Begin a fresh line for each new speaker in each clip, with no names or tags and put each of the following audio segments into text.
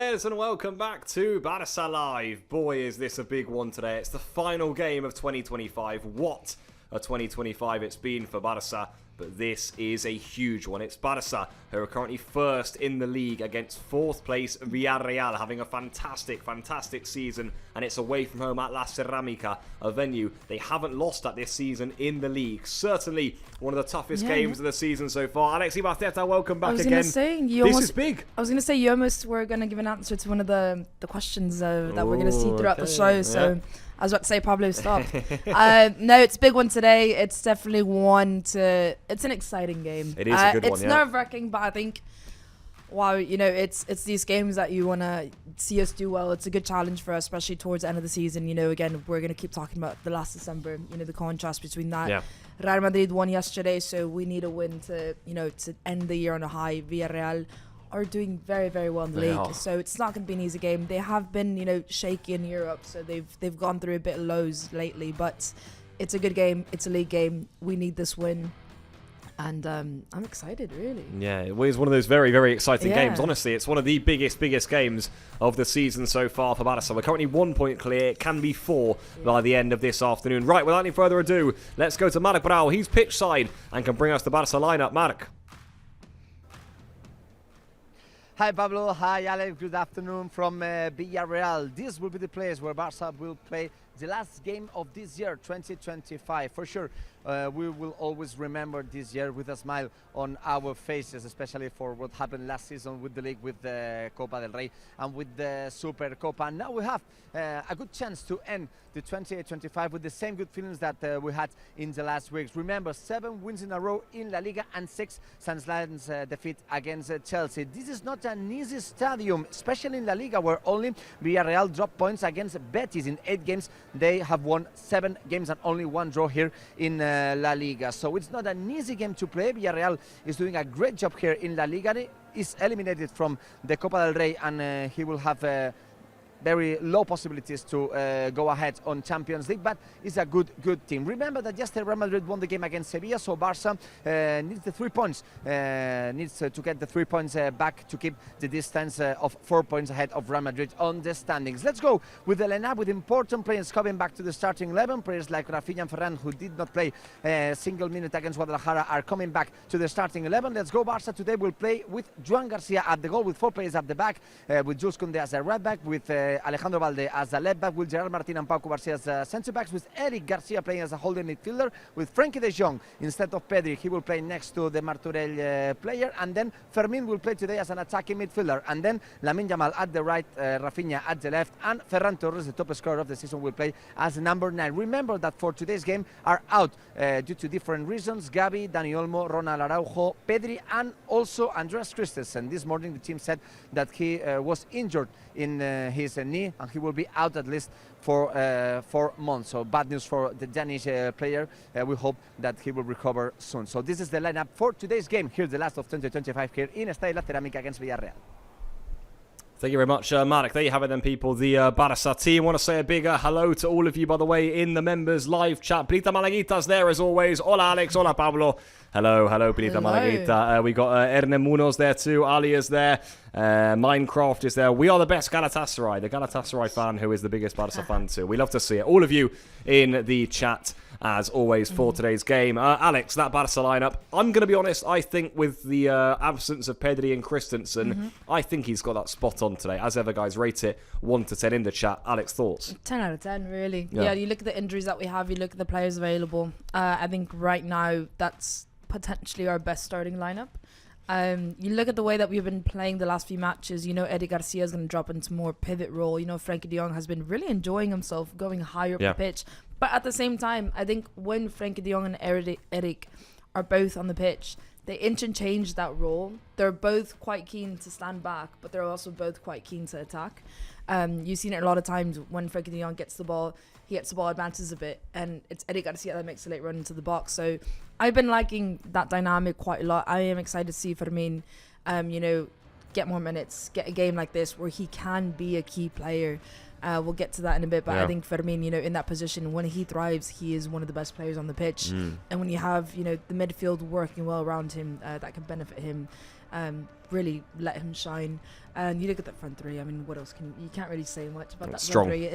And welcome back to Barça Live. Boy, is this a big one today. It's the final game of 2025. What a 2025 it's been for Barça. But this is a huge one. It's Barça, who are currently first in the league against fourth place Villarreal, having a fantastic season. And it's away from home at La Ceramica, a venue they haven't lost at this season in the league. Certainly one of the toughest games of the season so far. Alexi Mateta, welcome back again. This is big.
I was going to say, you almost were going to give an answer to one of the questions that we're going to see throughout the show. So I was about to say, Pablo, stop. No, it's a big one today. It's definitely one to... It's an exciting game.
It is a good one,
It's nerve-wracking, but I think, wow, you know, it's these games that you want to see us do well. It's a good challenge for us, especially towards the end of the season. You know, again, we're going to keep talking about the last December, you know, the contrast between that.
Yeah.
Real Madrid won yesterday, so we need a win to, you know, to end the year on a high. Villarreal are doing very well in the league, so it's not going to be an easy game. They have been, you know, shaky in Europe, so they've gone through a bit of lows lately, but it's a good game. It's a league game. We need this win, and I'm excited, really. Yeah,
it was one of those very exciting games. Honestly, it's one of the biggest games of the season so far for Barça. We're currently 1 point clear. It can be 4 by the end of this afternoon. Right, without any further ado, let's go to Marc Brau. He's pitch side and can bring us the Barça lineup. Marc.
Hi Pablo, hi Alex, good afternoon from Villarreal. This will be the place where Barça will play the last game of this year, 2025. For sure, we will always remember this year with a smile on our faces, especially for what happened last season with the league, with the Copa del Rey and with the Super Copa. And now we have a good chance to end the 2025 with the same good feelings that we had in the last weeks. Remember, 7 wins in a row in LaLiga and 6 since last defeat against Chelsea. This is not an easy stadium, especially in La Liga, where only Villarreal dropped points against Betis in 8 games. They have won 7 games and only 1 draw here in La Liga. So it's not an easy game to play. Villarreal is doing a great job here in La Liga. He is eliminated from the Copa del Rey, and he will have very low possibilities to go ahead on Champions League, but it's a good team. Remember that yesterday Real Madrid won the game against Sevilla, so Barça needs the 3 points, needs to get the 3 points back to keep the distance of 4 points ahead of Real Madrid on the standings. Let's go with the lineup, with important players coming back to the starting 11. Players like Rafinha and Ferran, who did not play a single minute against Guadalajara, are coming back to the starting 11. Let's go. Barça today will play with Joan Garcia at the goal, with 4 players at the back, with Jules Koundé as a right back, with Alejandro Balde as a left back, with Gerard Martin and Pau Cubarsí as centre backs, with Eric Garcia playing as a holding midfielder, with Frenkie de Jong instead of Pedri. He will play next to the Martorell player, and then Fermín will play today as an attacking midfielder, and then Lamine Yamal at the right, Rafinha at the left, and Ferran Torres, the top scorer of the season, will play as number 9. Remember that for today's game are out due to different reasons: Gavi, Dani Olmo, Ronald Araujo, Pedri, and also Andreas Christensen. This morning the team said that he was injured in his knee, and he will be out at least for 4 months. So bad news for the Danish player. We hope that he will recover soon. So this is the lineup for today's game. Here's the last of 2025 here in Estadio La Cerámica against Villarreal.
Thank you very much, Marc. There you have it then, people. The Barça team. Want to say a big hello to all of you, by the way, in the members live chat. Brita Malaguita's there as always. Hola, Alex. Hola, Pablo. Hello, Brita Malaguita. We got Erne Munoz there too. Ali is there. Minecraft is there. We are the best Galatasaray. The Galatasaray fan who is the biggest Barça fan too. We love to see it. All of you in the chat, as always, for today's game. Alex, that Barça lineup, I'm going to be honest, I think with the absence of Pedri and Christensen, I think he's got that spot on today. As ever, guys, rate it 1 to 10 in the chat. Alex, thoughts?
10 out of 10, really. Yeah, you look at the injuries that we have, you look at the players available. I think right now that's potentially our best starting lineup. You look at the way that we've been playing the last few matches. You know, Eric Garcia is going to drop into more pivot role. You know, Frenkie de Jong has been really enjoying himself, going higher up the pitch. But at the same time, I think when Frenkie de Jong and Eric are both on the pitch, they interchange that role. They're both quite keen to stand back, but they're also both quite keen to attack. You've seen it a lot of times when Frenkie de Jong gets the ball, he gets the ball, advances a bit, and it's Eric Garcia that makes a late run into the box. So I've been liking that dynamic quite a lot. I am excited to see Fermín, you know, get more minutes, get a game like this where he can be a key player. We'll get to that in a bit, but I think Fermín, you know, in that position, when he thrives, he is one of the best players on the pitch. And when you have, you know, the midfield working well around him, that can benefit him. really let him shine. And you look at that front three. I mean, what else you can't really say much about that
strong.
front three.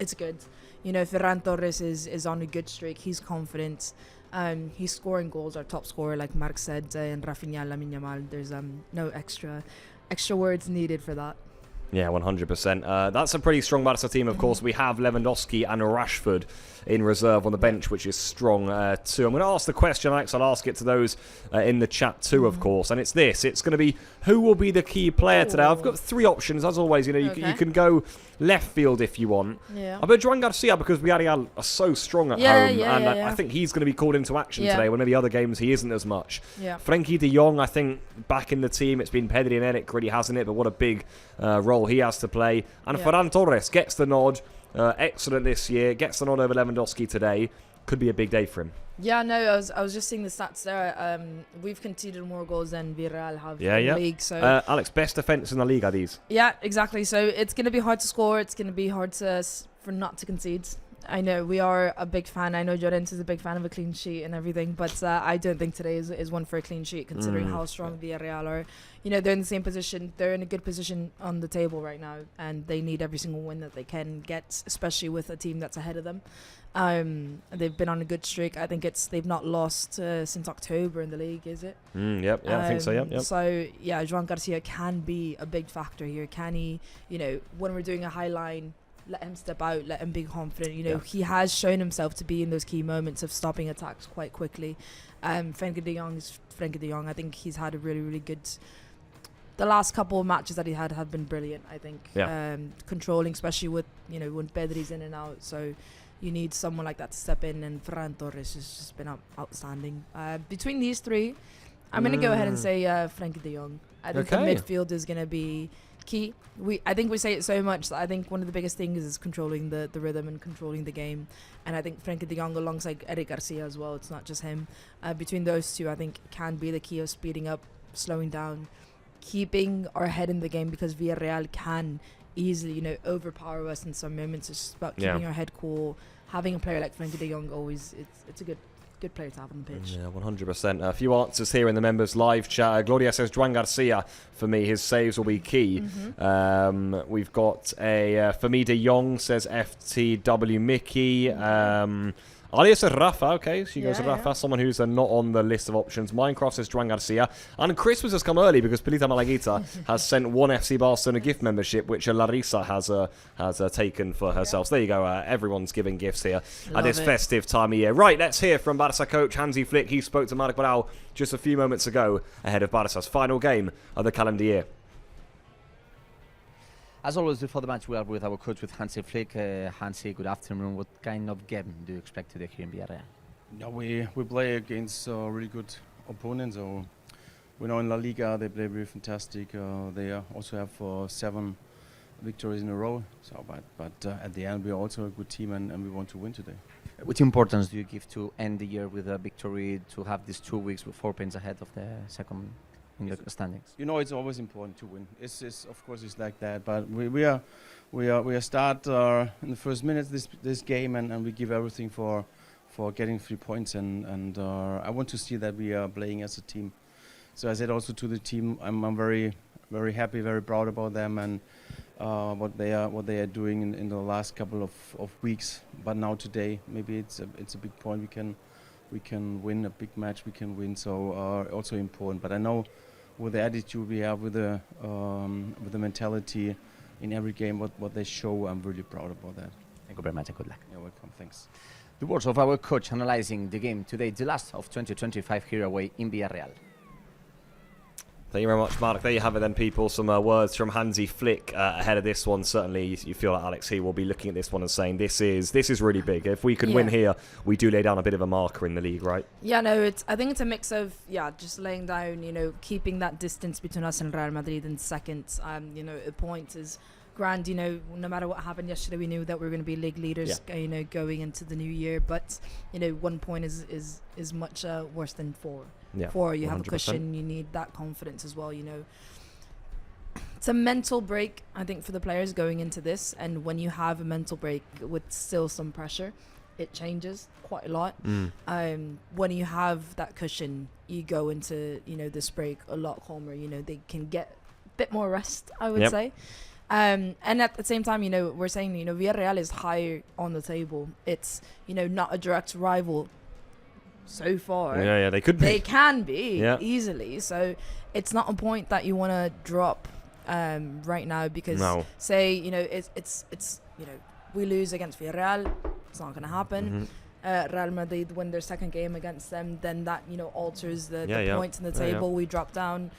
It's good. You know, Ferran Torres is on a good streak. He's confident. He's scoring goals. Our top scorer, like Mark said, and Rafinha, Lamine Yamal. There's no extra words needed for that.
Yeah, 100%. That's a pretty strong Barca team, of course. We have Lewandowski and Rashford in reserve on the bench, which is strong too. I'm going to ask the question, Alex. I'll ask it to those in the chat too, of course. And it's this. It's going to be, who will be the key player today? I've got 3 options, as always. You know, you can go left field if you want.
Yeah.
I'll go Joan Garcia because Villarreal are so strong at home. I think he's going to be called into action today, when maybe other games he isn't as much.
Yeah.
Frenkie de Jong, I think, back in the team. It's been Pedri and Eric, really hasn't it? But what a big role he has to play. And Ferran Torres gets the nod. Excellent this year. Gets the nod over Lewandowski today. Could be a big day for him.
Yeah, no, I was just seeing the stats there. We've conceded more goals than Villarreal have in the league. So
Alex, best defence in the league are these?
Yeah, exactly. So it's going to be hard to score. It's going to be hard for not to concede. I know we are a big fan. I know Llorente is a big fan of a clean sheet and everything, but I don't think today is one for a clean sheet, considering how strong Villarreal are. You know, they're in the same position. They're in a good position on the table right now, and they need every single win that they can get, especially with a team that's ahead of them. They've been on a good streak. I think they've not lost since October in the league, is it?
Yep, I think so, yep.
So, yeah, Joan Garcia can be a big factor here. Can he, you know, when we're doing a high line, let him step out, let him be confident. You know, he has shown himself to be in those key moments of stopping attacks quite quickly. Frenkie de Jong is Frenkie de Jong. I think he's had a really, really good... The last couple of matches that he had have been brilliant, I think. Controlling, especially with, you know, when Pedri's in and out. So you need someone like that to step in, and Ferran Torres has just been outstanding. Between these 3, I'm going to go ahead and say Frenkie de Jong. I think the midfield is going to be key. I think we say it so much that I think one of the biggest things is controlling the rhythm and controlling the game. And I think Frenkie de Jong alongside Eric Garcia as well, it's not just him. Between those 2, I think can be the key of speeding up, slowing down, keeping our head in the game, because Villarreal can easily, you know, overpower us in some moments. It's just about keeping our head cool. Having a player like Frenkie de Jong always, it's a good player to have on the pitch.
Yeah, 100%. A few answers here in the members live chat. Gloria says Joan Garcia, for me, his saves will be key. We've got for me, de Jong says FTW Mickey. Alia says Rafa, okay, she goes Rafa, someone who's not on the list of options. Minecraft says Joan Garcia. And Christmas has come early because Pilita Malaguita has sent one FC Barcelona gift membership, which Larissa has taken for herself. So there you go, everyone's giving gifts here at this festive time of year. Right, let's hear from Barca coach Hansi Flick. He spoke to Marc Barão just a few moments ago ahead of Barca's final game of the calendar year.
As always, before the match, we are with our coach, with Hansi Flick. Hansi, good afternoon. What kind of game do you expect today here in Villarreal?
Yeah, we play against really good opponents. So we know in LaLiga they play really fantastic. They also have 7 victories in a row. So, but at the end, we are also a good team, and we want to win today.
Which importance do you give to end the year with a victory, to have these 2 weeks with 4 points ahead of the second in the standings?
You know, it's always important to win. It's of course it's like that, but we are start in the first minutes this game, and we give everything for getting 3 points, and I want to see that we are playing as a team. So I said also to the team, I'm very, very happy, very proud about them, and what they are doing in the last couple of weeks. But now today, maybe it's a big point. We can win a big match. We can win. So also important. But I know, with the attitude we have, with the mentality in every game, what they show, I'm really proud about that.
Thank you very much and good luck.
You're welcome. Thanks.
The words of our coach analyzing the game today, the last of 2025 here away in Villarreal.
Thank you very much, Mark. There you have it then, people. Some words from Hansi Flick ahead of this one. Certainly, you feel like Alex here will be looking at this one and saying, this is really big. If we can win here, we do lay down a bit of a marker in the league, right?
Yeah, no, I think it's a mix of, just laying down, keeping that distance between us and Real Madrid in second. A point is grand. No matter what happened yesterday, we knew that we were going to be league leaders, going into the new year. But, 1 point is much worse than 4. Yeah, 4, you 100%. Have a cushion, you need that confidence as well, It's a mental break, I think, for the players going into this, and when you have a mental break with still some pressure, it changes quite a lot. When you have that cushion, you go into, this break a lot calmer. They can get a bit more rest, I would say. And at the same time, we're saying, Villarreal is higher on the table. It's, not a direct rival so far.
Yeah, they could be.
They can be easily. So it's not a point that you want to drop right now because say, it's we lose against Villarreal, it's not going to happen. Real Madrid win their second game against them, then that, alters the points in the table. We drop down.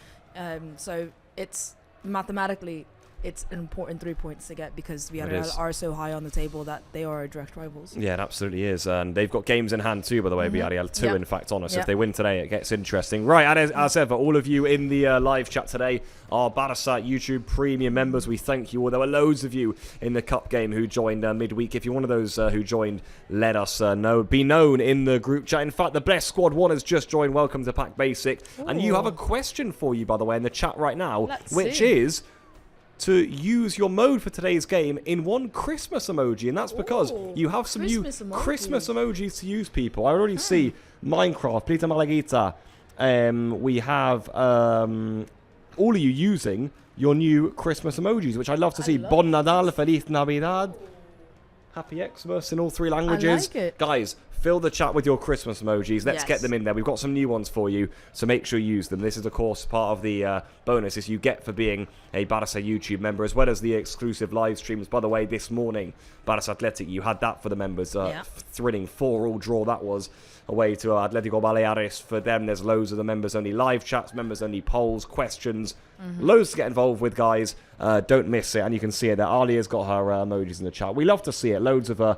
So it's mathematically, it's an important 3 points to get because Villarreal are so high on the table that they are direct rivals.
Yeah, it absolutely is. And they've got games in hand too, by the way, Villarreal. Two, in fact, on us. If they win today, it gets interesting. Right, and as ever, all of you in the live chat today are Barça YouTube Premium members. We thank you all. There were loads of you in the Cup game who joined midweek. If you're one of those who joined, let us know. Be known in the group chat. In fact, the Blessed Squad 1 has just joined. Welcome to Pack Basic. Ooh. And you have a question for you, by the way, in the chat right now, which is to use your mode for today's game in one Christmas emoji, and that's because you have some new Christmas emojis to use, people. I already see Minecraft, Plita Malaguita. We have all of you using your new Christmas emojis, which I love to see. Bon Nadal, Feliz Navidad, Happy Xmas in all 3 languages.
I like it.
Guys, fill the chat with your Christmas emojis. Let's get them in there. We've got some new ones for you, so make sure you use them. This is, of course, part of the bonuses you get for being a Barça YouTube member, as well as the exclusive live streams. By the way, this morning, Barça Athletic, you had that for the members. Thrilling 4-all draw that was away to Atletico Baleares. For them, there's loads of the members-only live chats, members-only polls, questions. Loads to get involved with, guys. Don't miss it. And you can see it there. Alia's got her emojis in the chat. We love to see it. Loads of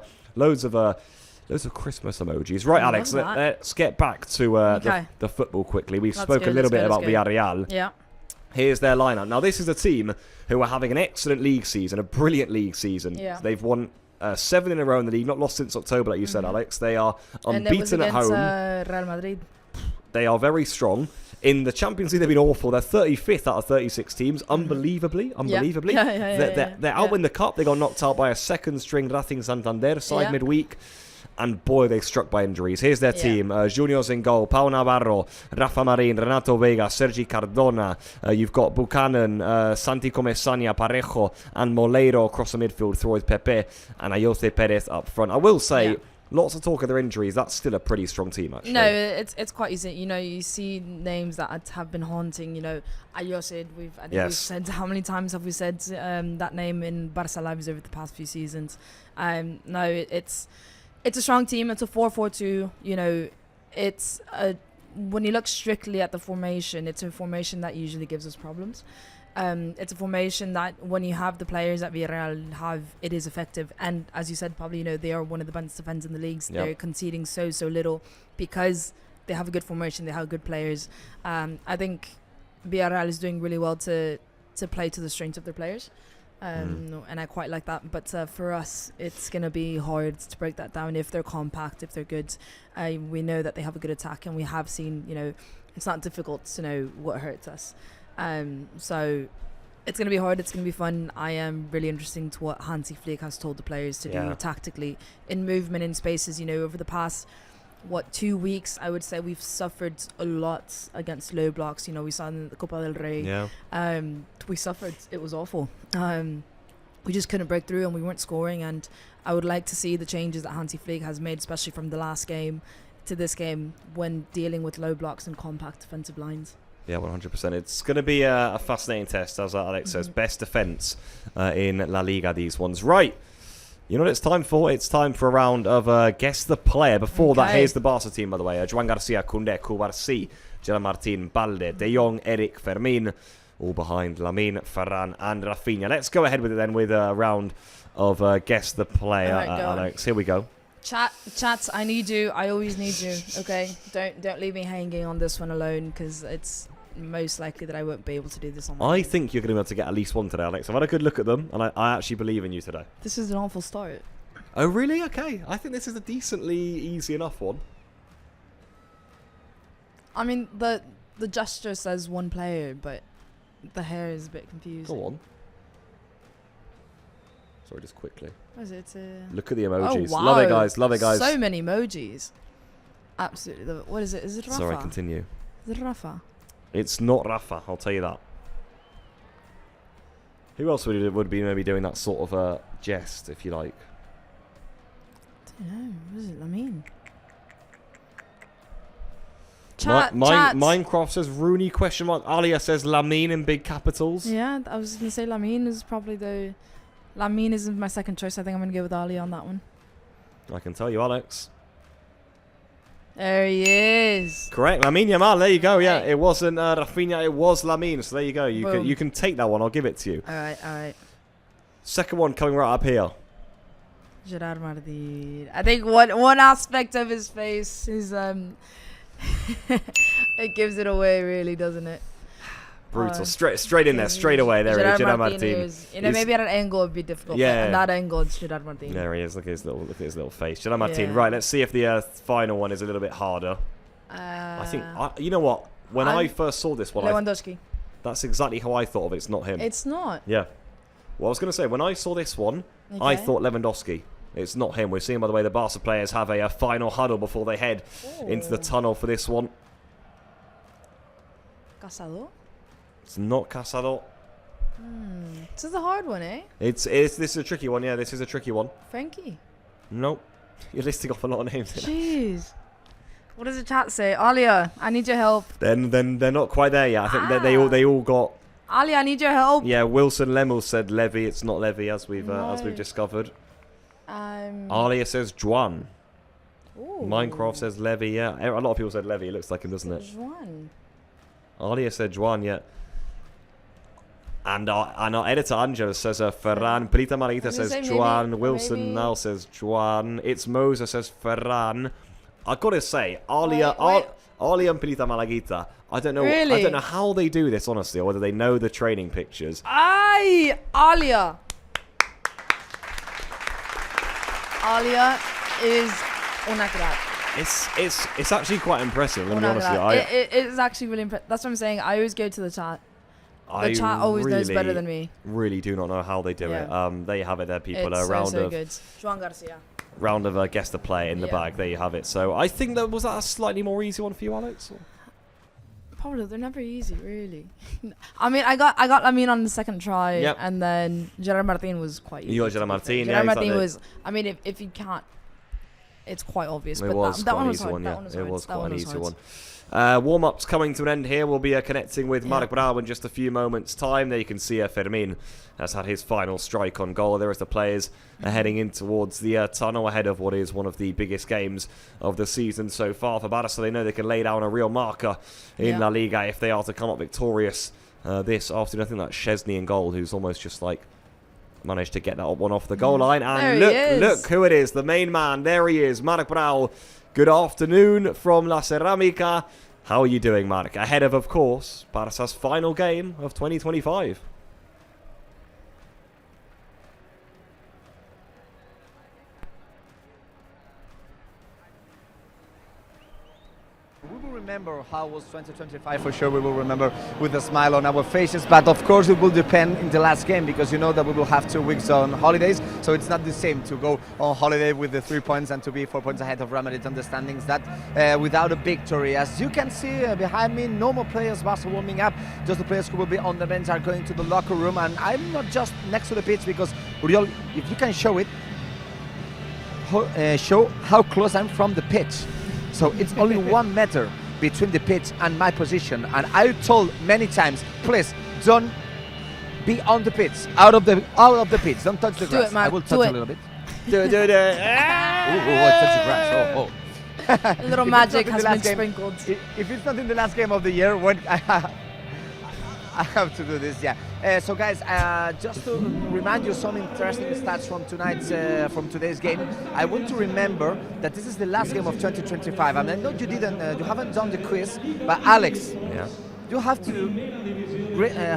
Christmas emojis. Right, Alex, let's get back to the football quickly. We've spoken a little bit about Villarreal.
Yeah.
Here's their lineup. Now, this is a team who are having an excellent league season, a brilliant league season. Yeah. They've won 7 in a row in the league, not lost since October, like you said, Alex. They are unbeaten at home.
Real Madrid.
They are very strong. In the Champions League, they've been awful. They're 35th out of 36 teams. Unbelievably. They're out in the Cup. They got knocked out by a second-string Racing Santander side midweek. And boy, they struck by injuries. Here's their team. Junior's in goal. Pau Navarro, Rafa Marin, Renato Vega, Sergi Cardona. You've got Buchanan, Santi Comesania, Parejo, and Moleiro across the midfield, through with Pepe and Ayoce Perez up front. I will say, lots of talk of their injuries. That's still a pretty strong team, actually. No,
it's quite easy. You see names that have been haunting. Ayoce. We've said, how many times have we said that name in Barça lives over the past few seasons? It's a strong team. It's a 4-4-2. When you look strictly at the formation, it's a formation that usually gives us problems. It's a formation that when you have the players that Villarreal have, it is effective. And as you said, Pablo, they are one of the best defenders in the leagues. Yep. They're conceding so little because they have a good formation. They have good players. I think Villarreal is doing really well to play to the strength of their players. And I quite like that. But for us, it's going to be hard to break that down if they're compact, if they're good. We know that they have a good attack, and we have seen, it's not difficult to know what hurts us. So it's going to be hard. It's going to be fun. I am really interested to what Hansi Flick has told the players to do tactically in movement, in spaces. Over the past 2 weeks, I would say we've suffered a lot against low blocks. We saw in the Copa del Rey. We suffered. It was awful. We just couldn't break through, and we weren't scoring. And I would like to see the changes that Hansi Flick has made, especially from the last game to this game, when dealing with low blocks and compact defensive lines.
Yeah, 100%. It's going to be a fascinating test, as Alex says. Best defence in LaLiga, these ones. Right. You know what it's time for? It's time for a round of Guess the Player. Before that, here's the Barca team, by the way. Joan Garcia, Koundé, Cubarsí, Gerard Martin, Balde, De Jong, Eric, Fermin, all behind Lamine, Ferran and Rafinha. Let's go ahead with it then with a round of Guess the Player, Alex. Here we go.
Chats, I need you. I always need you, okay? Don't leave me hanging on this one alone, because it's most likely that I won't be able to do this on my own.
I think you're going to be able to get at least one today, Alex. I've had a good look at them, and I actually believe in you today.
This is an awful start.
Oh, really? Okay. I think this is a decently easy enough one.
I mean, the gesture says one player, but the hair is a bit confusing.
Go on. Sorry, just quickly.
What is it?
Look at the emojis.
Oh, wow.
Love it, guys. Love it, guys.
So many emojis. Absolutely love it. What is it? Is it Rafa?
Sorry, continue.
Is it Rafa?
It's not Rafa, I'll tell you that. Who else would be maybe doing that sort of a jest, if you like?
I don't know. What does it mean?
Minecraft says Rooney ? Alia says Lamine in big capitals.
Yeah, I was going to say Lamine is probably the... Lamine is my second choice. I think I'm going to go with Ali on that one.
I can tell you, Alex.
There he is.
Correct, Lamine Yamal. There you go. Yeah, it wasn't Rafinha. It was Lamine. So there you go. You can take that one. I'll give it to you.
All right.
Second one coming right up here.
Gerard Martin. I think one aspect of his face is it gives it away, really, doesn't it?
Brutal. Straight in there, straight away. There he is, Gerard Martin.
Maybe at an angle it would be difficult.
Yeah.
But at that angle, it's Gerard Martin.
There he is. Look at his little face. Gerard Martin. Yeah. Right. Let's see if the final one is a little bit harder. I think. You know what? When I first saw this one,
Lewandowski.
That's exactly how I thought of it. It's not him.
It's not.
Yeah. Well, I was going to say when I saw this one, I thought Lewandowski. It's not him. We're seeing, by the way, the Barca players have a final huddle before they head into the tunnel for this one.
Casado?
It's not Casado.
This is a hard one, eh?
This is a tricky one. Yeah, this is a tricky one.
Frankie?
Nope. You're listing off a lot of names.
Jeez. What does the chat say? Alia, I need your help.
Then they're not quite there yet. I think that they all got.
Alia, I need your help.
Yeah, Wilson Lemel said Levy. It's not Levy, as we've discovered. Alia says Juan.
Ooh.
Minecraft says Levy. Yeah, a lot of people said Levy. It looks like him, doesn't it?
Juan.
Alia said Juan. Yeah. And our editor Angela says Ferran. Perita Marita says Juan.
Maybe,
Wilson now says Juan. It's Mosa says Ferran. I gotta say, Alia and Perita Malaguita. I don't know.
Really?
I don't know how they do this, honestly, or whether they know the training pictures.
Aye, Alia. Alia is una crack.
It's actually quite impressive. Let me be honest with you.
It is actually really impressive. That's what I'm saying. I always go to the chat. The chat always knows better than me.
Really do not know how they do it. There you have it there, people.
It's
round
so
of
good. Juan Garcia.
Round of guess the play in the bag. There you have it. So I think was that a slightly more easy one for you, Alex? Or?
Probably. They're never easy, really. I mean, I got Lamine on the second try, and then Gerard Martin was quite easy.
You got Gerard Martin.
Gerard Martin was. I mean, if you can't, it's quite obvious.
It
but
was
that
quite
one
an
was
easy
hard.
one. Yeah, it was quite an easy one.
Hard.
Warm-up's coming to an end here. We'll be connecting with Marc Brau in just a few moments' time. There you can see Fermin has had his final strike on goal. There is the players heading in towards the tunnel ahead of what is one of the biggest games of the season so far for Barça. So they know they can lay down a real marker in La Liga if they are to come up victorious this afternoon. I think that's Szczesny in goal, who's almost just like managed to get that one off the goal line. And look who it is, the main man. There he is, Marc Brau. Good afternoon from La Ceramica. How are you doing, Marc? Ahead of course, Barça's final game of 2025.
We will remember how was 2025 for sure. We will remember with a smile on our faces, but of course it will depend in the last game, because you know that we will have 2 weeks on holidays, so it's not the same to go on holiday with the 3 points and to be 4 points ahead of Real Madrid. Understandings that without a victory, as you can see behind me, no more players Barca warming up, just the players who will be on the bench are going to the locker room, and I'm not just next to the pitch because Uriol, if you can show it, show how close I'm from the pitch. So it's only 1 meter between the pitch and my position. And I told many times, please don't be on the pitch, out of the pitch. Don't touch the grass.
It, Marc.
I will touch a little bit.
Do it.
Touch the grass.
A little magic has been sprinkled.
If it's not in the last game of the year, when I have to do this, so guys, just to remind you some interesting stats from today's game. I want to remember that this is the last game of 2025, and I know you haven't done the quiz, but Alex, you have to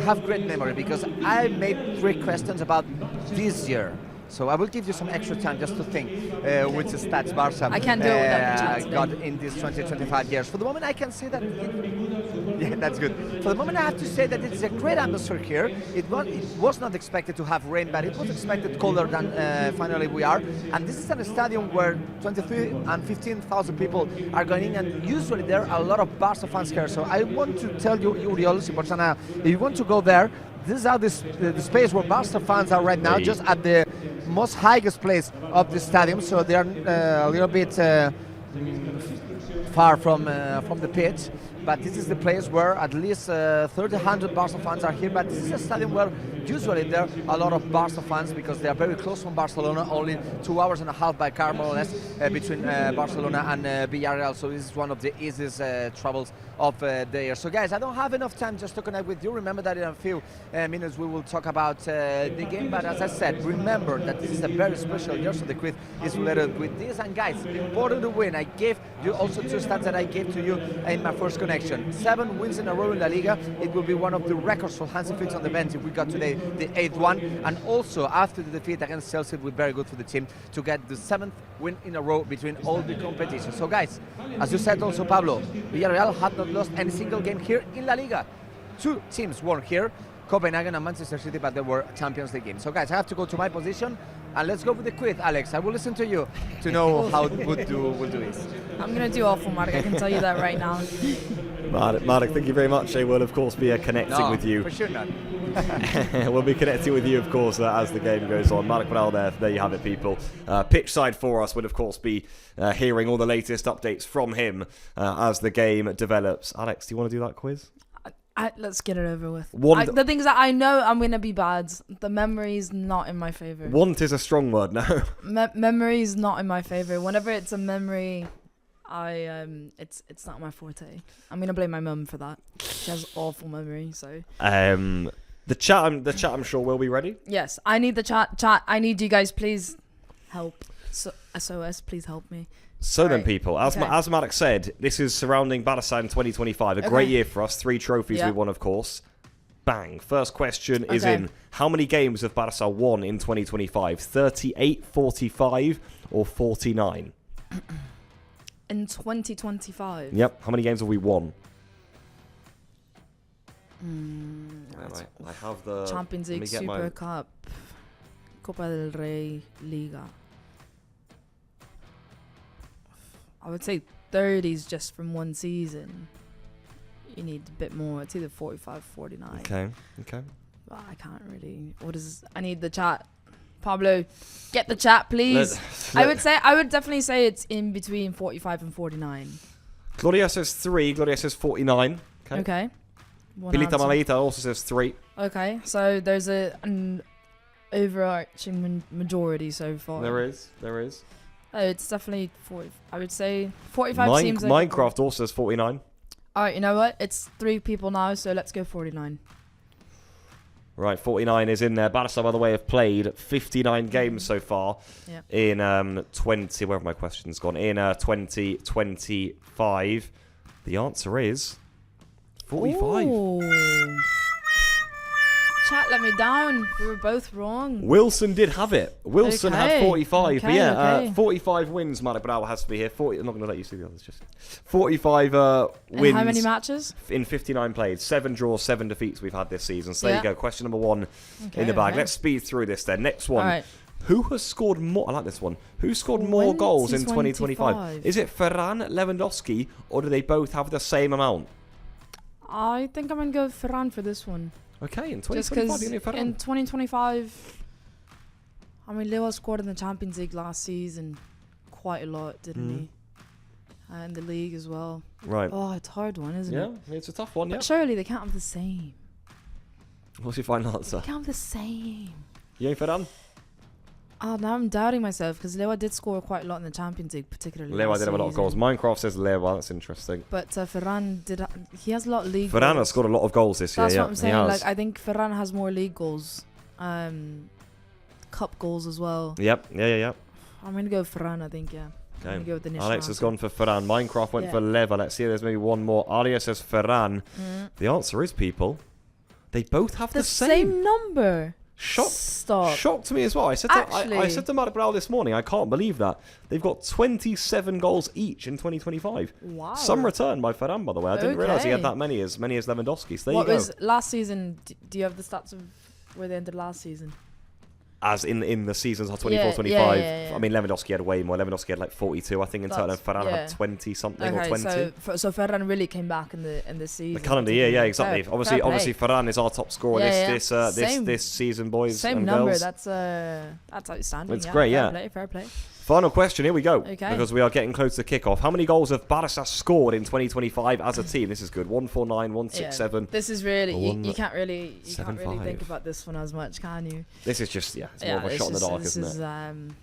have great memory, because I made 3 questions about this year. So I will give you some extra time just to think which stats Barca
I can't do it without the chat
got in these 20-25 years. For the moment, I can say that. Yeah, that's good. For the moment, I have to say that it is a great atmosphere here. It was not expected to have rain, but it was expected colder than finally we are. And this is a stadium where 23 and 15,000 people are going in, and usually there are a lot of Barca fans here. So I want to tell you, Uriol, if you want to go there, this is the space where Barca fans are right now, just at the most highest place of the stadium. So they are a little bit far from the pitch. But this is the place where at least 1,300 Barca fans are here. But this is a stadium where usually there are a lot of Barca fans because they are very close from Barcelona, only 2 hours and a half by car, more or less, between Barcelona and Villarreal. So this is one of the easiest travels of the year. So guys, I don't have enough time just to connect with you. Remember that in a few minutes we will talk about the game. But as I said, remember that this is a very special year, so the quiz is related with this. And guys, important to win. I gave you also 2 stats that I gave to you in my first connection. 7 wins in a row in LaLiga. It will be one of the records for Hansi Flick on the bench if we got today the 8th one. And also after the defeat against Chelsea, it will be very good for the team to get the 7th win in a row between all the competitions. So guys, as you said also, Pablo, Villarreal had not lost any single game here in La Liga. 2 teams won here, Copenhagen and Manchester City, but they were Champions League games. So guys, I have to go to my position, and let's go with the quiz. Alex, I will listen to you to know how we'll do this.
I'm going to do awful, Mark. I can tell you that right now.
Marek, thank you very much. I will, of course, be connecting with you.
For sure not.
We'll be connecting with you, of course, as the game goes on. Marek Bernal there you have it, people. Pitchside for us would, of course, be hearing all the latest updates from him as the game develops. Alex, do you want to do that quiz?
Let's get it over with. The things that I know I'm going to be bad. The memory is not in my favour.
Want is a strong word, no.
Memory is not in my favour. Whenever it's a memory, it's not my forte. I'm going to blame my mum for that. She has awful memory, so.
The chat, I'm sure, will be ready.
Yes, I need the chat. I need you guys, please help. SOS, please help me.
So then, people, as Marek said, this is surrounding Barça in 2025. A great year for us. 3 trophies we won, of course. Bang. First question is in. How many games have Barça won in 2025? 38, 45, or 49?
In 2025?
Yep. How many games have we won? I have the
Champions League, Super Cup, Copa del Rey, Liga. I would say 30s just from one season. You need a bit more. It's either 45, 49.
Okay.
But I can't really. I need the chat. Pablo, get the chat, please. I would definitely say it's in between 45 and 49.
Gloria says 3. Gloria says 49.
Okay.
Pilita Malita also says 3.
Okay, so there's an overarching majority so far.
There is.
Oh, it's definitely 40. I would say 45 seems like...
Minecraft also says 49.
Alright, you know what? It's 3 people now, so let's go 49.
Right, 49 is in there. Barça, by the way, have played 59 games so far in 20... Where have my questions gone? In 2025. The answer is 45.
Ooh. Chat let me down. We were both wrong.
Wilson did have it. Wilson had 45.
Okay,
but 45 wins. Marek Bernal has to be here. 40. I'm not going to let you see the others. Just 45 wins.
And how many matches?
In 59 played. 7 draws, 7 defeats we've had this season. So there you go. Question number 1 in the bag. Let's speed through this then. Next one.
Right.
Who has scored more? I like this one. Who scored more goals in 2025? Is it Ferran, Lewandowski, or do they both have the same amount?
I think I'm going to go Ferran for this one.
Okay, in 2025, you're Ferran.
In 2025, I mean, Leo scored in the Champions League last season quite a lot, didn't he? And the league as well.
Right.
Oh, it's a hard one, isn't it?
Yeah, it's a tough one,
But surely they can't have the same.
What's your final answer?
They can't have the same.
You ain't Ferran?
Oh, now I'm doubting myself because Leo did score quite a lot in the Champions League, particularly.
Leo did have a lot of goals. Minecraft says Leo. That's interesting.
But Ferran he has a lot of league
Ferran
goals.
has scored a lot of goals this year.
That's what I'm saying. Like, I think Ferran has more league goals, cup goals as well.
Yep. Yeah.
I'm gonna go Ferran. I think. Yeah.
Okay.
I'm gonna go with the initial
Alex has
answer.
gone for Ferran. Minecraft went for Leva. Let's see if there's maybe one more. Alia says Ferran. The answer is, people, they both have the
same number.
Shocked me as well. I said to Mark Brown this morning, I can't believe that. They've got 27 goals each in 2025.
Wow.
Some return by Ferran, by the way. I didn't realise he had that many as Lewandowski. So there
what
you go.
was last season? Do you have the stats of where they ended last season?
As in the seasons of 24-25.
Yeah.
I mean, Lewandowski had way more. Lewandowski had like 42, I think, in total. And Ferran had 20-something or 20.
So Ferran really came back in the season.
The calendar year, yeah, exactly. Obviously, Ferran is our top scorer this season, boys
Same
and
number.
girls.
That's outstanding.
It's great,
Fair play.
Final question, here we go.
Okay.
Because we are getting close to kickoff. How many goals have Barça scored in 2025 as a team? This is good. 149, 167.
This is really you can't really
five.
think about this one as much, can you?
This is just it's more of a shot in the dark, isn't it?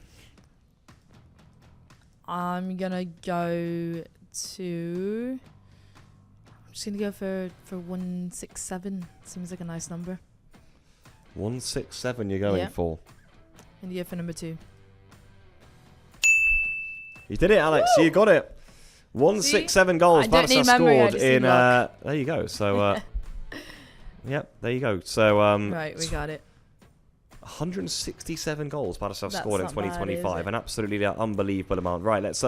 I'm gonna go to. I'm just gonna go for 167. Seems like a nice number.
167 you're going for.
And you go for number 2.
You did it, Alex. Woo! You got it. 167 goals Barça scored in. There you go. So, yep, there you go. So,
right, we got it.
167 goals Barça scored in 2025. An absolutely unbelievable amount. Right, let's.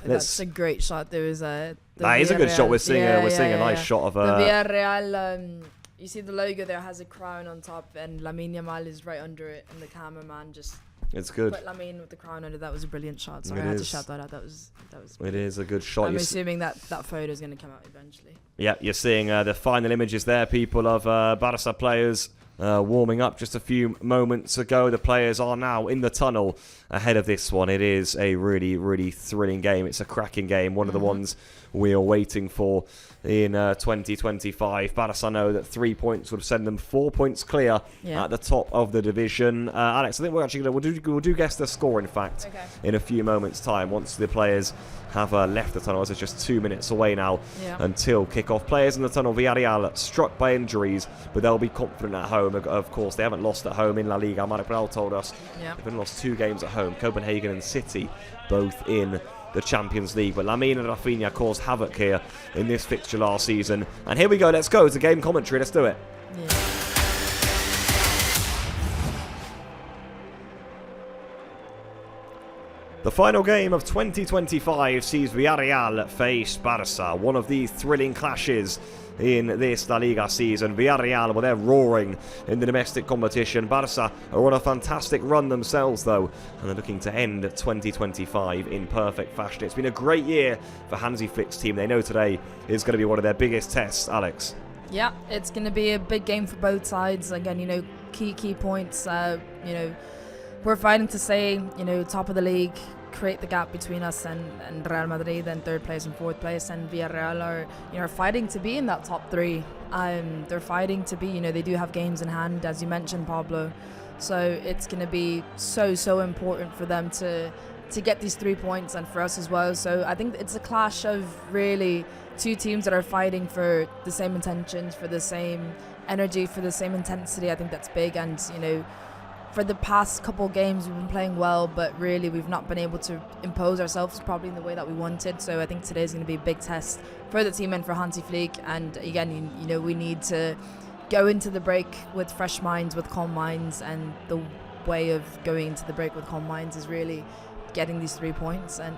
That's
a great shot. There was a.
That is a good shot. We're seeing a nice shot of
the Villarreal. You see the logo there has a crown on top, and Lamine Yamal is right under it, and the cameraman just.
It's good.
Put Lamine with the crown under. That was a brilliant shot. Sorry, I had to shout that out. That was.
It is a good shot.
I'm assuming that photo is going to come out eventually.
Yeah, you're seeing the final images there, people, of Barça players warming up just a few moments ago. The players are now in the tunnel ahead of this one. It is a really, really thrilling game. It's a cracking game. One of the ones we are waiting for in 2025. Barça know that 3 points would send them 4 points clear at the top of the division. Alex, I think we're actually we'll do guess the score, in fact, in a few moments' time once the players have left the tunnel. It's just 2 minutes away now until kickoff. Players in the tunnel, Villarreal, struck by injuries, but they'll be confident at home. Of course, they haven't lost at home in LaLiga. Mark Brown told us they've only lost 2 games at home. Copenhagen and City, both in the Champions League. But Lamine and Rafinha caused havoc here in this fixture last season. And here we go. Let's go. It's a game commentary. Let's do it. The final game of 2025 sees Villarreal face Barça. One of these thrilling clashes in this La Liga season. Villarreal, well, they're roaring in the domestic competition. Barça are on a fantastic run themselves, though, and they're looking to end 2025 in perfect fashion. It's been a great year for Hansi Flick's team. They know today is going to be one of their biggest tests, Alex.
Yeah, it's going to be a big game for both sides. Again, key points. We're fighting to stay, top of the league, create the gap between us and Real Madrid, and 3rd place and 4th place, and Villarreal are fighting to be in that top 3. They're fighting to be, they do have games in hand, as you mentioned, Pablo. So it's going to be so important for them to get these 3 points, and for us as well. So I think it's a clash of really 2 teams that are fighting for the same intentions, for the same energy, for the same intensity. I think that's big, and for the past couple games we've been playing well, but really we've not been able to impose ourselves probably in the way that we wanted. So I think today's going to be a big test for the team and for Hansi Flick. And again, we need to go into the break with fresh minds, with calm minds, and the way of going into the break with calm minds is really getting these 3 points and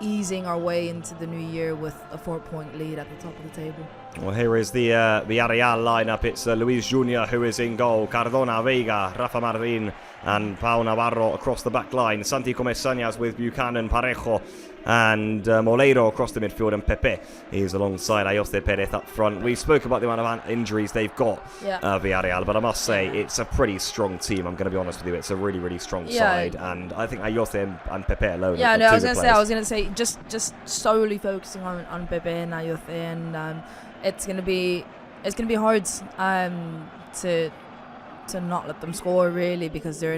easing our way into the new year with a 4-point lead at the top of the table.
Well, here is the Villarreal lineup. It's Luis Junior who is in goal. Cardona, Veiga, Rafa Martin and Pau Navarro across the back line. Santi Comesañas with Buchanan, Parejo and Moleiro across the midfield, and Pepe is alongside Ayoste Perez up front. We spoke about the amount of injuries they've got, Villarreal, but I must say it's a pretty strong team. I'm going to be honest with you. It's a really, really strong side, and I think Ayoste and Pepe alone.
Yeah, no, I was going to say just solely focusing on Pepe and Ayoste, and it's going to be hard to not let them score, really, because they're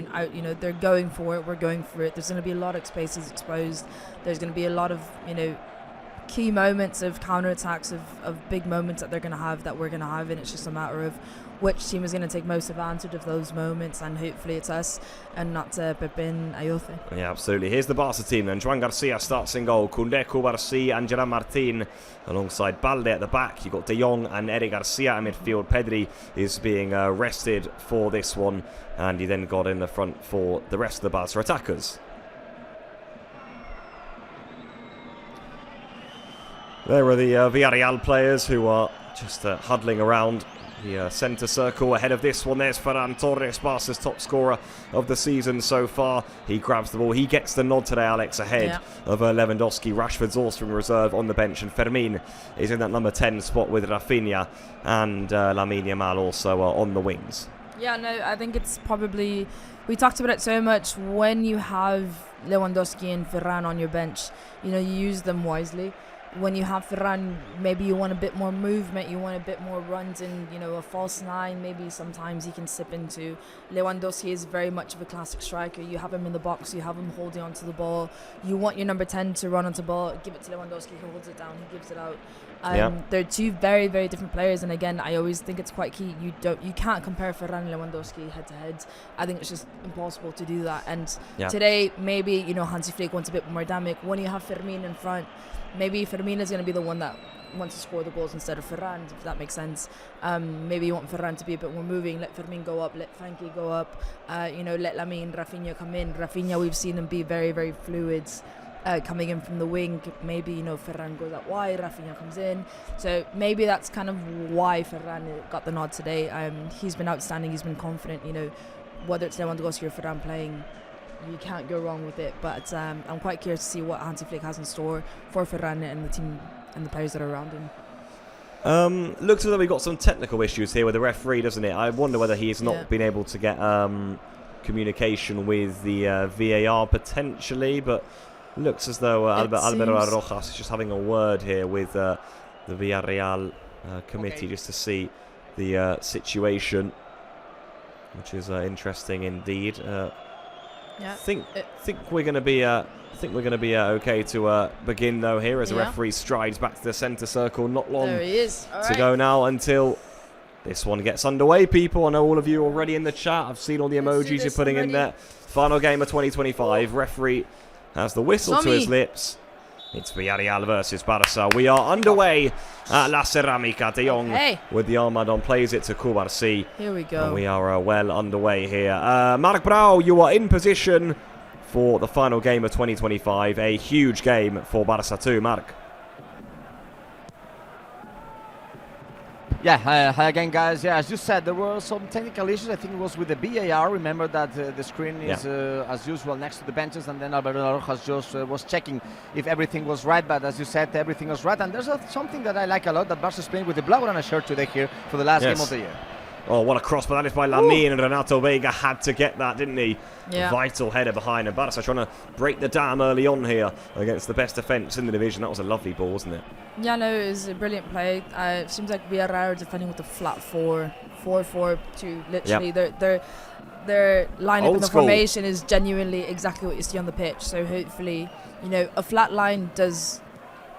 they're going for it. We're going for it. There's going to be a lot of spaces exposed. There's going to be a lot of key moments of counterattacks, of big moments that they're going to have, that we're going to have, and it's just a matter of which team is going to take most advantage of those moments, and hopefully it's us and not Pepin Ayoce.
Yeah, absolutely. Here's the Barca team then. Joan Garcia starts in goal. Koundé, Cubarsí and Gerard Martin alongside Balde at the back. You've got De Jong and Eric Garcia in midfield. Pedri is being rested for this one, and he then got in the front for the rest of the Barca attackers. There are the Villarreal players who are just huddling around the centre circle. Ahead of this one, there's Ferran Torres, Barca's top scorer of the season so far. He grabs the ball. He gets the nod today, Alex, ahead of Lewandowski. Rashford's also in reserve on the bench, and Fermin is in that number 10 spot with Rafinha and Lamine Yamal also on the wings.
Yeah, no, I think it's probably... We talked about it so much. When you have Lewandowski and Ferran on your bench, you use them wisely. When you have Ferran, maybe you want a bit more movement, you want a bit more runs in, a false nine, maybe sometimes he can slip into. Lewandowski is very much of a classic striker. You have him in the box, you have him holding onto the ball. You want your number 10 to run onto the ball, give it to Lewandowski, he holds it down, he gives it out. They're two very, very different players, and again, I always think it's quite key. You can't compare Ferran and Lewandowski head to head. I think it's just impossible to do that. And today, maybe Hansi Flick wants a bit more dynamic. When you have Fermin in front, maybe Fermin is going to be the one that wants to score the goals instead of Ferran, if that makes sense. Maybe you want Ferran to be a bit more moving, let Fermin go up, let Frankie go up, let Lamine, Rafinha come in. Rafinha, we've seen him be very, very fluid coming in from the wing. Maybe, Ferran goes out wide, Rafinha comes in. So maybe that's kind of why Ferran got the nod today. He's been outstanding, he's been confident, whether it's Lewandowski or Ferran playing, you can't go wrong with it. But I'm quite curious to see what Hansi Flick has in store for Ferran and the team and the players that are around him.
Looks as though we've got some technical issues here with the referee, doesn't it? I wonder whether he's not been able to get communication with the VAR potentially, but looks as though Alvaro Rojas is just having a word here with the Villarreal committee just to see the situation, which is interesting indeed. Think we're going to be okay to begin though here as the referee strides back to the centre circle. Not long
there he is.
to go now until this one gets underway. People, I know all of you already in the chat. I've seen all the emojis you're putting in there. Final game of 2025. Referee has the whistle to his lips. It's Villarreal versus Barça. We are underway at La Ceramica. De Jong with the armband on plays it to Cubarsí.
Here we go.
And we are well underway here. Mark Brau, you are in position for the final game of 2025. A huge game for Barça too, Mark.
Yeah, hi again, guys. Yeah, as you said, there were some technical issues. I think it was with the VAR. Remember that the screen is, as usual, next to the benches, and then Alvaro Rojas just was checking if everything was right. But as you said, everything was right. And there's something that I like a lot, that Barca is playing with the Blaugrana shirt today here for the last game of the year.
Oh, what a cross, but that is by Lamine, and Renato Vega had to get that, didn't he?
Yeah.
Vital header behind, and Barca trying to break the dam early on here against the best defence in the division. That was a lovely ball, wasn't it?
Yeah, no, it was a brilliant play. It seems like Villarreal are defending with a flat 4-4-4-2. Literally, their lineup in the formation is genuinely exactly what you see on the pitch. So hopefully, a flat line does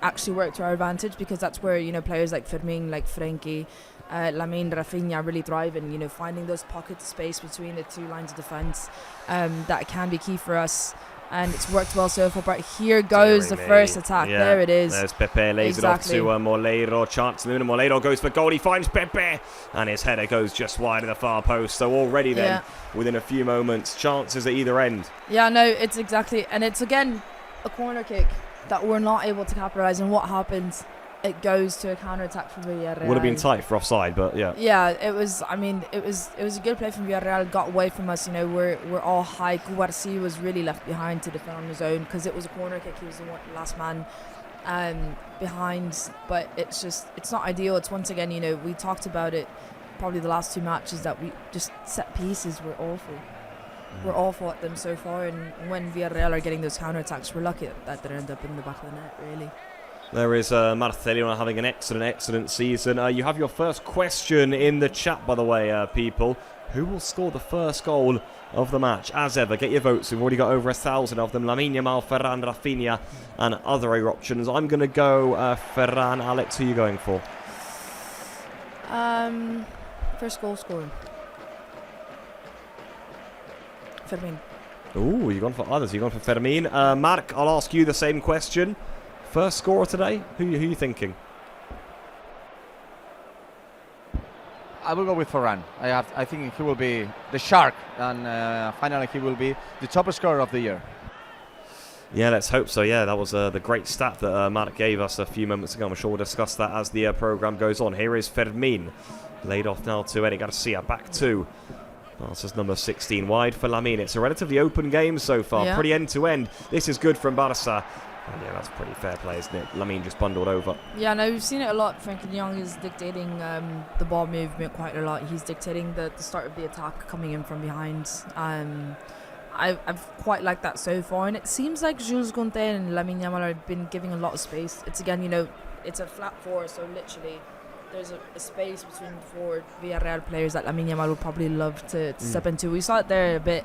actually work to our advantage, because that's where players like Fermin, like Frankie, Lamine, Rafinha really thrive in, finding those pockets of space between the two lines of defence. That can be key for us, and it's worked well so far. But here goes the first attack.
Yeah.
There it is.
There's Pepe, lays it off to Moleiro. Chance Luna. Moleiro goes for goal. He finds Pepe, and his header goes just wide of the far post. So already then, within a few moments, chances at either end.
Yeah, no, it's exactly, and it's again a corner kick that we're not able to capitalise. And what happens? It goes to a counter-attack from Villarreal.
Would have been tight for offside, but yeah.
Yeah, it was. I mean, it was a good play from Villarreal. Got away from us. We're all high. Cubarsí was really left behind to defend on his own, because it was a corner kick. He was the last man behind. But it's not ideal. It's once again, we talked about it probably the last two matches, that we just set pieces were awful. We're awful at them so far, and when Villarreal are getting those counter-attacks, we're lucky that they end up in the back of the net, really.
There is Marcelino having an excellent season. You have your first question in the chat, by the way, people. Who will score the first goal of the match? As ever, get your votes. We've already got over 1,000 of them. Lamine Yamal, Ferran, Rafinha, and other options. I'm going to go Ferran. Alex, who are you going for?
First goal scorer. Fermin.
Ooh, you've gone for others. You've gone for Fermin. Mark, I'll ask you the same question. First scorer today? Who are you thinking?
I will go with Ferran. I think he will be the shark, and finally he will be the top scorer of the year.
Yeah, let's hope so. Yeah, that was the great stat that Mark gave us a few moments ago. I'm sure we'll discuss that as the programme goes on. Here is Fermin. Laid off now to Eric Garcia. Back to Barca's number 16 wide for Lamine. It's a relatively open game so far.
Yeah.
Pretty end-to-end. This is good from Barca. And yeah, that's pretty fair play, isn't it? Lamine just bundled over.
Yeah, no, we've seen it a lot. Frankie de Jong is dictating the ball movement quite a lot. He's dictating the start of the attack coming in from behind. I've quite liked that so far. And it seems like Jules Koundé and Lamine Yamal have been giving a lot of space. It's again, it's a flat four, so literally there's a space between the four Villarreal players that Lamine Yamal would probably love to step into. We saw it there a bit,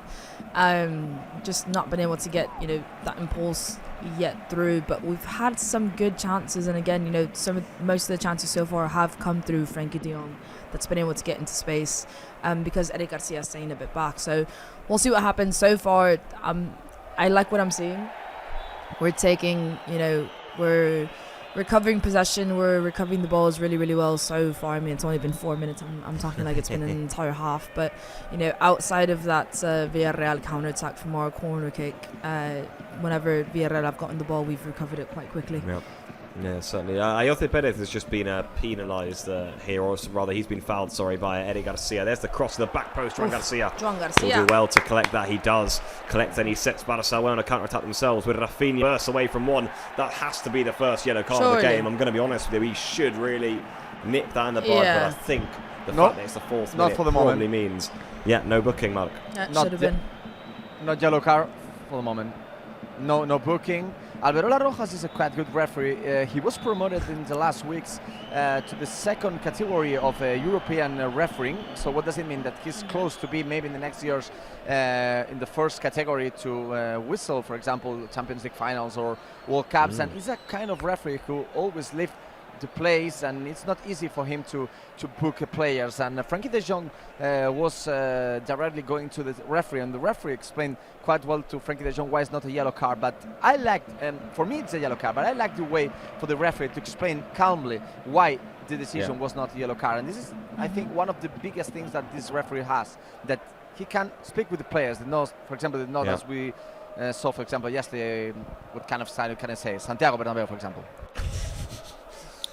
just not been able to get that impulse yet through. But we've had some good chances, and again, most of the chances so far have come through Frankie de Jong that's been able to get into space, because Eric Garcia is staying a bit back. So we'll see what happens. So far, I like what I'm seeing. We're taking, we're recovering possession, we're recovering the balls really, really well so far. I mean, it's only been 4 minutes. I'm talking like it's been an entire half. But, outside of that Villarreal counter-attack from our corner kick, whenever Villarreal have gotten the ball, we've recovered it quite quickly.
Yep. Yeah, certainly. Ayoce Perez has just been penalised here, or rather he's been fouled, by Eric Garcia. There's the cross to the back post. Joan Garcia will do well to collect that. He does collect, and he sets Barça well on a counter-attack themselves with Rafinha bursts away from one. That has to be the first yellow card of the game. I'm going to be honest with you, he should really nip that in the bud, but I think the fact that it's the fourth minute
for the
probably means no booking, Mark.
Yeah, it should have been.
Not yellow card for the moment. No booking. Alberola Rojas is a quite good referee. He was promoted in the last weeks to the second category of European refereeing. So what does it mean? That he's close to be maybe in the next years in the first category to whistle, for example, Champions League finals or World Cups. And he's a kind of referee who always lived the place, and it's not easy for him to book players. And Frankie de Jong was directly going to the referee, and the referee explained quite well to Frankie de Jong why it's not a yellow card. But I liked, for me it's a yellow card, but I like the way for the referee to explain calmly why the decision was not a yellow card. And this is, I think, one of the biggest things that this referee has, that he can speak with the players. The knows, for example, the knows as we saw, for example, yesterday. What kind of style can I say? Santiago Bernabeu, for example.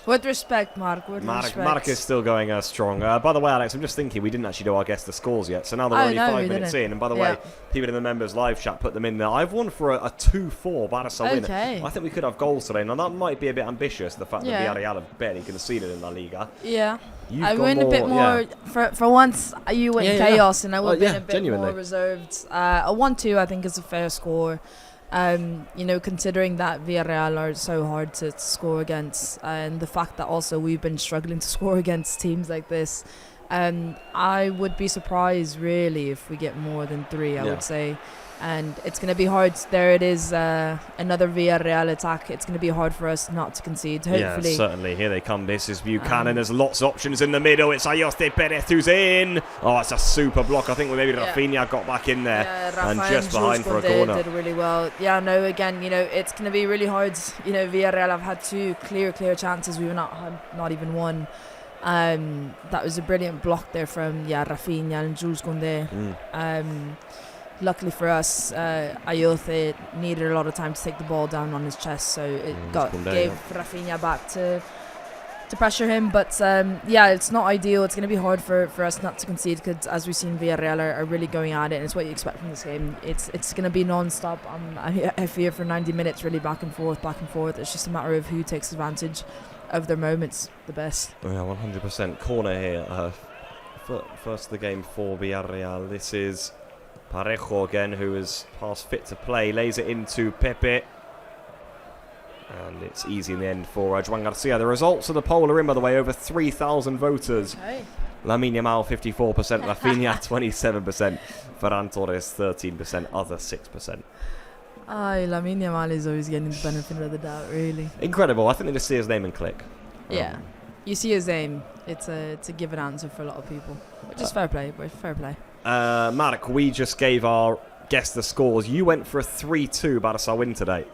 With respect, Mark.
Mark is still going strong. By the way, Alex, I'm just thinking we didn't actually do our guess the scores yet. So now they're only 5 minutes in. And by the way, people in the members live chat put them in there. I've won for a 2-4 Barca win. I think we could have goals today. Now that might be a bit ambitious, the fact that Villarreal have barely conceded in LaLiga.
Yeah. I went a bit more. For once, you went chaos, and I would have been a bit more reserved. A 1-2, I think, is a fair score. Considering that Villarreal are so hard to score against, and the fact that also we've been struggling to score against teams like this, I would be surprised really if we get more than 3, I would say. And it's going to be hard. There it is, another Villarreal attack. It's going to be hard for us not to concede, hopefully.
Yeah, certainly. Here they come. This is Buchanan. There's lots of options in the middle. It's Ayoce Perez who's in. Oh, it's a super block. I think maybe Rafinha got back in there and just behind for a corner.
Did really well. Yeah, no, again, it's going to be really hard. Villarreal have had 2 clear chances. We've not even one. That was a brilliant block there from Rafinha and Jules Koundé. Luckily for us, Ayoce needed a lot of time to take the ball down on his chest, so it gave Rafinha back to pressure him. But it's not ideal. It's going to be hard for us not to concede, because as we've seen, Villarreal are really going at it, and it's what you expect from this game. It's going to be non-stop. I fear for 90 minutes, really back and forth. It's just a matter of who takes advantage of their moments the best.
Yeah, 100% corner here. First of the game for Villarreal. This is Parejo again, who is past fit to play, lays it into Pepe. And it's easy in the end for Joan Garcia. The results of the poll are in, by the way, over 3,000 voters.
Okay.
Lamine Yamal 54%, Rafinha 27%, Ferran Torres 13%, other 6%.
Lamine Yamal is always getting the benefit of the doubt, really.
Incredible. I think they just see his name and click.
Yeah. You see his name, it's a given answer for a lot of people. Which is fair play, but fair play.
Mark, we just gave our guest the scores. You went for a 3-2 Barça win today.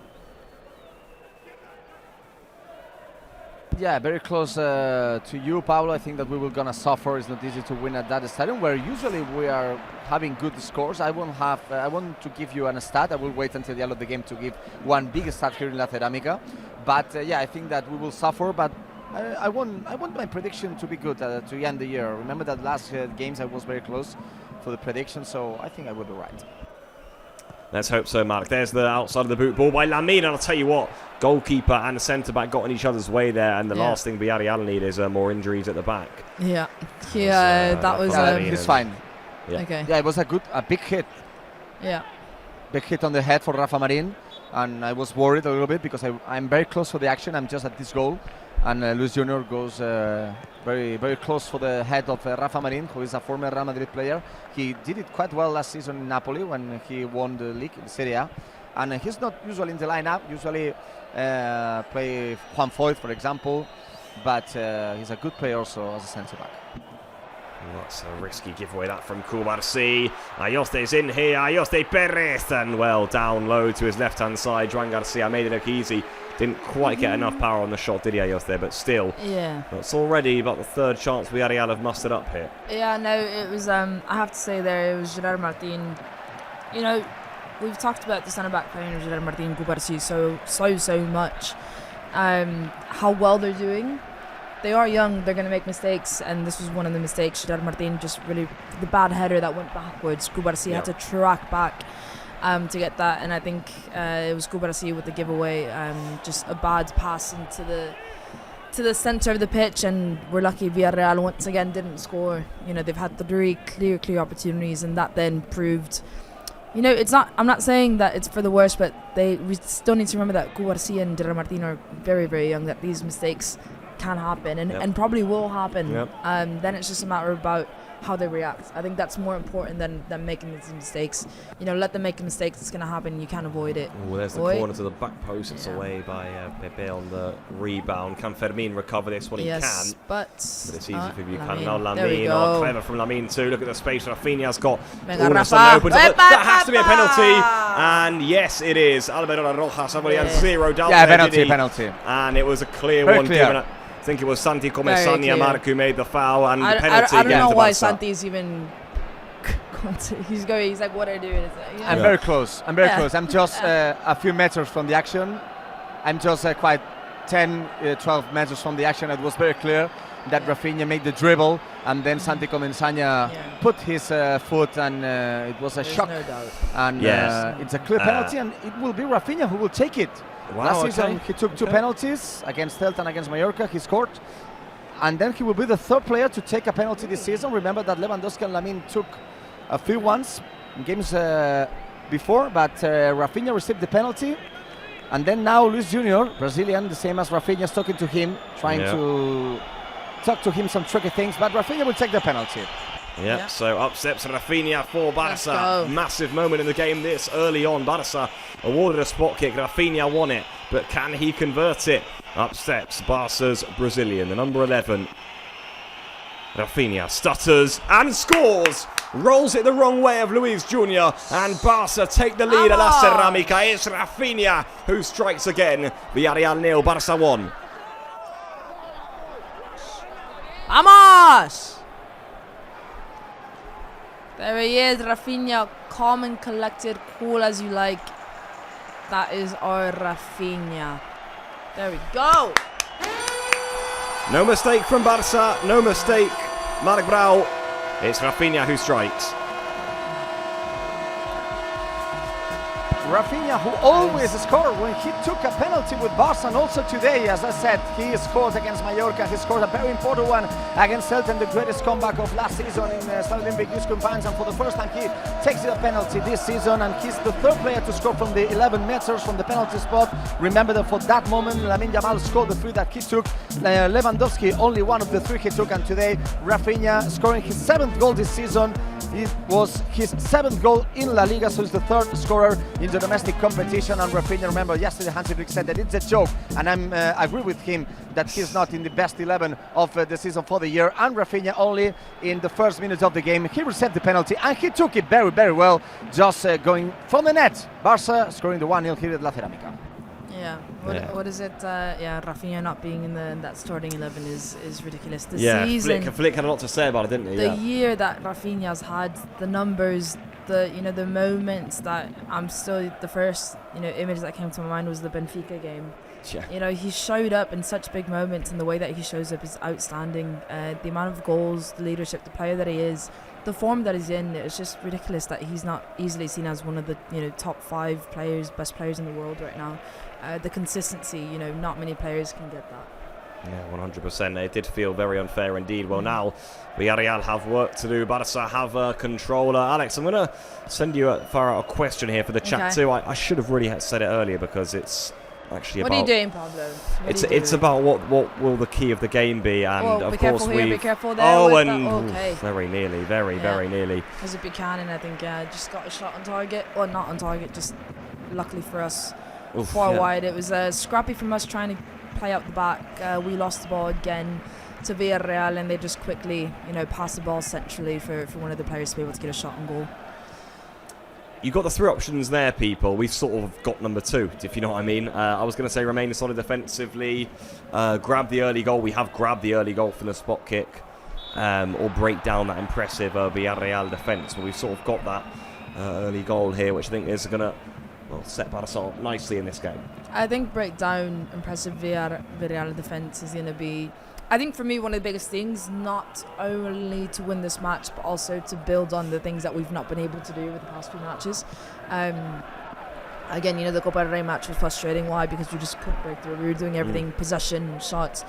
Yeah, very close to you, Pablo. I think that we were gonna suffer. It's not easy to win at that stadium where usually we are having good scores. I won't have. I want to give you a stat. I will wait until the end of the game to give one big stat here in La Cerámica. But yeah, I think that we will suffer. But I want my prediction to be good to end the year. Remember that last games I was very close for the prediction, so I think I will be right.
Let's hope so, Mark. There's the outside of the boot ball by Lamine, and I'll tell you what, goalkeeper and the centre-back got in each other's way there, and the last thing Villarreal need is more injuries at the back.
Yeah, that was...
he's fine.
Yeah.
Okay.
Yeah, it was a big hit.
Yeah.
Big hit on the head for Rafa Marin, and I was worried a little bit because I'm very close for the action. I'm just at this goal, and Luis Junior goes very, very close for the head of Rafa Marin, who is a former Real Madrid player. He did it quite well last season in Napoli when he won the league in Serie A, and he's not usually in the lineup. Usually play Juan Foyth, for example, but he's a good player also as a centre back.
That's a risky giveaway, that from Cubarsí. Ayoste's in here, Ayoste Perez, and well, down low to his left-hand side. Joan Garcia made it look easy. Didn't quite get enough power on the shot, did he, Ayoste? But still, that's already about the third chance Villarreal have mustered up here.
Yeah, no, it was, I have to say there, it was Gerard Martin. You know, we've talked about the centre-back playing with Gerard Martin and Cubarsí so much. How well they're doing. They are young, they're going to make mistakes, and this was one of the mistakes. Gerard Martin just really, the bad header that went backwards. Cubarsí had to track back to get that, and I think it was Cubarsí with the giveaway, just a bad pass to the centre of the pitch, and we're lucky Villarreal once again didn't score. You know, they've had 3 clear opportunities, and that then proved, you know, it's not, I'm not saying that it's for the worst, but we still need to remember that Cubarsí and Gerard Martin are very, very young, that these mistakes can happen and probably will happen. Then it's just a matter about how they react. I think that's more important than making these mistakes. You know, let them make mistakes. It's going to happen. You can't avoid it.
Oh, there's the corner to the back post. It's away by Pepe on the rebound. Can Fermin recover this one? He can.
But
it's easy for Buchanan. Now
Lamine.
Lamine. Clever from Lamine too. Look at the space Rafinha's got.
Rafa.
That has to be a penalty. And yes, it is. Alvaro Rojas. Somebody had 0 down there.
Penalty.
And it was a clear
Very
one.
Clear.
I think it was Santi Comesania Mark who made the foul, and the penalty.
I don't know why
Barça.
Santi's even. He's like, what are you doing?
I'm very close. I'm just a few meters from the action. I'm just quite 10, 12 meters from the action. It was very clear that Rafinha made the dribble, and then Santi Comesania put his foot, and it was a shock.
No doubt.
And it's a clear penalty, and it will be Rafinha who will take it.
Wow,
Last season he took 2 penalties against Celta and against Mallorca. He scored, and then he will be the 3rd player to take a penalty this season. Remember that Lewandowski and Lamine took a few ones in games before, but Rafinha received the penalty, and then now Luis Junior, Brazilian, the same as Rafinha, is talking to him, trying to talk to him some tricky things, but Rafinha will take the penalty.
Yep, so up steps Rafinha for Barça. Massive moment in the game this early on. Barça awarded a spot kick. Rafinha won it, but can he convert it? Up steps Barca's Brazilian, the number 11. Rafinha stutters and scores. Rolls it the wrong way of Luis Junior, and Barça take the lead at La Cerámica. It's Rafinha who strikes again. Villarreal 0, Barça 1.
Vamos! There he is, Rafinha, calm and collected, cool as you like. That is our Rafinha. There we go.
No mistake from Barça, no mistake. Marc Brau. It's Rafinha who strikes.
Rafinha, who always scored when he took a penalty with Barça, and also today, as I said, he scored against Mallorca. He scored a very important one against Celta, the greatest comeback of last season in Stade Olympique Youth Campaigns, and for the first time he takes a penalty this season, and he's the third player to score from the 11 meters from the penalty spot. Remember that for that moment, Lamine Yamal scored the 3 that he took. Lewandowski only one of the 3 he took, and today Rafinha scoring his 7th goal this season. It was his 7th goal in La Liga, so he's the 3rd scorer in the domestic competition. And Rafinha, remember, yesterday Hansi Flick said that it's a joke, and I agree with him that he's not in the best 11 of the season for the year. And Rafinha only in the first minutes of the game, he received the penalty, and he took it very, very well, just going from the net. Barça scoring the 1-0 here at La Ceramica.
Yeah. What is it? Rafinha not being in that starting 11 is ridiculous. The
season, Flick had a lot to say about it, didn't he?
The year that Rafinha's had, the numbers, the moments that I'm still, the first image that came to my mind was the Benfica game.
Yeah.
He showed up in such big moments, and the way that he shows up is outstanding. The amount of goals, the leadership, the player that he is, the form that he's in, it's just ridiculous that he's not easily seen as one of the top 5 players, best players in the world right now. The consistency, not many players can get that.
Yeah, 100%. It did feel very unfair indeed. Well, now Villarreal have work to do. Barça have a controller. Alex, I'm going to send you a question here for the chat too. I should have really said it earlier because it's actually
what
about...
What are you doing, Pablo?
It's about what will the key of the game be, and of course
be careful there.
Very nearly, very nearly.
Because if Buchanan, I think, just got a shot on target, or not on target, just luckily for us. Far wide. It was scrappy from us trying to play out the back. We lost the ball again to Villarreal, and they just quickly, pass the ball centrally for one of the players to be able to get a shot on goal.
You got the 3 options there, people. We've sort of got number 2, if you know what I mean. I was going to say remain solid defensively, grab the early goal. We have grabbed the early goal from the spot kick, or break down that impressive Villarreal defence. But we've sort of got that early goal here, which I think is going to set Barça up nicely in this game.
I think breakdown, impressive Villarreal defence is going to be, I think for me, one of the biggest things, not only to win this match, but also to build on the things that we've not been able to do with the past few matches. Again, the Copa del Rey match was frustrating. Why? Because we just couldn't break through. We were doing everything, possession, shots.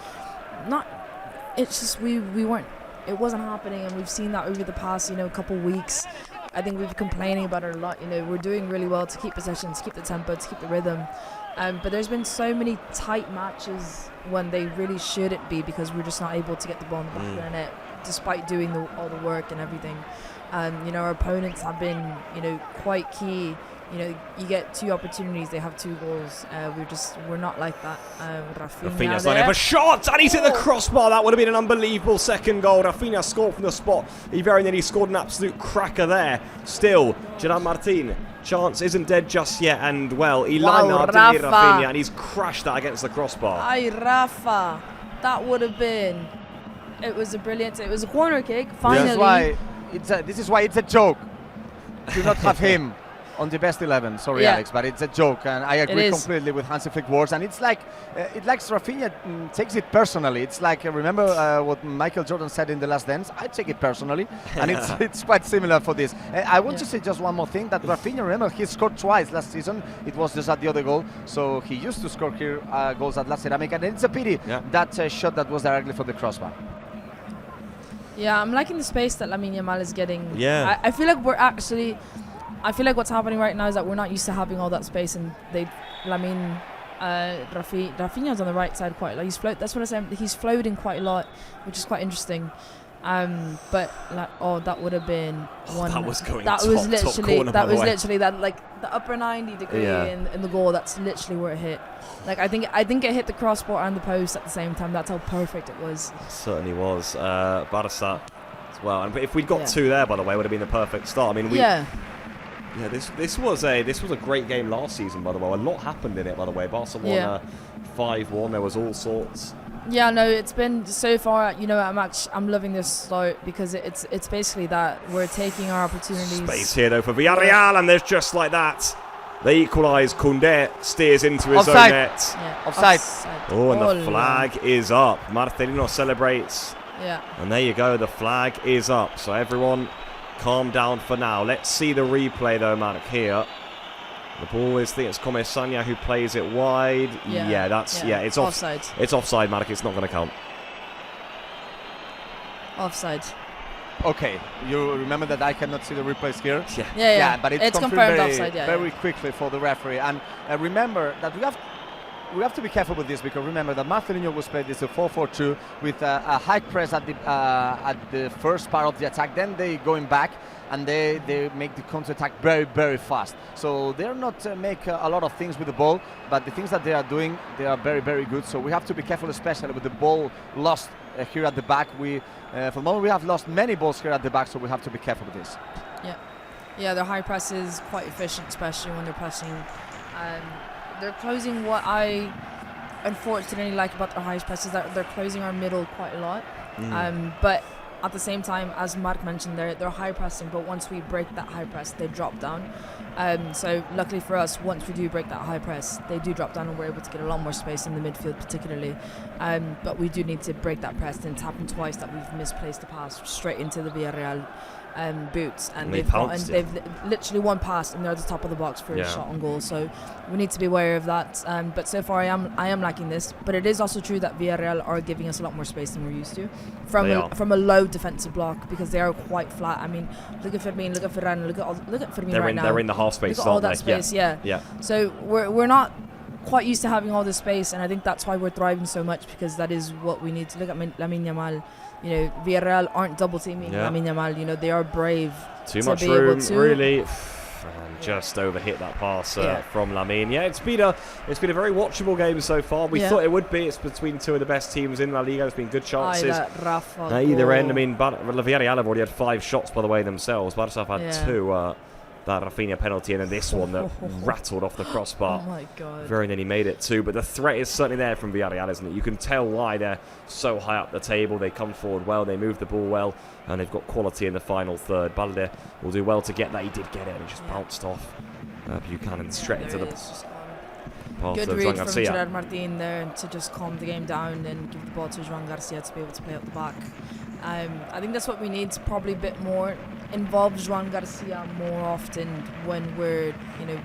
It's just we weren't, it wasn't happening, and we've seen that over the past, couple weeks. I think we've been complaining about it a lot. We're doing really well to keep possession, to keep the tempo, to keep the rhythm. But there's been so many tight matches when they really shouldn't be, because we're just not able to get the ball in the back of the net, despite doing all the work and everything. Our opponents have been, quite key. You get 2 opportunities, they have 2 goals. We're not like that.
Rafinha's line up a shot, and he's hit the crossbar. That would have been an unbelievable second goal. Rafinha scored from the spot. He very nearly scored an absolute cracker there. Still, Gerard Martin, chance isn't dead just yet, and he lined up, didn't he, Rafinha, and he's crashed that against the crossbar.
Rafa, that would have been. It was a corner kick. Finally,
this is why it's a joke. Do not have him on the best 11, sorry Alex, but it's a joke, and I agree completely with Hansi Flick words. And it's like Rafinha takes it personally. It's like, remember what Michael Jordan said in The Last Dance? I take it personally, and it's quite similar for this. I want to say just one more thing, that Rafinha, remember, he scored twice last season. It was just at the other goal, so he used to score here goals at La Ceramica, and it's a pity that shot that was directly for the crossbar.
Yeah, I'm liking the space that Lamine Yamal is getting.
Yeah,
I feel like what's happening right now is that we're not used to having all that space, and Rafinha's on the right side quite a lot. That's what I said. He's floating quite a lot, which is quite interesting. But that would have been one.
That was going.
That was literally that, like the upper 90 degree in the goal. That's literally where it hit. Like I think it hit the crossbar and the post at the same time. That's how perfect it was.
It certainly was. Barça as well. And if we'd got 2 there, by the way, it would have been the perfect start. I mean, this was a great game last season, by the way. A lot happened in it, by the way. Barca won 5-1. There was all sorts.
Yeah, no, it's been so far. I'm loving this start, because it's basically that we're taking our opportunities.
Space here though for Villarreal, and there's just like that. They equalise. Koundé steers into his own net.
Yeah.
Offside.
Oh, and the flag is up. Marcelino celebrates.
Yeah.
And there you go. The flag is up. So everyone, calm down for now. Let's see the replay though, Mark, here. The ball is, I think it's Comesania who plays it wide. It's
offside.
It's offside, Marek. It's not going to count.
Offside.
Okay, you remember that I cannot see the replays here?
Yeah.
But it's
confirmed
very,
offside.
very quickly for the referee. And remember that we have to be careful with this, because remember that Marcelinho was played this a 4-4-2 with a high press at the first part of the attack. Then they going back and they make the counter attack very, very fast. So they're not make a lot of things with the ball, but the things that they are doing, they are very, very good. So we have to be careful, especially with the ball lost here at the back. For the moment we have lost many balls here at the back, so we have to be careful with this.
Yeah, their high press is quite efficient, especially when they're pressing. They're closing. What I unfortunately like about their high press is that they're closing our middle quite a lot. But at the same time, as Mark mentioned, they're high pressing, but once we break that high press, they drop down. So luckily for us, once we do break that high press, they do drop down and we're able to get a lot more space in the midfield particularly. But we do need to break that press, and it's happened twice that we've misplaced the pass straight into the Villarreal boots, and they've literally one pass and they're at the top of the box for a shot on goal. So we need to be aware of that. But so far I am liking this. But it is also true that Villarreal are giving us a lot more space than we're used to from a low defensive block, because they are quite flat. I mean, look at Fermin, look at Ferran, look at Fermin right now.
They're in the half space.
Look at all that space. Yeah. So we're not quite used to having all this space, and I think that's why we're thriving so much, because that is what we need to look at. Lamine Yamal. You know, Villarreal aren't double teaming Lamine Yamal. You know, they are brave.
Too much room, really. And just overhit that pass from Lamine. Yeah, it's been a very watchable game so far. We thought it would be. It's between two of the best teams in La Liga. There's been good chances either end. I mean, Villarreal have already had 5 shots by the way themselves. Barça have had 2. That Rafinha penalty, and then this one that rattled off the crossbar.
Oh my God.
Very nearly made it too. But the threat is certainly there from Villarreal, isn't it? You can tell why they're so high up the table. They come forward well, they move the ball well, and they've got quality in the final third. Balde will do well to get that. He did get it, and he just bounced off. Buchanan straight into the path
good
of
read
Joan
from
Garcia.
Gerard Martin there to just calm the game down and give the ball to Joan Garcia to be able to play out the back. I think that's what we need, probably a bit more. Involve Joan Garcia more often when we're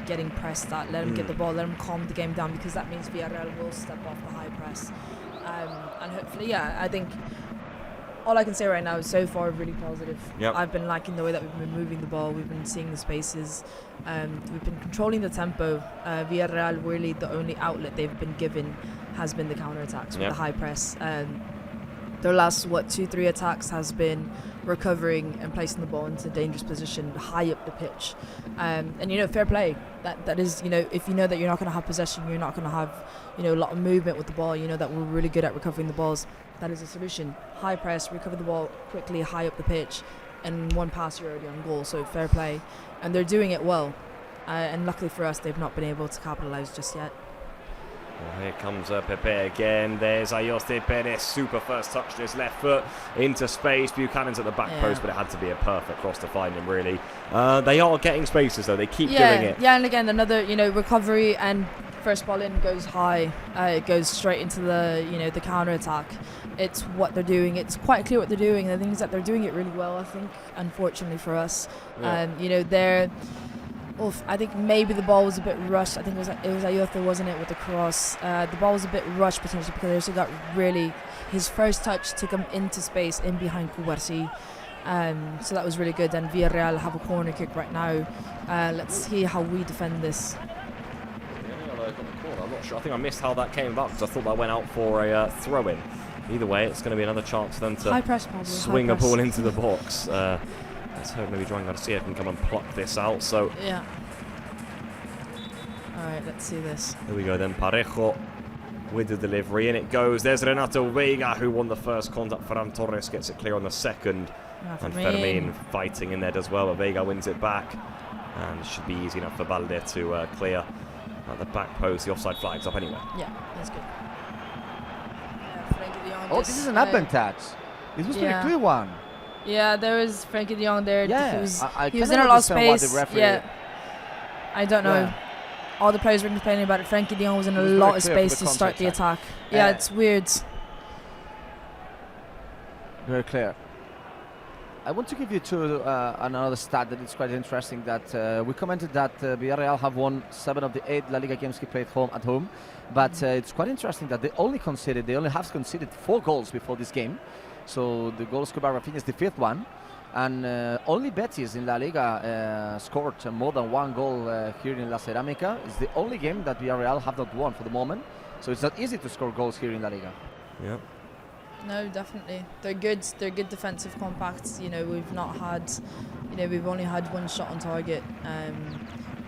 getting pressed at. Let him get the ball, let him calm the game down, because that means Villarreal will step off the high press. And hopefully, I think all I can say right now is so far really positive. I've been liking the way that we've been moving the ball, we've been seeing the spaces, we've been controlling the tempo. Villarreal, really the only outlet they've been given has been the counter-attacks with the high press. Their last 2-3 attacks has been recovering and placing the ball into a dangerous position high up the pitch, and fair play. That is, if you know that you're not going to have possession, you're not going to have a lot of movement with the ball, that we're really good at recovering the balls. That is a solution. High press, recover the ball quickly high up the pitch, and one pass you're already on goal. So fair play, and they're doing it well, and luckily for us, they've not been able to capitalise just yet.
Well, here comes Pepe again. There's Ayoste Perez, super first touch to his left foot into space. Buchanan's at the back post, but it had to be a perfect cross to find him, really. They are getting spaces, though. They keep doing it.
Yeah, and again, another, recovery, and first ball in goes high. It goes straight into the counter-attack. It's what they're doing. It's quite clear what they're doing. The thing is that they're doing it really well, I think, unfortunately for us. They're... I think maybe the ball was a bit rushed. I think it was Ayotte, wasn't it, with the cross. The ball was a bit rushed potentially, because he also got really his first touch took him into space in behind Koubarsi. So that was really good. And Villarreal have a corner kick right now. Let's see how we defend this.
I'm not sure. I think I missed how that came about, because I thought that went out for a throw-in. Either way, it's going to be another chance for them to swing a ball into the box. Let's hope maybe Joan Garcia can come and pluck this out. So
alright, let's see this.
Here we go then. Parejo with the delivery, and it goes. There's Renato Vega, who won the first contact. Ferran Torres gets it clear on the second. And Fermin fighting in there as well, but Vega wins it back. And it should be easy enough for Balde to clear at the back post. The offside flag's up anyway.
Yeah, that's good.
This is an advantage. This was a clear one.
Yeah, there was Frankie de Jong there.
Yeah,
he was in a lot of space. I don't know. All the players were complaining about it. Frankie de Jong was in a lot of space to start the attack. It's weird.
Very clear. I want to give you another stat that is quite interesting. That we commented that Villarreal have won 7 of the 8 La Liga games he played at home, but it's quite interesting that they only have conceded 4 goals before this game. So the goal scored by Rafinha is the 5th one, and only Betis in La Liga scored more than 1 goal here in La Cerámica. It's the only game that Villarreal have not won for the moment. So it's not easy to score goals here in La Liga.
Yeah.
No, definitely. They're good. They're good defensive compacts. You know, we've not had, you know, we've only had 1 shot on target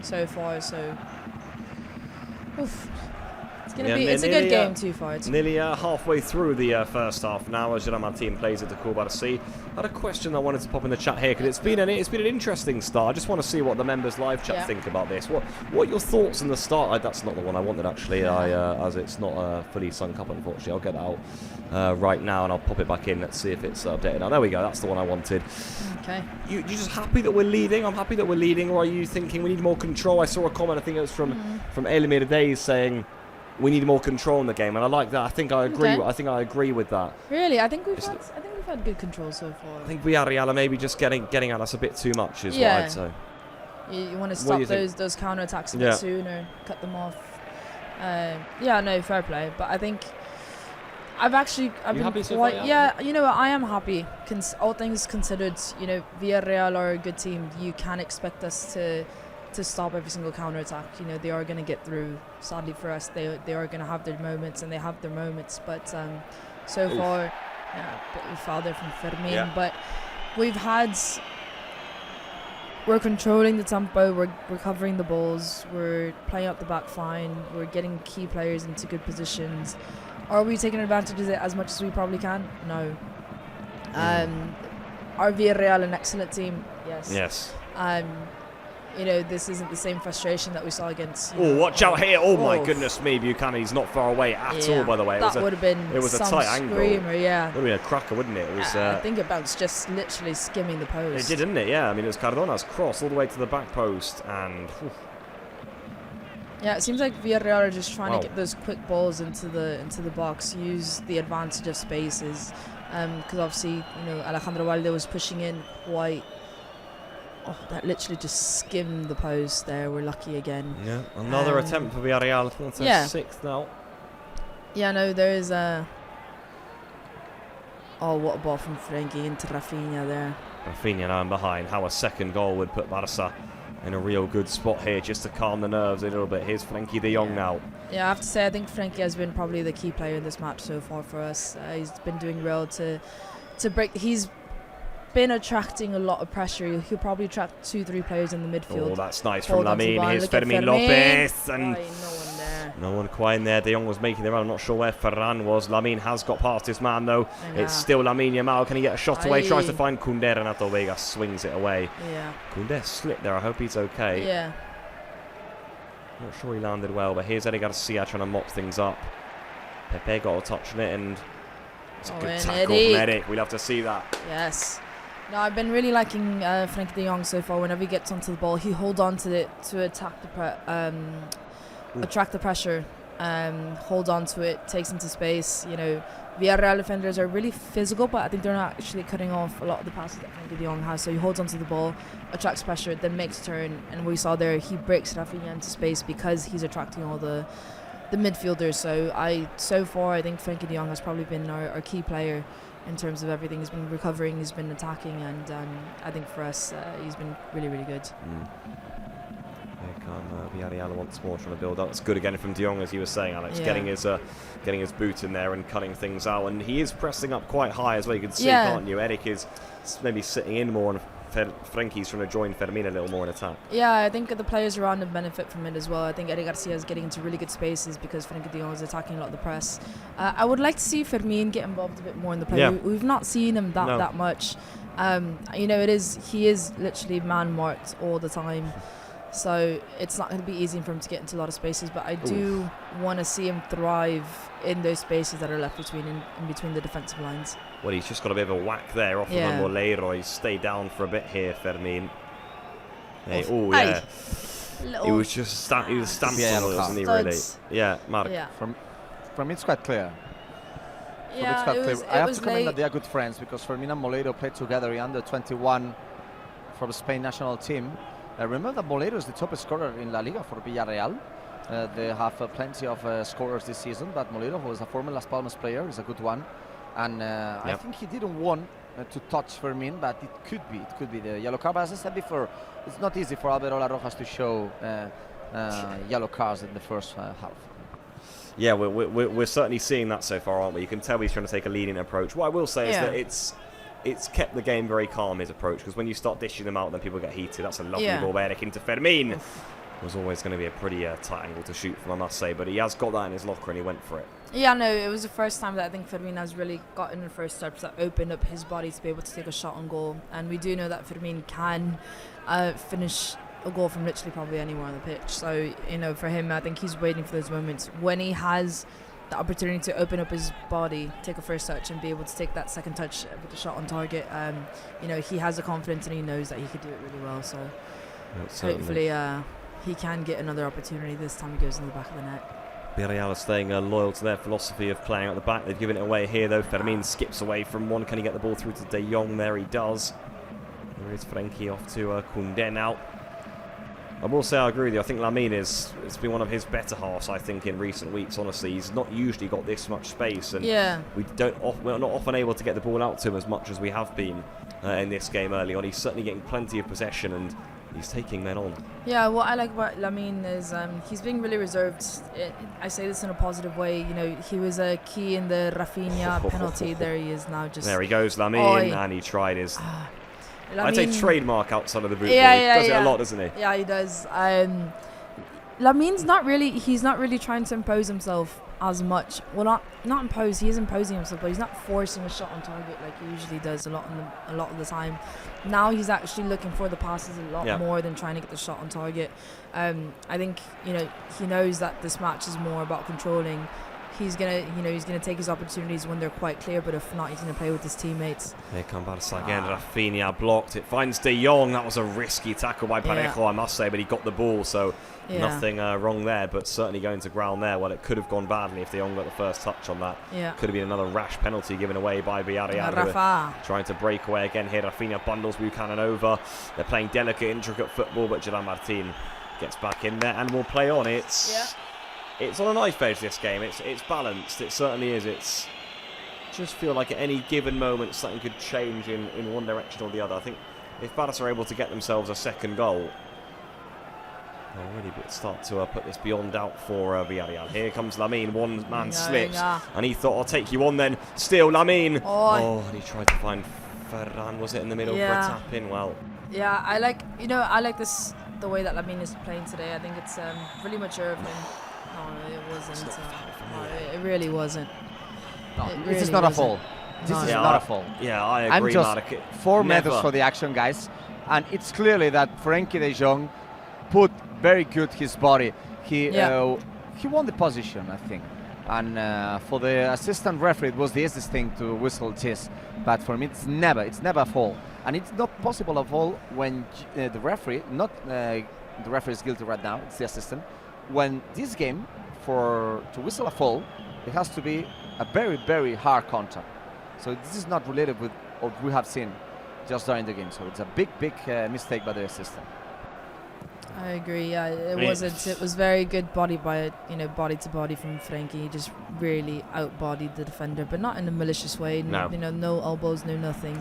so far. So, oof. It's gonna be. It's a good game too far.
Nearly halfway through the first half now, as Gerard Martin plays it to Barça. I had a question I wanted to pop in the chat here because it's been an interesting start. I just want to see what the members live chat think about this. What are your thoughts on the start? That's not the one I wanted actually. As it's not fully sunk up, unfortunately. I'll get it out right now and I'll pop it back in. Let's see if it's updated. Now there we go. That's the one I wanted.
Okay.
You just happy that we're leading? I'm happy that we're leading, or are you thinking we need more control? I saw a comment. I think it was from Elimir Days saying we need more control in the game, and I like that. I think I agree. I think I agree with that.
Really, I think we've had good control so far.
I think Villarreal are maybe just getting at us a bit too much, is what I'd say.
You want to stop those counter attacks a bit sooner, cut them off. No, fair play. But I think I've been quite. Yeah, you know what? I am happy. All things considered, you know, Villarreal are a good team. You can expect us to stop every single counter attack. You know, they are going to get through. Sadly for us, they are going to have their moments, and they have their moments. But so far, we foul there from Fermin. Yeah. But we're controlling the tempo. We're recovering the balls. We're playing up the back fine. We're getting key players into good positions. Are we taking advantage of it as much as we probably can? No. Are Villarreal an excellent team? Yes.
Yes.
You know, this isn't the same frustration that we saw against.
Oh, watch out here! Oh my goodness me, Buchanan's not far away at all. By the way,
that would have been.
It was a tight angle.
Yeah.
It would have been a cracker, wouldn't it? It was.
I think it bounced just literally skimming the post.
It did, didn't it? Yeah. I mean, it was Cardona's cross all the way to the back post, and.
Yeah, it seems like Villarreal are just trying to get those quick balls into the box, use the advantage of spaces, because obviously, you know, Alejandro Valde was pushing in quite. Oh, that literally just skimmed the post there. We're lucky again.
Yeah, another attempt for Villarreal. I think that's their 6th now.
Yeah, no, there is a. Oh, what a ball from Frenkie into Rafinha there.
Rafinha now in behind. How a second goal would put Barça in a real good spot here, just to calm the nerves a little bit. Here's Frenkie de Jong now. Yeah,
I have to say, I think Frenkie has been probably the key player in this match so far for us. He's been doing well to break. He's been attracting a lot of pressure. He'll probably attract 2-3 players in the midfield.
Oh, that's nice from Lamine. Here's Fermin Lopez, and
no one there.
No one quite in there. De Jong was making the run. I'm not sure where Ferran was. Lamine has got past his man though. It's still Lamine Yamal. Can he get a shot away? Tries to find Koundé. Renato Vega swings it away.
Yeah.
Koundé slipped there. I hope he's okay.
Yeah.
Not sure he landed well, but here's Eddie Garcia trying to mop things up. Pepe got a touch on it, and it's a good tackle from Eric. We love to see that.
Yes. No, I've been really liking Frenkie de Jong so far. Whenever he gets onto the ball, he holds on to it to attack attract the pressure, hold on to it, takes into space. You know, Villarreal defenders are really physical, but I think they're not actually cutting off a lot of the passes that Frenkie de Jong has. So he holds onto the ball, attracts pressure, then makes a turn, and we saw there he breaks Rafinha into space because he's attracting all the midfielders. So far I think Frenkie de Jong has probably been our key player in terms of everything. He's been recovering, he's been attacking, and I think for us he's been really, really good.
Villarreal once more trying to build up. It's good again from De Jong, as you were saying, Alex, getting his boot in there and cutting things out, and he is pressing up quite high as well. You can see, can't you? Eric is maybe sitting in more, and Frenkie's trying to join Fermin a little more in attack.
Yeah, I think the players around him benefit from it as well. I think Eric Garcia is getting into really good spaces because Frenkie de Jong is attacking a lot of the press. I would like to see Fermin get involved a bit more in the play.
Yeah.
We've not seen him that much. You know, he is literally man marked all the time. So it's not going to be easy for him to get into a lot of spaces, but I do want to see him thrive in those spaces that are left in between the defensive lines.
Well, he's just got a bit of a whack there off of Moleiro. He's stayed down for a bit here, Fermin. He was just he was stamped on it, wasn't he, really? Yeah, Mark.
Yeah. From it's quite clear.
Yeah, it was,
I have to comment
late.
that they are good friends, because Fermin and Moleiro played together in under 21 for the Spain national team. Remember that Moleiro is the top scorer in LaLiga for Villarreal. They have plenty of scorers this season, but Moleiro, who is a former Las Palmas player, is a good one. And I think he didn't want to touch Fermin, but it could be the yellow card. But as I said before, it's not easy for Alberola Rojas to show yellow cards in the first half.
Yeah, we're certainly seeing that so far, aren't we? You can tell he's trying to take a leading approach. What I will say is that it's kept the game very calm, his approach, because when you start dishing them out, then people get heated. That's a lovely ball there, into Fermin. It was always going to be a pretty tight angle to shoot from, I must say, but he has got that in his locker and he went for it.
Yeah, no, it was the first time that I think Fermin has really gotten the first steps that opened up his body to be able to take a shot on goal. And we do know that Fermin can finish a goal from literally probably anywhere on the pitch. So, you know, for him, I think he's waiting for those moments when he has the opportunity to open up his body, take a first touch and be able to take that second touch with the shot on target. You know, he has the confidence and he knows that he could do it really well. So hopefully he can get another opportunity this time he goes in the back of the net.
Villarreal are staying loyal to their philosophy of playing at the back. They've given it away here, though. Fermin skips away from one. Can he get the ball through to De Jong? There he does. There is Frenkie off to Koundé now. I will say I agree with you. I think Lamine it's been one of his better halves, I think, in recent weeks. Honestly, he's not usually got this much space, and we're not often able to get the ball out to him as much as we have been in this game early on. He's certainly getting plenty of possession, and he's taking men on.
Yeah, what I like about Lamine is he's being really reserved. I say this in a positive way. You know, he was a key in the Rafinha penalty. There he is now. There
he goes, Lamine, and he tried his. I'd say trademark outside of the boot.
Yeah,
he does it a lot, doesn't he?
Yeah, he does. Lamine's not really trying to impose himself as much. Well, not impose. He is imposing himself, but he's not forcing a shot on target like he usually does a lot of the time. Now he's actually looking for the passes a lot more than trying to get the shot on target. I think, you know, he knows that this match is more about controlling. He's gonna take his opportunities when they're quite clear, but if not, he's gonna play with his teammates.
Here come Barça again. Rafinha blocked. It finds De Jong. That was a risky tackle by Parejo, I must say, but he got the ball, so nothing wrong there. But certainly going to ground there. Well, it could have gone badly if De Jong got the first touch on that. Could have been another rash penalty given away by Villarreal. Trying to break away again here. Rafinha bundles Buchanan over. They're playing delicate, intricate football, but Gerard Martin gets back in there and will play on. It's on a knife edge, this game. It's balanced. It certainly is. It's just feel like at any given moment something could change in one direction or the other. I think if Barça are able to get themselves a second goal, they'll really start to put this beyond doubt for Villarreal. Here comes Lamine. One man slips, and he thought, I'll take you on then. Still Lamine. And he tried to find Ferran. Was it in the middle for a tap in? Well,
yeah, I like this the way that Lamine is playing today. I think it's really mature of him. No, it wasn't. It really wasn't.
No, this is not a foul. This is not a foul.
Yeah, I agree,
Marek. 4 meters for the action, guys. And it's clearly that Frenkie de Jong put very good his body. He won the position, I think. And for the assistant referee, it was the easiest thing to whistle this. But for me, it's never a foul. And it's not possible a foul when the referee, the referee is guilty right now, it's the assistant. When this game, to whistle a foul, it has to be a very, very hard contact. So this is not related with what we have seen just during the game. So it's a big mistake by the assistant.
I agree. Yeah, it wasn't. It was very good body to body from Frenkie. He just really outbodied the defender, but not in a malicious way.
No.
No elbows, no nothing.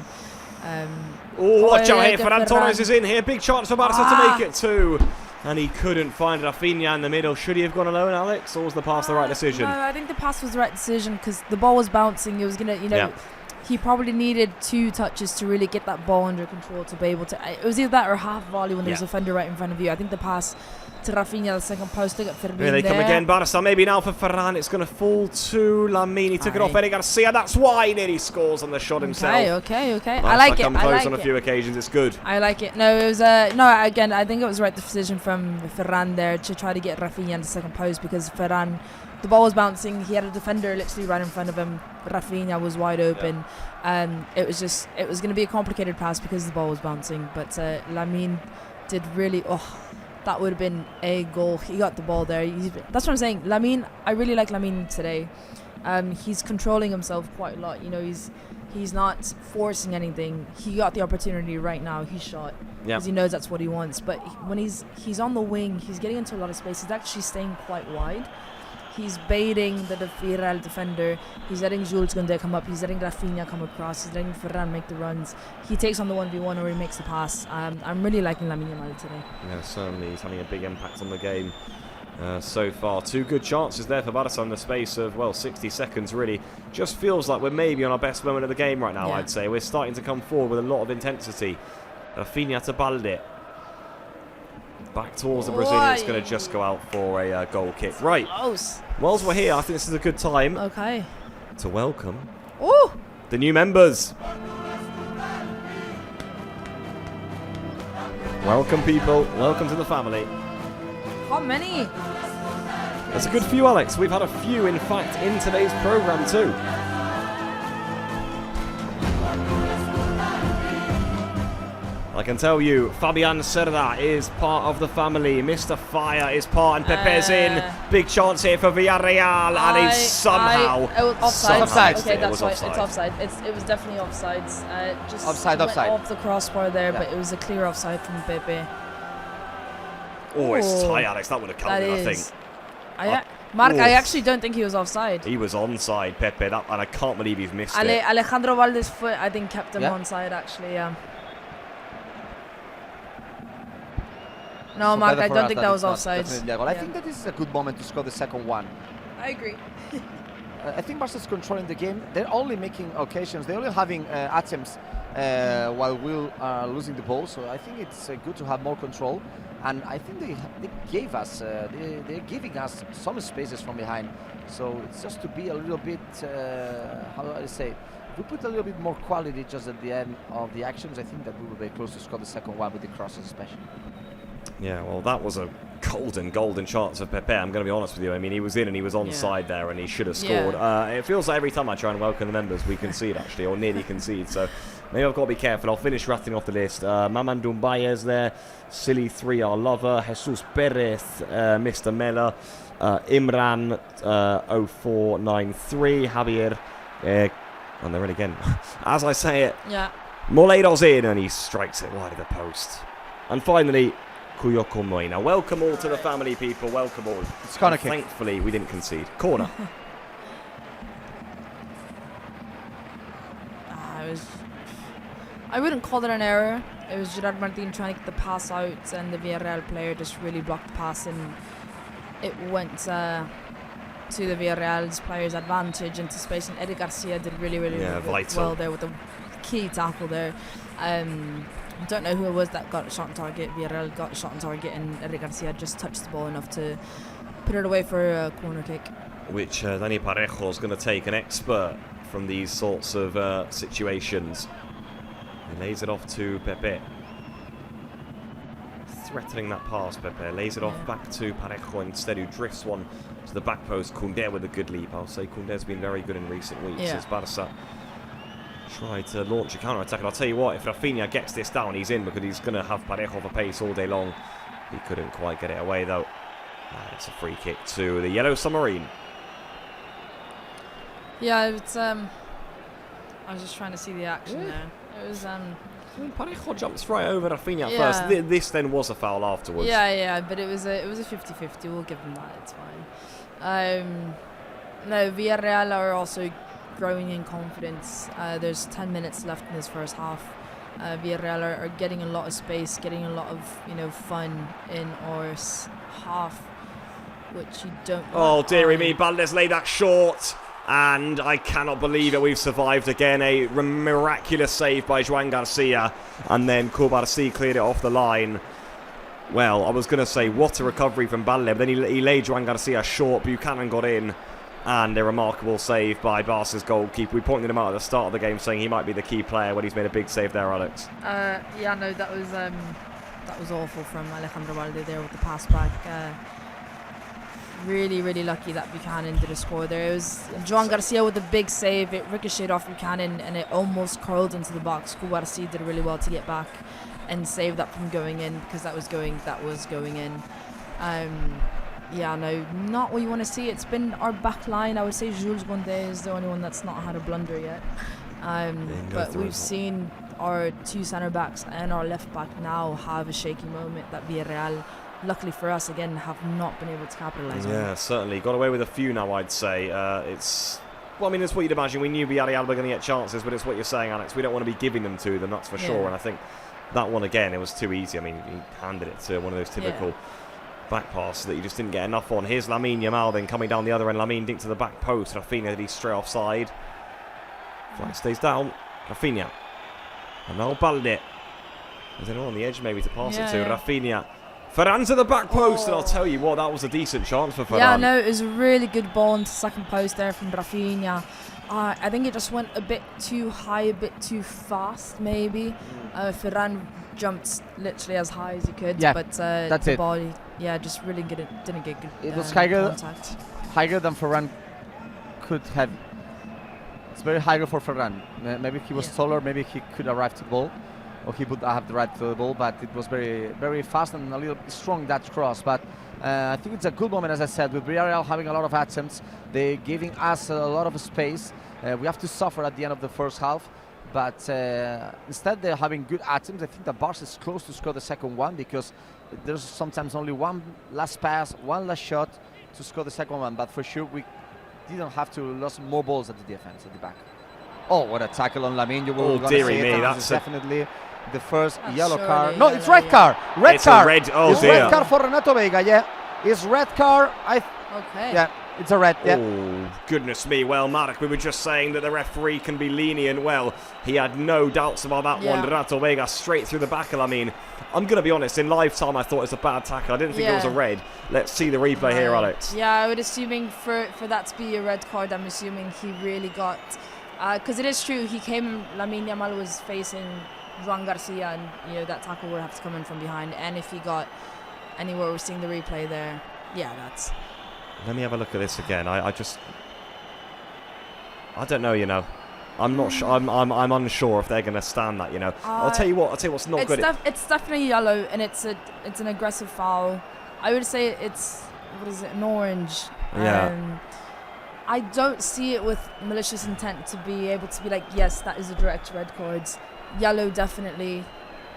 Watch out here! Ferran Torres is in here. Big chance for Barça to make it 2. And he couldn't find Rafinha in the middle. Should he have gone alone, Alex? Or was the pass the right decision?
No, I think the pass was the right decision because the ball was bouncing. It was going to, he probably needed 2 touches to really get that ball under control to be able to. It was either that or half volley when there's a defender right in front of you. I think the pass to Rafinha, the second post, look at Fermin.
Here they come again, Barça. Maybe now for Ferran. It's going to fall to Lamine. He took it off Eric Garcia. That's why he nearly scores on the shot himself.
Okay. I like it.
Come close on a few occasions. It's good.
I like it. No, it was again, I think it was the right decision from Ferran there to try to get Rafinha in the second post because Ferran, the ball was bouncing. He had a defender literally right in front of him. Rafinha was wide open. It was going to be a complicated pass because the ball was bouncing. But Lamine did really. That would have been a goal. He got the ball there. That's what I'm saying. Lamine, I really like Lamine today. He's controlling himself quite a lot. You know, he's not forcing anything. He got the opportunity right now. He shot because he knows that's what he wants. But when he's on the wing, he's getting into a lot of space. He's actually staying quite wide. He's baiting the Villarreal defender. He's letting Jules Koundé come up. He's letting Rafinha come across. He's letting Ferran make the runs. He takes on the 1v1 or he makes the pass. I'm really liking Lamine Yamal today.
Yeah, certainly. He's having a big impact on the game so far. 2 good chances there for Barça in the space of, 60 seconds, really. Just feels like we're maybe on our best moment of the game right now, I'd say. We're starting to come forward with a lot of intensity. Rafinha to Balde. Back towards the Brazilian. It's going to just go out for a goal kick. Right.
Close.
Whilst we're here, I think this is a good time to welcome the new members. Welcome, people. Welcome to the family.
How many?
There's a good few, Alex. We've had a few, in fact, in today's programme too. I can tell you, Fabian Cerda is part of the family. Mr. Fire is part, and Pepe's in. Big chance here for Villarreal, and he's somehow...
offside. Okay,
it
that's
was
right.
offside.
It's offside. It was definitely offside. Just
Offside.
off the crossbar there, but it was a clear offside from Pepe.
Oh, it's tight, Alex. That would have counted, I think.
Mark, I actually don't think he was offside.
He was onside, Pepe, and I can't believe he's missed it.
Alejandro Valde's foot, I think, kept him onside, actually, No,
So
Mark,
better
I
for
don't
us
think
that
that
it's
was
not
offside.
definitely a goal. I think that this is a good moment to score the second one.
I agree.
I think Barca's controlling the game. They're only making occasions. They're only having attempts while we are losing the ball. So I think it's good to have more control. And I think they gave us, they're giving us some spaces from behind. So it's just to be a little bit, how do I say, if we put a little bit more quality just at the end of the actions, I think that we will be close to score the second one with the crosses especially.
Yeah, well, that was a golden chance of Pepe. I'm going to be honest with you. I mean, he was in and he was onside there, and he should have scored. It feels like every time I try and welcome the members, we concede, actually, or nearly concede. So maybe I've got to be careful. I'll finish rattling off the list. Mamandou Mbaye's there. Silly 3, our lover. Jesus Perez, Mr. Mela. Imran 0493. Javier. And they're in again. As I say it.
Yeah.
Moleiro's in, and he strikes it wide of the post. And finally, Kuyoko Moina. Welcome all to the family, people. Welcome all.
It's corner kick.
Thankfully, we didn't concede. Corner.
I wouldn't call it an error. It was Gerard Martin trying to get the pass out, and the Villarreal player just really blocked the pass, and it went to the Villarreal's player's advantage into space, and Eddie Garcia did really well there with a key tackle there. I don't know who it was that got a shot on target. Villarreal got a shot on target, and Eddie Garcia just touched the ball enough to put it away for a corner kick.
Which Dani Parejo is going to take, an expert from these sorts of situations. He lays it off to Pepe. Threatening that pass, Pepe. Lays it off back to Parejo instead, who drifts one to the back post. Koundé with a good leap. I'll say Koundé's been very good in recent weeks as Barça try to launch a counter-attack. And I'll tell you what, if Rafinha gets this down, he's in, because he's going to have Parejo for pace all day long. He couldn't quite get it away, though. It's a free kick to the Yellow Submarine.
Yeah, it's I was just trying to see the action there. It was
Parejo jumps right over Rafinha first. This then was a foul afterwards.
Yeah, but it was a 50-50. We'll give them that. It's fine. No, Villarreal are also growing in confidence. There's 10 minutes left in this first half. Villarreal are getting a lot of space, getting a lot of fun in our half, which you don't.
Oh dearie me, Balde's laid that short. And I cannot believe it. We've survived again. A miraculous save by Joan Garcia. And then Kubarsi cleared it off the line. Well, I was going to say, what a recovery from Balde. But then he laid Joan Garcia short. Buchanan got in. And a remarkable save by Barca's goalkeeper. We pointed him out at the start of the game, saying he might be the key player when he's made a big save there, Alex.
That was awful from Alejandro Valde there with the pass back. Really lucky that Buchanan did a score there. It was Joan Garcia with a big save. It ricocheted off Buchanan and it almost curled into the box. Kubarsi did really well to get back and save that from going in, because that was going in. Yeah, no, not what you want to see. It's been our back line. I would say Jules Gondé is the only one that's not had a blunder yet. But we've seen our two centre backs and our left back now have a shaky moment that Villarreal, luckily for us, again, have not been able to capitalise on.
Yeah, certainly. Got away with a few now, I'd say. It's what you'd imagine. We knew Villarreal were going to get chances, but it's what you're saying, Alex. We don't want to be giving them to them, that's for sure. And I think that one, again, it was too easy. I mean, he handed it to one of those typical back passes that you just didn't get enough on. Here's Lamine Yamal then coming down the other end. Lamine dinked to the back post. Rafinha, he's straight offside. Flag stays down. Rafinha. And now Balde. Is anyone on the edge maybe to pass it to? Rafinha. Ferran to the back post, and I'll tell you what, that was a decent chance for Ferran.
Yeah, no, it was a really good ball into second post there from Rafinha. I think it just went a bit too high, a bit too fast, maybe. Ferran jumped literally as high as he could, but
that's
the
it.
ball, just really didn't get good
It was
contact.
higher than Ferran could have. It's very higher for Ferran. Maybe he was taller, maybe he could arrive to the ball, or he would have the right to the ball, but it was very, very fast and a little strong, that cross. But I think it's a good moment, as I said, with Villarreal having a lot of attempts. They're giving us a lot of space. We have to suffer at the end of the first half, but instead they're having good attempts. I think that Barça is close to score the second one, because there's sometimes only one last pass, one last shot to score the second one. But for sure, we didn't have to lose more balls at the defense, at the back. Oh, what a tackle on Lamine. You will
dearie me, that's
definitely the first yellow
surely
card. No, it's
yellow,
red card. Red
It's
card.
a red, oh
it's
dear.
red card for Renato Vega, It's red card.
Okay.
Yeah, it's a red,
Oh, goodness me. Well, Marek, we were just saying that the referee can be lenient. Well, he had no doubts about that one. Renato Vega straight through the back of Lamine. I'm going to be honest, in live time I thought it was a bad tackle. I didn't think it was a red. Let's see the replay here, Alex.
Yeah, I would assuming for that to be a red card, I'm assuming he really got... Because it is true, Lamine Yamal was facing Juan Garcia, and that tackle would have to come in from behind. And if he got anywhere, we're seeing the replay there. Yeah, that's...
Let me have a look at this again. I don't know, I'm not sure. I'm unsure if they're going to stand that, I'll tell you what's not good.
It's definitely yellow, and it's an aggressive foul. I would say it's an orange.
Yeah.
I don't see it with malicious intent to be able to be like, yes, that is a direct red card. Yellow, definitely.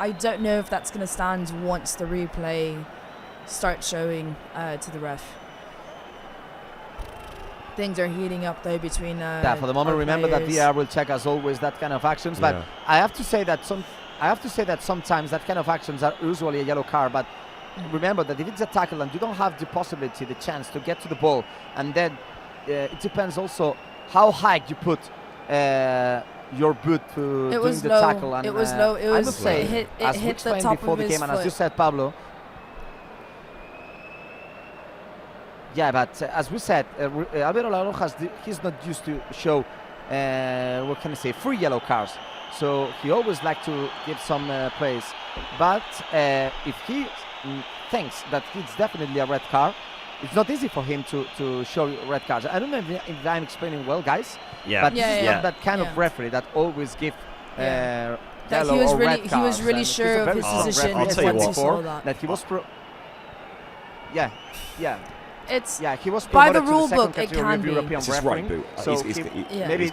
I don't know if that's going to stand once the replay starts showing to the ref. Things are heating up though between.
For the moment, remember that VR will check as always that kind of actions. But I have to say that sometimes that kind of actions are usually a yellow card. But remember that if it's a tackle and you don't have the possibility, the chance to get to the ball, and then it depends also how high you put your boot to doing the tackle. And,
it was low. It was.
I must say,
it
as we
hit the
explained
top
before
of
the
his
game, and
foot.
as you said, Pablo. Yeah, but as we said, Alvaro La Roja, he's not used to show, what can I say, free yellow cards. So he always like to give some plays. But if he thinks that it's definitely a red card, it's not easy for him to show red cards. I don't know if I'm explaining well, guys.
Yeah.
But this is not that kind of referee that always give yellow or red cards.
He was really sure of his position.
I'll tell you what.
He saw
that he was
It's
he was
by the
promoted
rule
to the second
book. It
category
can
of
be.
European
It's his
refereeing.
right boot.
So maybe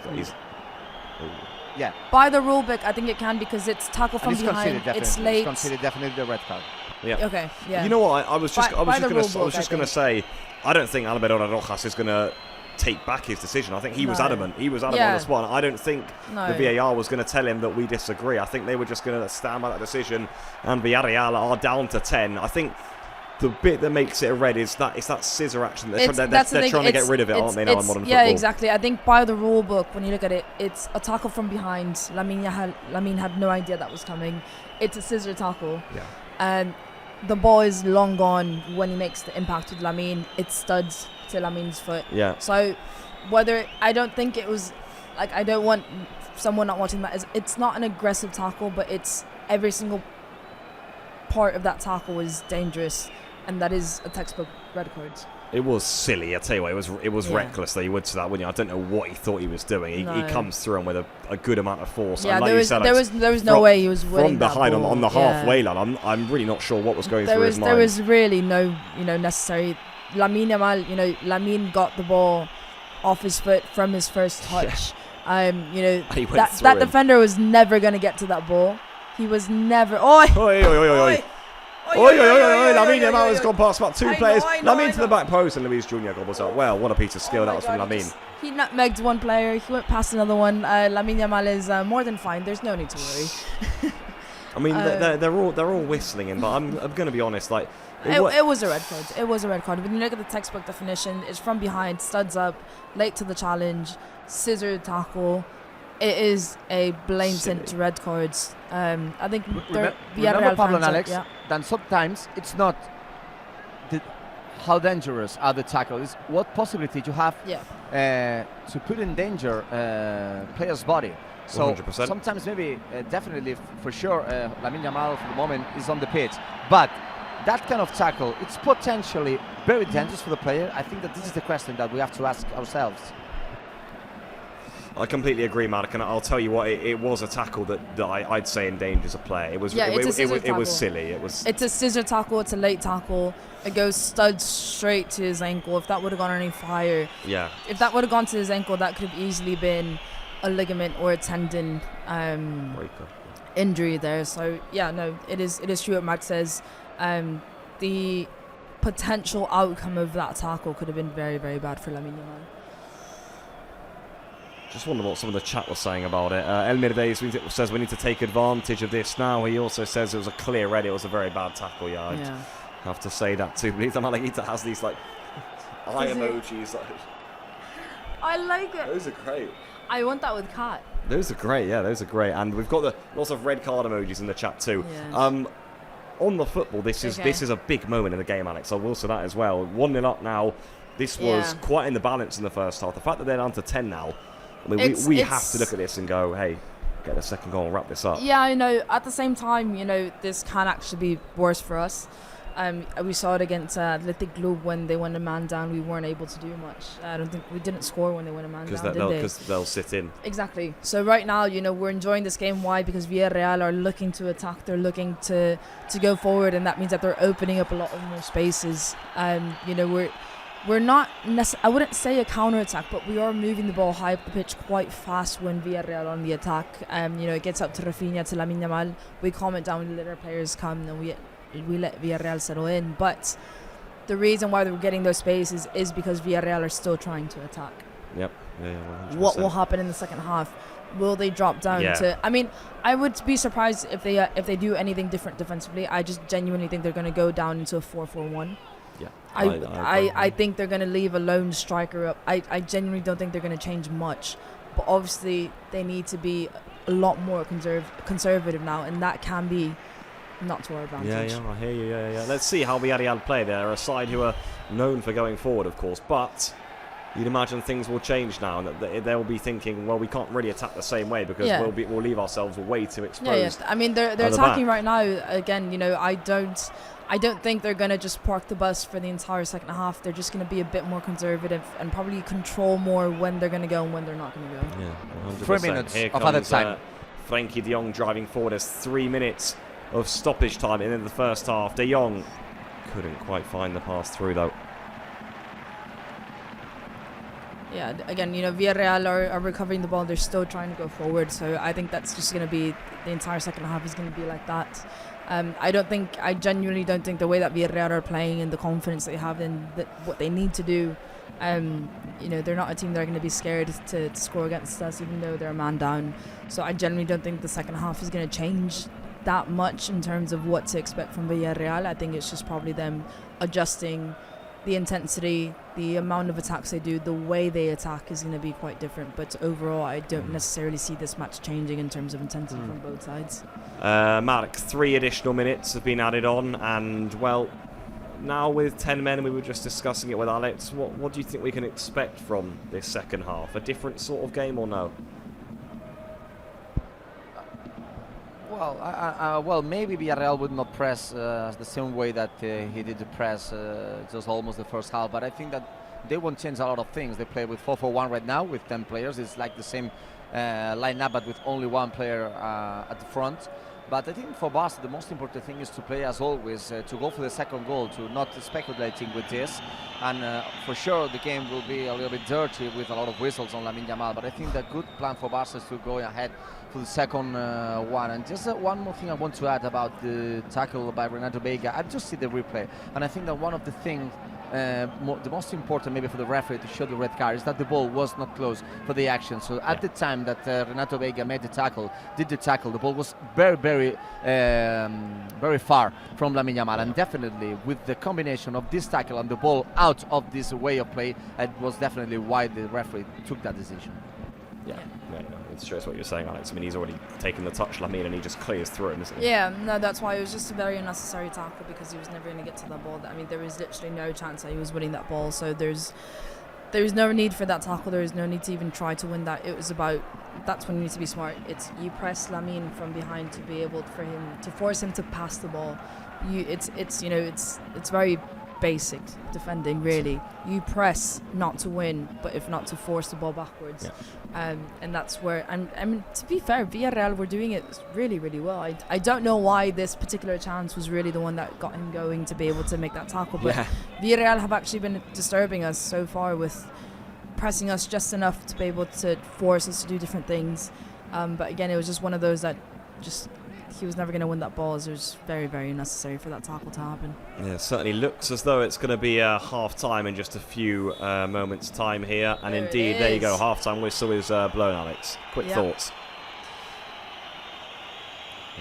by the rule book, I think it can because it's tackle from behind. It's late.
It's considered definitely the red card.
Yeah.
Okay. Yeah.
You know what? I was just going to
say.
say, I don't think Alvaro La Roja is going to take back his decision. I think he was adamant. He was adamant on the spot. I don't think the VAR was going to tell him that we disagree. I think they were just going to stand by that decision. And Villarreal are down to 10. I think the bit that makes it a red is that scissor action. They're trying to get rid of it, aren't they? Now in modern football.
Yeah, exactly. I think by the rule book, when you look at it, it's a tackle from behind. Lamine had no idea that was coming. It's a scissor tackle.
Yeah.
And the ball is long gone when he makes the impact with Lamine. It studs to Lamine's foot.
Yeah.
So I don't think it was like, I don't want someone not watching that. It's not an aggressive tackle, but it's every single part of that tackle is dangerous, and that is a textbook red card.
It was silly. I tell you what, it was reckless that he would to that, wouldn't you? I don't know what he thought he was doing. He comes through and with a good amount of force.
Yeah,
and like
there was no way he was winning
from behind
that ball.
on the halfway line. I'm really not sure what was going through his mind.
There was really no necessary Lamine Yamal, Lamine got the ball off his foot from his first touch. That defender was never going to get to that ball. He was never... Oi!
Oi, oi, oi, oi, oi. Oi, oi, oi, oi, Lamine Yamal has gone past about 2 players. Lamine to the back post, and Luis Junior gobbles up. Well, what a piece of skill that was from Lamine.
He nutmegged one player. He went past another one. Lamine Yamal is more than fine. There's no need to worry.
I mean, they're all whistling in, but I'm going to be honest. Like,
it was a red card. It was a red card. When you look at the textbook definition, it's from behind, studs up, late to the challenge, scissor tackle. It is a blatant red card. I think
remember, Pablo and Alex, then sometimes it's not how dangerous are the tackles. What possibility you have to put in danger player's body. So
100%.
Sometimes maybe, definitely, for sure, Lamine Yamal for the moment is on the pitch. But that kind of tackle, it's potentially very dangerous for the player. I think that this is the question that we have to ask ourselves.
I completely agree, Mark, and I'll tell you what, it was a tackle that I'd say endangers a player. It was silly.
It's a scissor tackle. It's a late tackle. It goes studs straight to his ankle. If that would have gone any higher, if that would have gone to his ankle, that could have easily been a ligament or a tendon injury there. So it is true what Matt says. The potential outcome of that tackle could have been very, very bad for Lamine Yamal.
Just wonder what some of the chat was saying about it. Elmir says we need to take advantage of this now. He also says it was a clear red. It was a very bad tackle. I'd have to say that too. But Malaguita has these eye emojis.
I like it.
Those are great.
I want that with Kat.
Those are great. Yeah, those are great. And we've got lots of red card emojis in the chat too.
Yeah.
On the football, this is a big moment in the game, Alex. I will say that as well. 1-0 up now. This was quite in the balance in the first half. The fact that they're down to 10 now. I mean, we have to look at this and go, hey, get a second goal and wrap this up.
Yeah, I know. At the same time, this can actually be worse for us. We saw it against Athletic Club when they went a man down. We weren't able to do much. I don't think we didn't score when they went a man down, did they?
Because they'll sit in.
Exactly. So right now, we're enjoying this game. Why? Because Villarreal are looking to attack. They're looking to go forward, and that means that they're opening up a lot of more spaces. We're not I wouldn't say a counter-attack, but we are moving the ball high up the pitch quite fast when Villarreal on the attack. It gets up to Rafinha, to Lamine Yamal. We calm it down, we let our players come, and we let Villarreal settle in. But the reason why we're getting those spaces is because Villarreal are still trying to attack.
Yep. Yeah, 100%.
What will happen in the second half? Will they drop down to... I mean, I would be surprised if they do anything different defensively. I just genuinely think they're going to go down into a 4-4-1.
Yeah,
I think they're going to leave a lone striker up. I genuinely don't think they're going to change much. But obviously, they need to be a lot more conservative now, and that can be not to our advantage.
Yeah, I hear you. Yeah. Let's see how Villarreal play. They're a side who are known for going forward, of course, but you'd imagine things will change now, and that they'll be thinking, well, we can't really attack the same way because we'll leave ourselves way too exposed.
I mean, they're attacking right now. Again, I don't think they're going to just park the bus for the entire second half. They're just going to be a bit more conservative and probably control more when they're going to go and when they're not going to go.
Yeah, 100%.
3 minutes of added time.
Frenkie de Jong driving forward. There's 3 minutes of stoppage time in the first half. De Jong couldn't quite find the pass through, though.
Yeah, again, Villarreal are recovering the ball. They're still trying to go forward. So I think that's just going to be, the entire second half is going to be like that. I genuinely don't think the way that Villarreal are playing and the confidence they have in what they need to do, they're not a team that are going to be scared to score against us, even though they're a man down. So I genuinely don't think the second half is going to change that much in terms of what to expect from Villarreal. I think it's just probably them adjusting the intensity, the amount of attacks they do, the way they attack is going to be quite different. But overall, I don't necessarily see this match changing in terms of intensity from both sides.
Mark, 3 additional minutes have been added on, and well, now with 10 men, we were just discussing it with Alex. What do you think we can expect from this second half? A different sort of game or no?
Well, maybe Villarreal would not press the same way that he did the press just almost the first half, but I think that they won't change a lot of things. They play with 4-4-1 right now with 10 players. It's like the same lineup, but with only one player at the front. But I think for Barca, the most important thing is to play as always, to go for the second goal, to not speculating with this. And for sure, the game will be a little bit dirty with a lot of whistles on Lamine Yamal. But I think the good plan for Barca is to go ahead for the second one. And just one more thing I want to add about the tackle by Renato Veiga. I just see the replay, and I think that one of the things, the most important maybe for the referee to show the red card, is that the ball was not close for the action. So at the time that Renato Veiga did the tackle, the ball was very, very, very far from Lamine Yamal. And definitely with the combination of this tackle and the ball out of this way of play, it was definitely why the referee took that decision.
Yeah, it's true. It's what you're saying, Alex. I mean, he's already taken the touch, Lamine, and he just clears through him, isn't he?
Yeah, no, that's why it was just a very unnecessary tackle, because he was never going to get to that ball. I mean, there was literally no chance that he was winning that ball. So there's no need for that tackle. There is no need to even try to win that. It was about, that's when you need to be smart. It's you press Lamine from behind to be able for him to force him to pass the ball. It's very basic defending, really. You press not to win, but if not to force the ball backwards.
Yeah.
And that's where, I mean, to be fair, Villarreal were doing it really, really well. I don't know why this particular chance was really the one that got him going to be able to make that tackle, but Villarreal have actually been disturbing us so far with pressing us just enough to be able to force us to do different things. But again, it was just one of those that just, he was never going to win that ball, so it was very, very unnecessary for that tackle to happen.
Yeah, it certainly looks as though it's going to be half-time in just a few moments' time here. And indeed, there you go, half-time whistle is blown, Alex. Quick thoughts.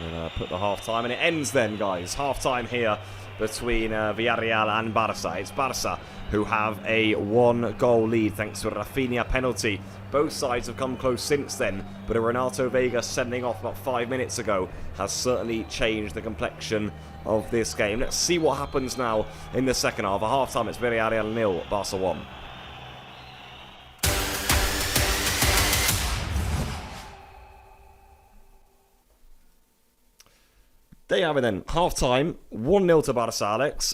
We'll put the half-time, and it ends then, guys. Half-time here between Villarreal and Barça. It's Barça who have a 1-goal lead thanks to a Rafinha penalty. Both sides have come close since then, but a Renato Veiga sending off about 5 minutes ago has certainly changed the complexion of this game. Let's see what happens now in the second half. At half-time, it's Villarreal 0, Barça 1. There you have it then. Half-time, 1-0 to Barça, Alex.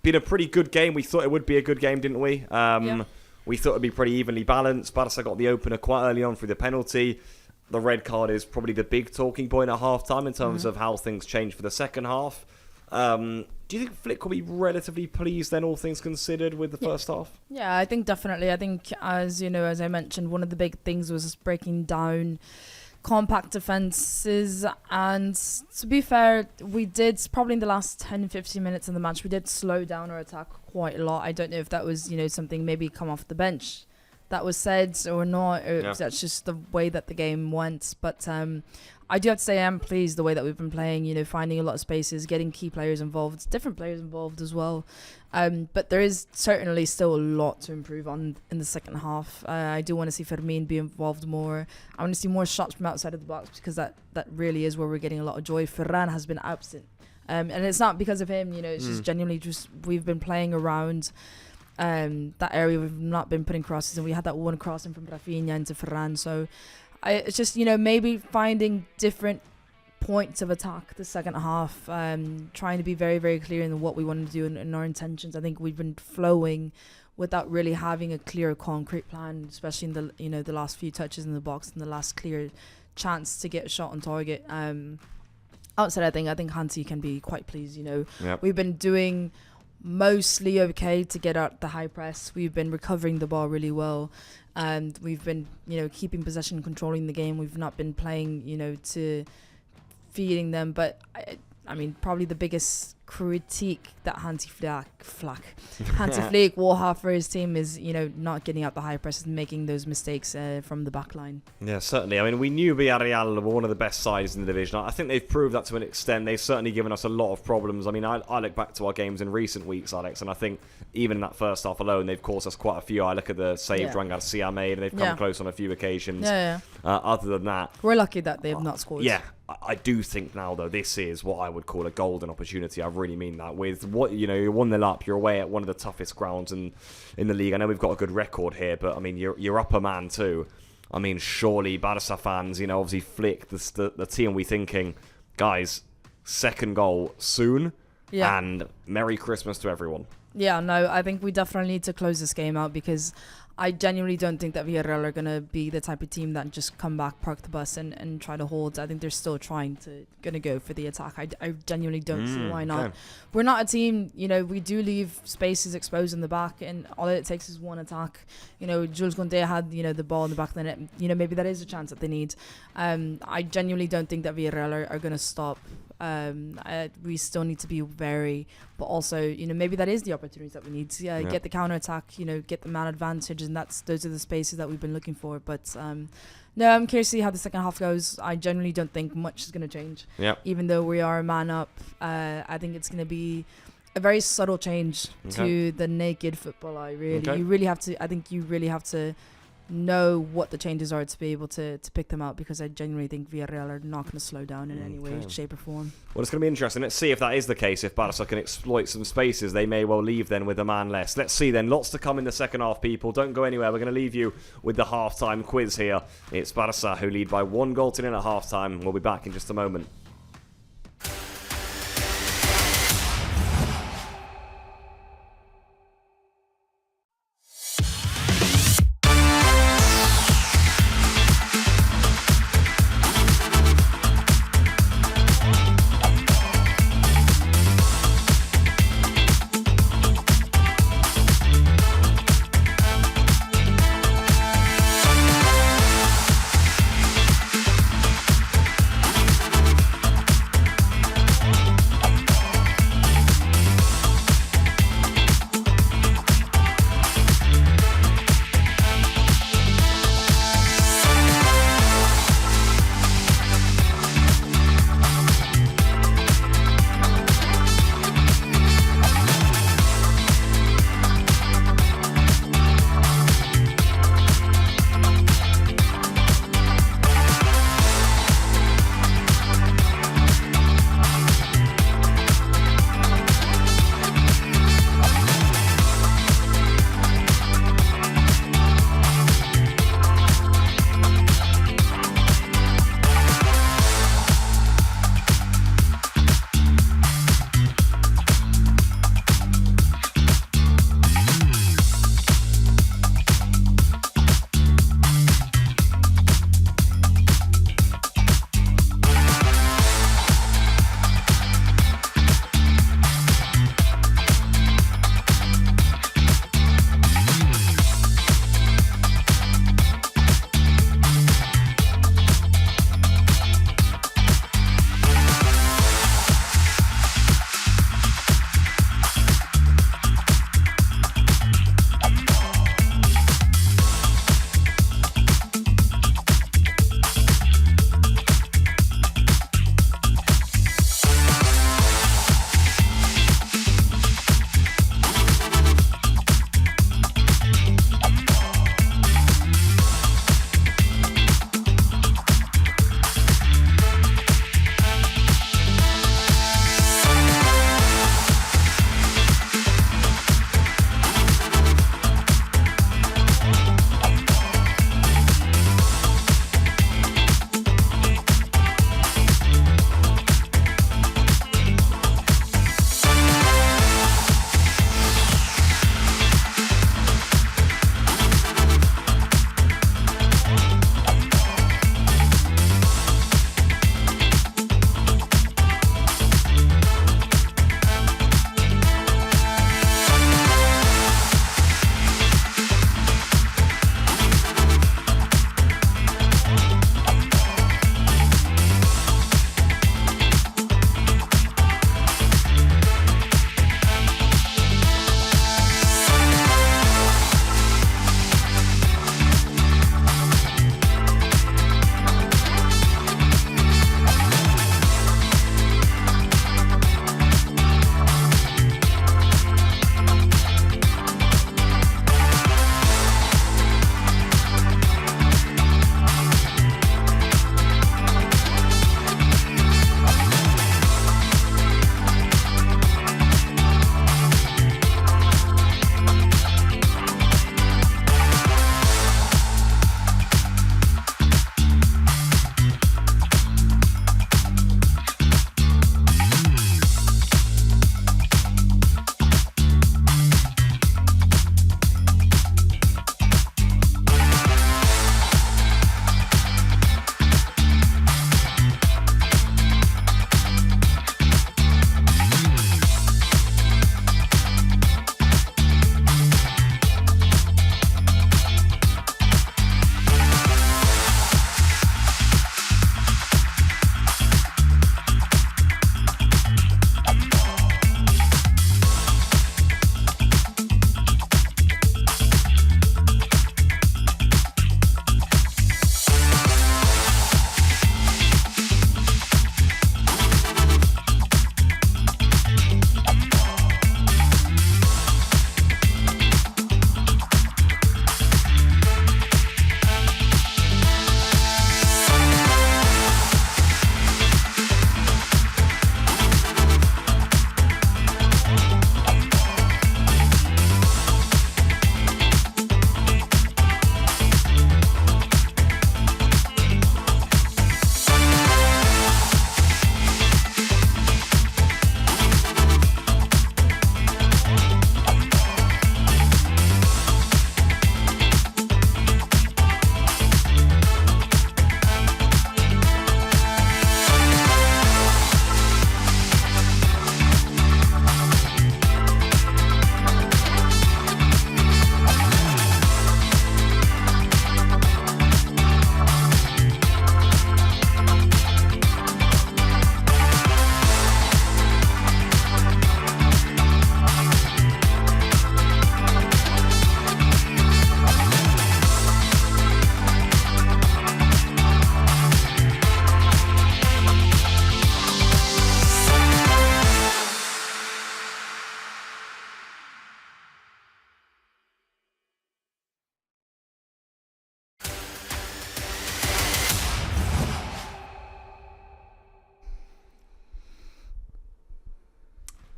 Been a pretty good game. We thought it would be a good game, didn't we? We thought it would be pretty evenly balanced. Barça got the opener quite early on through the penalty. The red card is probably the big talking point at half-time in terms of how things change for the second half. Do you think Flick will be relatively pleased then, all things considered, with the first half? Yeah,
I think definitely. I think, as I mentioned, one of the big things was breaking down compact defences, and to be fair, we did probably in the last 10-15 minutes of the match, we did slow down our attack quite a lot. I don't know if that was something maybe come off the bench that was said or not, or if that's just the way that the game went. But I do have to say I am pleased the way that we've been playing, finding a lot of spaces, getting key players involved, different players involved as well. But there is certainly still a lot to improve on in the second half. I do want to see Fermin be involved more. I want to see more shots from outside of the box, because that really is where we're getting a lot of joy. Ferran has been absent. And it's not because of him, it's just genuinely just we've been playing around that area. We've not been putting crosses, and we had that one crossing from Rafinha into Ferran. So it's just, maybe finding different points of attack the second half, trying to be very, very clear in what we want to do and our intentions. I think we've been flowing without really having a clear, concrete plan, especially in the the last few touches in the box and the last clear chance to get a shot on target. Outside, I think Hansi can be quite pleased. We've been doing mostly okay to get out the high press. We've been recovering the ball really well, and we've been keeping possession, controlling the game. We've not been playing to feeding them. But I mean, probably the biggest critique that Hansi Flick will have for his team is not getting out the high press and making those mistakes from the back line.
Yeah, certainly. I mean, we knew Villarreal were one of the best sides in the division. I think they've proved that to an extent. They've certainly given us a lot of problems. I mean, I look back to our games in recent weeks, Alex, and I think even in that first half alone, they've caused us quite a few. I look at the save Juan Garcia made, and they've come close on a few occasions. Other than that,
we're lucky that they have not scored.
Yeah, I do think now, though, this is what I would call a golden opportunity. I really mean that. With what you're 1-0 up, you're away at one of the toughest grounds in the league. I know we've got a good record here, but I mean, you're up a man too. I mean, surely Barça fans, obviously Flick, the team, we thinking, guys, second goal soon, and Merry Christmas to everyone.
Yeah, no, I think we definitely need to close this game out, because I genuinely don't think that Villarreal are going to be the type of team that just come back, park the bus and try to hold. I think they're still going to go for the attack. I genuinely don't see why not.
Okay.
We're not a team, we do leave spaces exposed in the back, and all it takes is one attack. Jules Koundé had, the ball in the back of the net. Maybe that is a chance that they need. I genuinely don't think that Villarreal are going to stop. We still need to be wary, but also, maybe that is the opportunities that we need to get the counter attack, get the man advantage, and those are the spaces that we've been looking for. But no, I'm curious to see how the second half goes. I generally don't think much is going to change.
Yeah.
Even though we are a man up, I think it's going to be a very subtle change to the naked football eye. Really, you really have to. I think you really have to know what the changes are to be able to pick them out, because I genuinely think Villarreal are not going to slow down in any way, shape or form.
Well, it's going to be interesting. Let's see if that is the case. If Barça can exploit some spaces, they may well leave then with a man less. Let's see then. Lots to come in the second half, people. Don't go anywhere. We're going to leave you with the halftime quiz here. It's Barça who lead by 1-0 in at halftime. We'll be back in just a moment.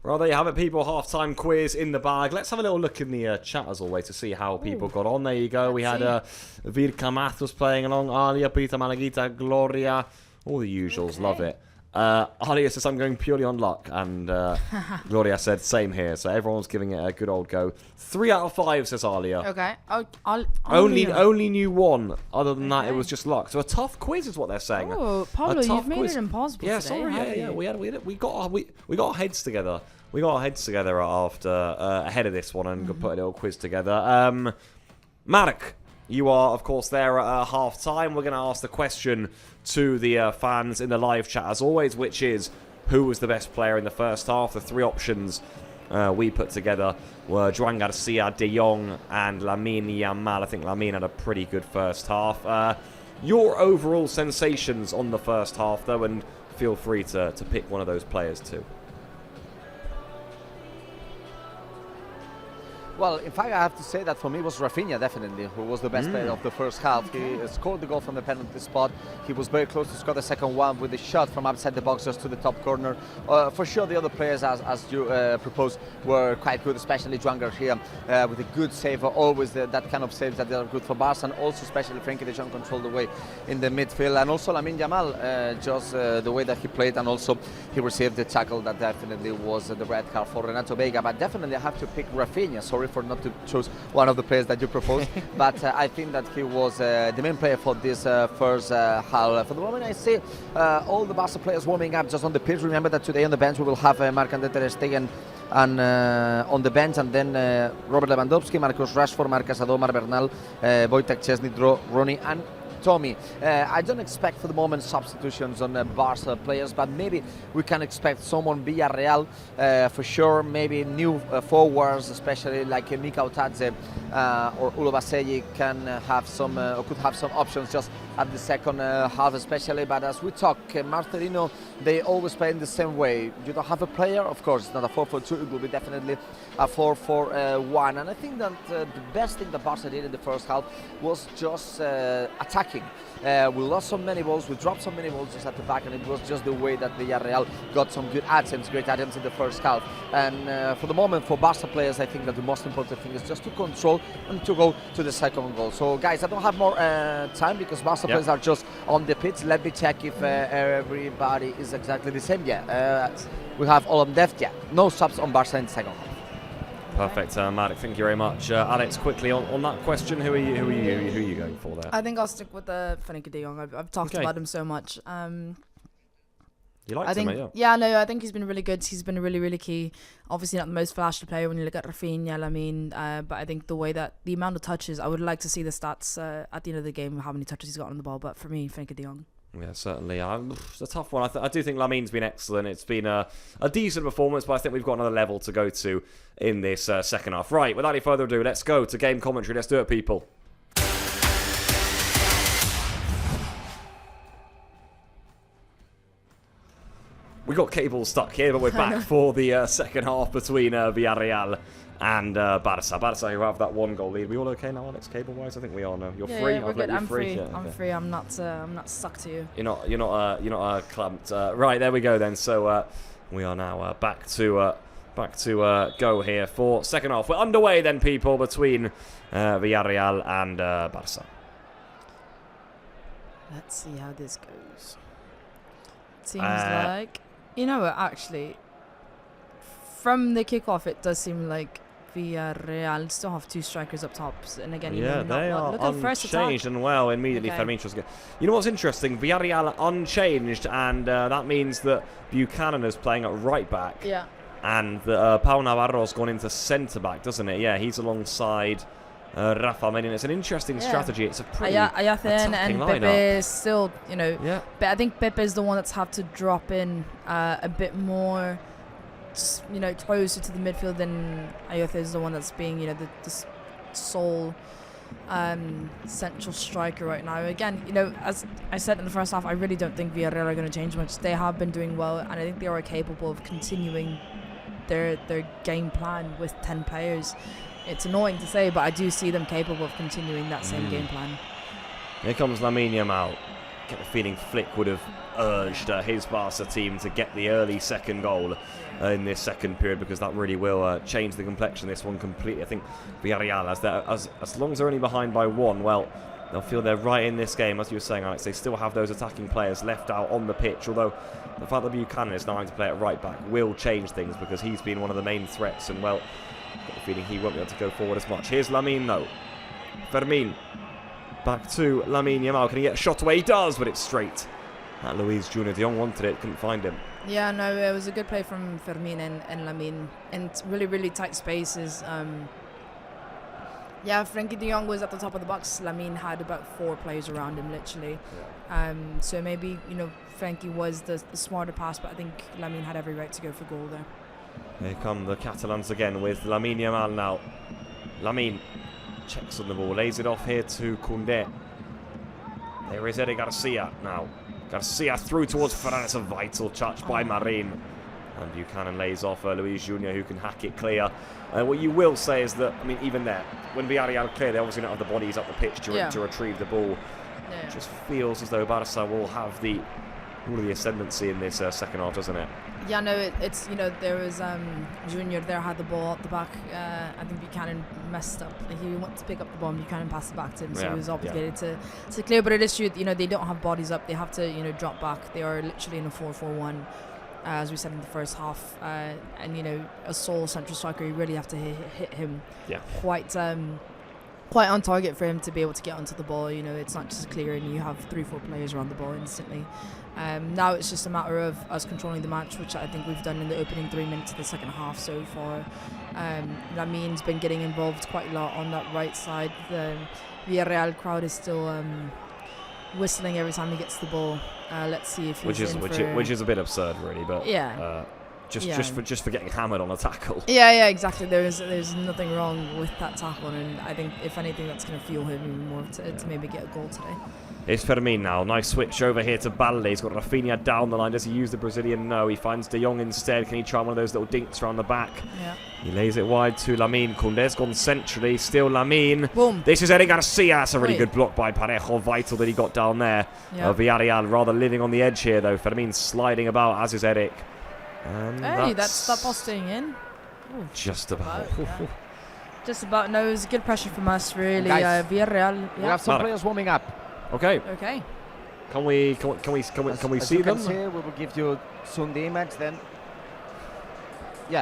Well, there you have it, people. Half-time quiz in the bag. Let's have a little look in the chat as always to see how people got on. There you go. We had Virka Mathos playing along. Alia, Pita Malagita, Gloria. All the usuals.
Okay.
Love it. Alia says, I'm going purely on luck. And Gloria said, same here. So everyone's giving it a good old go. 3 out of 5, says Alia.
Okay.
Only knew one. Other than that, it was just luck. So a tough quiz is what they're saying.
Oh, Pablo, you've made it impossible
Yeah,
today,
sorry. Yeah. We got our heads together. We got our heads together after ahead of this one and put a little quiz together. Marek, you are of course there at half time. We're going to ask the question to the fans in the live chat as always, which is who was the best player in the first half. The 3 options we put together were Joan Garcia, De Jong, and Lamine Yamal. I think Lamine had a pretty good first half. Your overall sensations on the first half, though, and feel free to pick one of those players too.
Well, in fact, I have to say that for me it was Rafinha, definitely, who was the best player of the first half. He scored the goal from the penalty spot. He was very close to score the second one with a shot from outside the box just to the top corner. For sure, the other players, as you proposed, were quite good, especially Joan Garcia with a good save. Always that kind of saves that are good for Barça, and also especially Frenkie de Jong controlled the way in the midfield. And also Lamine Yamal, just the way that he played, and also he received the tackle that definitely was the red card for Renato Vega. But definitely I have to pick Rafinha. Sorry for not to choose one of the players that you proposed, but I think that he was the main player for this first half. For the moment, I see all the Barca players warming up just on the pitch. Remember that today on the bench we will have Marc-André ter Stegen and on the bench, and then Robert Lewandowski, Marcus Rashford, Marc Casado, Marc Bernal, Wojtek Szczesny, Ronny and Tommy. I don't expect for the moment substitutions on Barca players, but maybe we can expect someone Villarreal for sure. Maybe new forwards, especially like Mika Otadze or Ulo Baselli can have some or could have some options just at the second half, especially. But as we talk, Marcelino, they always play in the same way. You don't have a player, of course, it's not a 4-4-2. It will be definitely a 4-4-1. And I think that the best thing that Barca did in the first half was just attacking. We lost so many balls, we dropped so many balls just at the back, and it was just the way that Villarreal got some good attempts, great attempts in the first half. And for the moment, for Barca players, I think that the most important thing is just to control and to go to the second goal. So guys, I don't have more time because Barca players are just on the pitch. Let me check if everybody is exactly the same. We have all on depth. No subs on Barca in the second half.
Perfect, Marek. Thank you very much, Alex. Quickly on that question, who are you going for there?
I think I'll stick with the Frenkie de Jong. I've talked about him so much.
You liked him, yeah?
Yeah, no, I think he's been really good. He's been really, really key. Obviously not the most flashy player when you look at Rafinha, Lamine, but I think the way that the amount of touches, I would like to see the stats at the end of the game, how many touches he's got on the ball. But for me, Frenkie de Jong.
Yeah, certainly. It's a tough one. I do think Lamine's been excellent. It's been a decent performance, but I think we've got another level to go to in this second half. Right, without any further ado, let's go to game commentary. Let's do it, people. We got cables stuck here, but we're back for the second half between Villarreal and Barça. Barça, who have that 1 goal lead. We all okay now, Alex? Cable-wise, I think we are now. You're free.
Yeah, we're good. I'm free.
Yeah,
I'm free. I'm not stuck to you.
You're not clamped. Right, there we go then. So we are now back to go here for second half. We're underway then, people, between Villarreal and Barça.
Let's see how this goes. Seems like, you know what, actually, from the kickoff, it does seem like Villarreal still have 2 strikers up top, and again,
they are
look at the first
unchanged
attack.
And well, immediately Fermincho's good. You know what's interesting? Villarreal unchanged, and that means that Buchanan is playing at right back.
Yeah.
And Pau Navarro's gone into centre back, doesn't it? Yeah, he's alongside Rafa Medina. It's an interesting strategy. It's a pretty
Ayathen and
lineup.
Pepe still,
Yeah.
But I think Pepe is the one that's have to drop in a bit more, closer to the midfield than Ayathen is the one that's being, the sole central striker right now. Again, as I said in the first half, I really don't think Villarreal are going to change much. They have been doing well, and I think they are capable of continuing their game plan with 10 players. It's annoying to say, but I do see them capable of continuing that same game plan.
Here comes Lamine Yamal. get the feeling Flick would have urged his Barca team to get the early second goal in this second period, because that really will change the complexion of this one completely. I think Villarreal, as long as they're only behind by 1, well, they'll feel they're right in this game. As you were saying, Alex, they still have those attacking players left out on the pitch, although the fact that Buchanan is now having to play at right back will change things, because he's been one of the main threats, and well, I've got the feeling he won't be able to go forward as much. Here's Lamine, no. Fermin. Back to Lamine Yamal. Can he get a shot away? He does, but it's straight at Luis Junior. De Jong wanted it, couldn't find him.
Yeah, no, it was a good play from Fermin and Lamine, and really, really tight spaces. Yeah, Frankie de Jong was at the top of the box. Lamine had about 4 players around him, literally.
Yeah.
So maybe, Frankie was the smarter pass, but I think Lamine had every right to go for goal there.
Here come the Catalans again with Lamine Yamal now. Lamine checks on the ball, lays it off here to Koundé. There is Eric Garcia now. Garcia through towards Ferran. It's a vital touch by Marin. And Buchanan lays off Luis Junior, who can hack it clear. What you will say is that, even there, when Villarreal clear, they obviously don't have the bodies up the pitch to retrieve the ball.
Yeah.
It just feels as though Barca will have all of the ascendancy in this second half, doesn't it?
Yeah, no, it's there was Junior there, had the ball at the back. I think Buchanan messed up. He wanted to pick up the ball, and Buchanan passed it back to him, so he was obligated to clear. But it is true, they don't have bodies up. They have to drop back. They are literally in a 4-4-1. As we said in the first half, and a sole central striker, you really have to hit him quite on target for him to be able to get onto the ball. It's not just clear and you have 3-4 players around the ball instantly. Now it's just a matter of us controlling the match, which I think we've done in the opening 3 minutes of the second half so far. Lamine's been getting involved quite a lot on that right side. The Villarreal crowd is still whistling every time he gets the ball. Let's see if he's
which is a bit absurd, really, but just for getting hammered on a tackle.
Yeah, exactly. There's nothing wrong with that tackle, and I think if anything, that's going to fuel him even more to maybe get a goal today.
It's Fermin now. Nice switch over here to Balde. He's got Rafinha down the line. Does he use the Brazilian? No. He finds De Jong instead. Can he try one of those little dinks around the back?
Yeah.
He lays it wide to Lamine. Koundé's gone centrally. Still Lamine.
Boom.
This is Eric Garcia. That's a really good block by Parejo. Vital that he got down there. Yeah. Villarreal rather living on the edge here, though. Fermin sliding about, as is Eric.
Hey, that's that ball staying in. Ooh,
just about.
Just about. No, it was good pressure from us, really.
Guys,
Villarreal.
We have some players warming up.
Okay. Can we see them?
Here, we will give you soon the image. Then, you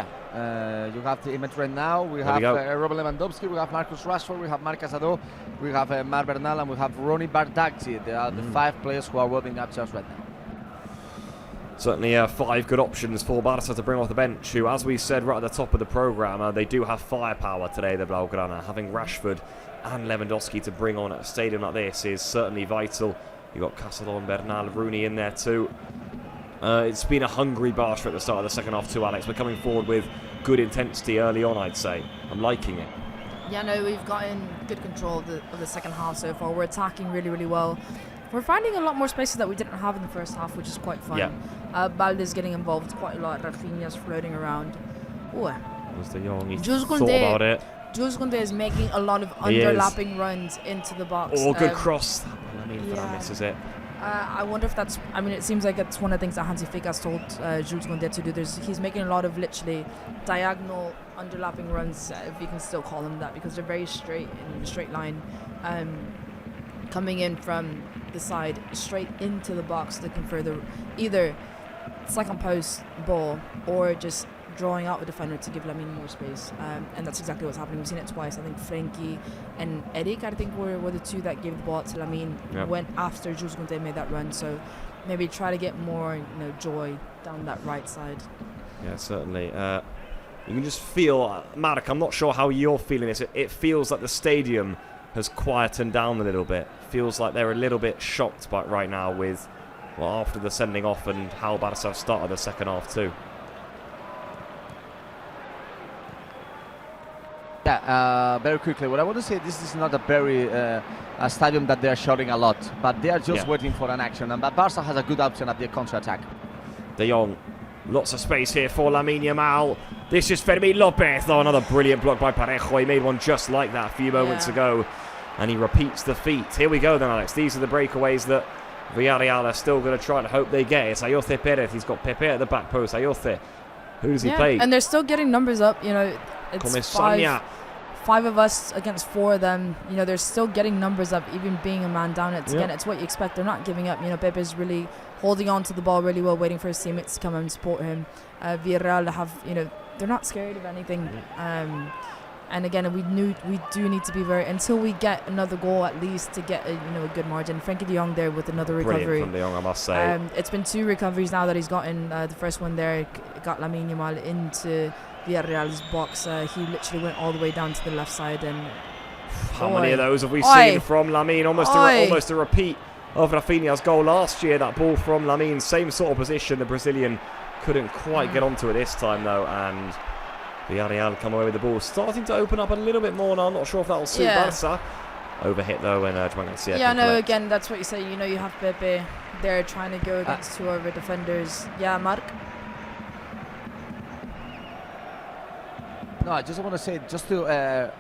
have the image right now. We have Robert Lewandowski, we have Marcus Rashford, we have Marc Casado, we have Marc Bernal, and we have Ronnie Bardghji. They are the 5 players who are warming up just right now.
Certainly 5 good options for Barca to bring off the bench, who, as we said right at the top of the programme, they do have firepower today, the Blaugrana. Having Rashford and Lewandowski to bring on at a stadium like this is certainly vital. You've got Casado and Bernal, Rooney in there too. It's been a hungry Barca at the start of the second half too, Alex. We're coming forward with good intensity early on, I'd say. I'm liking it.
Yeah, no, we've gotten good control of the second half so far. We're attacking really, really well. We're finding a lot more spaces that we didn't have in the first half, which is quite fun. Yeah. Balde's getting involved quite a lot. Rafinha's floating around. Ooh.
Was De Jong? He thought about it.
Jules Koundé is making a lot of underlapping runs into the box.
Oh, good cross. That misses it.
I wonder if that's... it seems like it's one of the things that Hansi Flick has told Jules Koundé to do. He's making a lot of literally diagonal underlapping runs, if you can still call them that, because they're very straight, in a straight line. Coming in from the side, straight into the box, looking for either second post ball or just drawing out the defender to give Lamine more space, and that's exactly what's happening. We've seen it twice. I think Frankie and Eric, were the 2 that gave the ball to Lamine. Went after Jules Koundé made that run, so maybe try to get more joy down that right side.
Yeah, certainly. You can just feel, Marek, I'm not sure how you're feeling this. It feels like the stadium has quietened down a little bit. Feels like they're a little bit shocked by right now with, after the sending off and how Barca have started the second half too.
Yeah, very quickly. What I want to say, this is not a very a stadium that they are shouting a lot, but they are just waiting for an action. And Barca has a good option at the counter-attack.
De Jong, lots of space here for Lamine Yamal. This is Fermin Lopez. Oh, another brilliant block by Parejo. He made one just like that a few moments ago, and he repeats the feat. Here we go then, Alex. These are the breakaways that Villarreal are still going to try and hope they get it. It's Ayoce Perez. He's got Pepe at the back post. Ayoce. Who does he play?
And they're still getting numbers up. You know, it's five of us against 4 of them. You know, they're still getting numbers up, even being a man down. Again, it's what you expect. They're not giving up. You know, Pepe's really holding on to the ball really well, waiting for his teammates to come and support him. Villarreal have, you know, they're not scared of anything. And again, we do need to be very, until we get another goal at least to get a good margin. Frankie de Jong there with another recovery.
Brilliant from de Jong, I must say.
It's been 2 recoveries now that he's gotten. The first one there got Lamine Yamal into Villarreal's box. He literally went all the way down to the left side. And
how many of those have we seen from Lamine? Almost a repeat of Rafinha's goal last year. That ball from Lamine, same sort of position. The Brazilian couldn't quite get onto it this time though, and Villarreal come away with the ball. Starting to open up a little bit more now. I'm not sure if that will suit Barça. Overhit though, and Juan Garcia.
Yeah, no, again, that's what you say. You know, you have Pepe there trying to go against 2 of our defenders. Yeah, Mark?
No, I just want to say, just to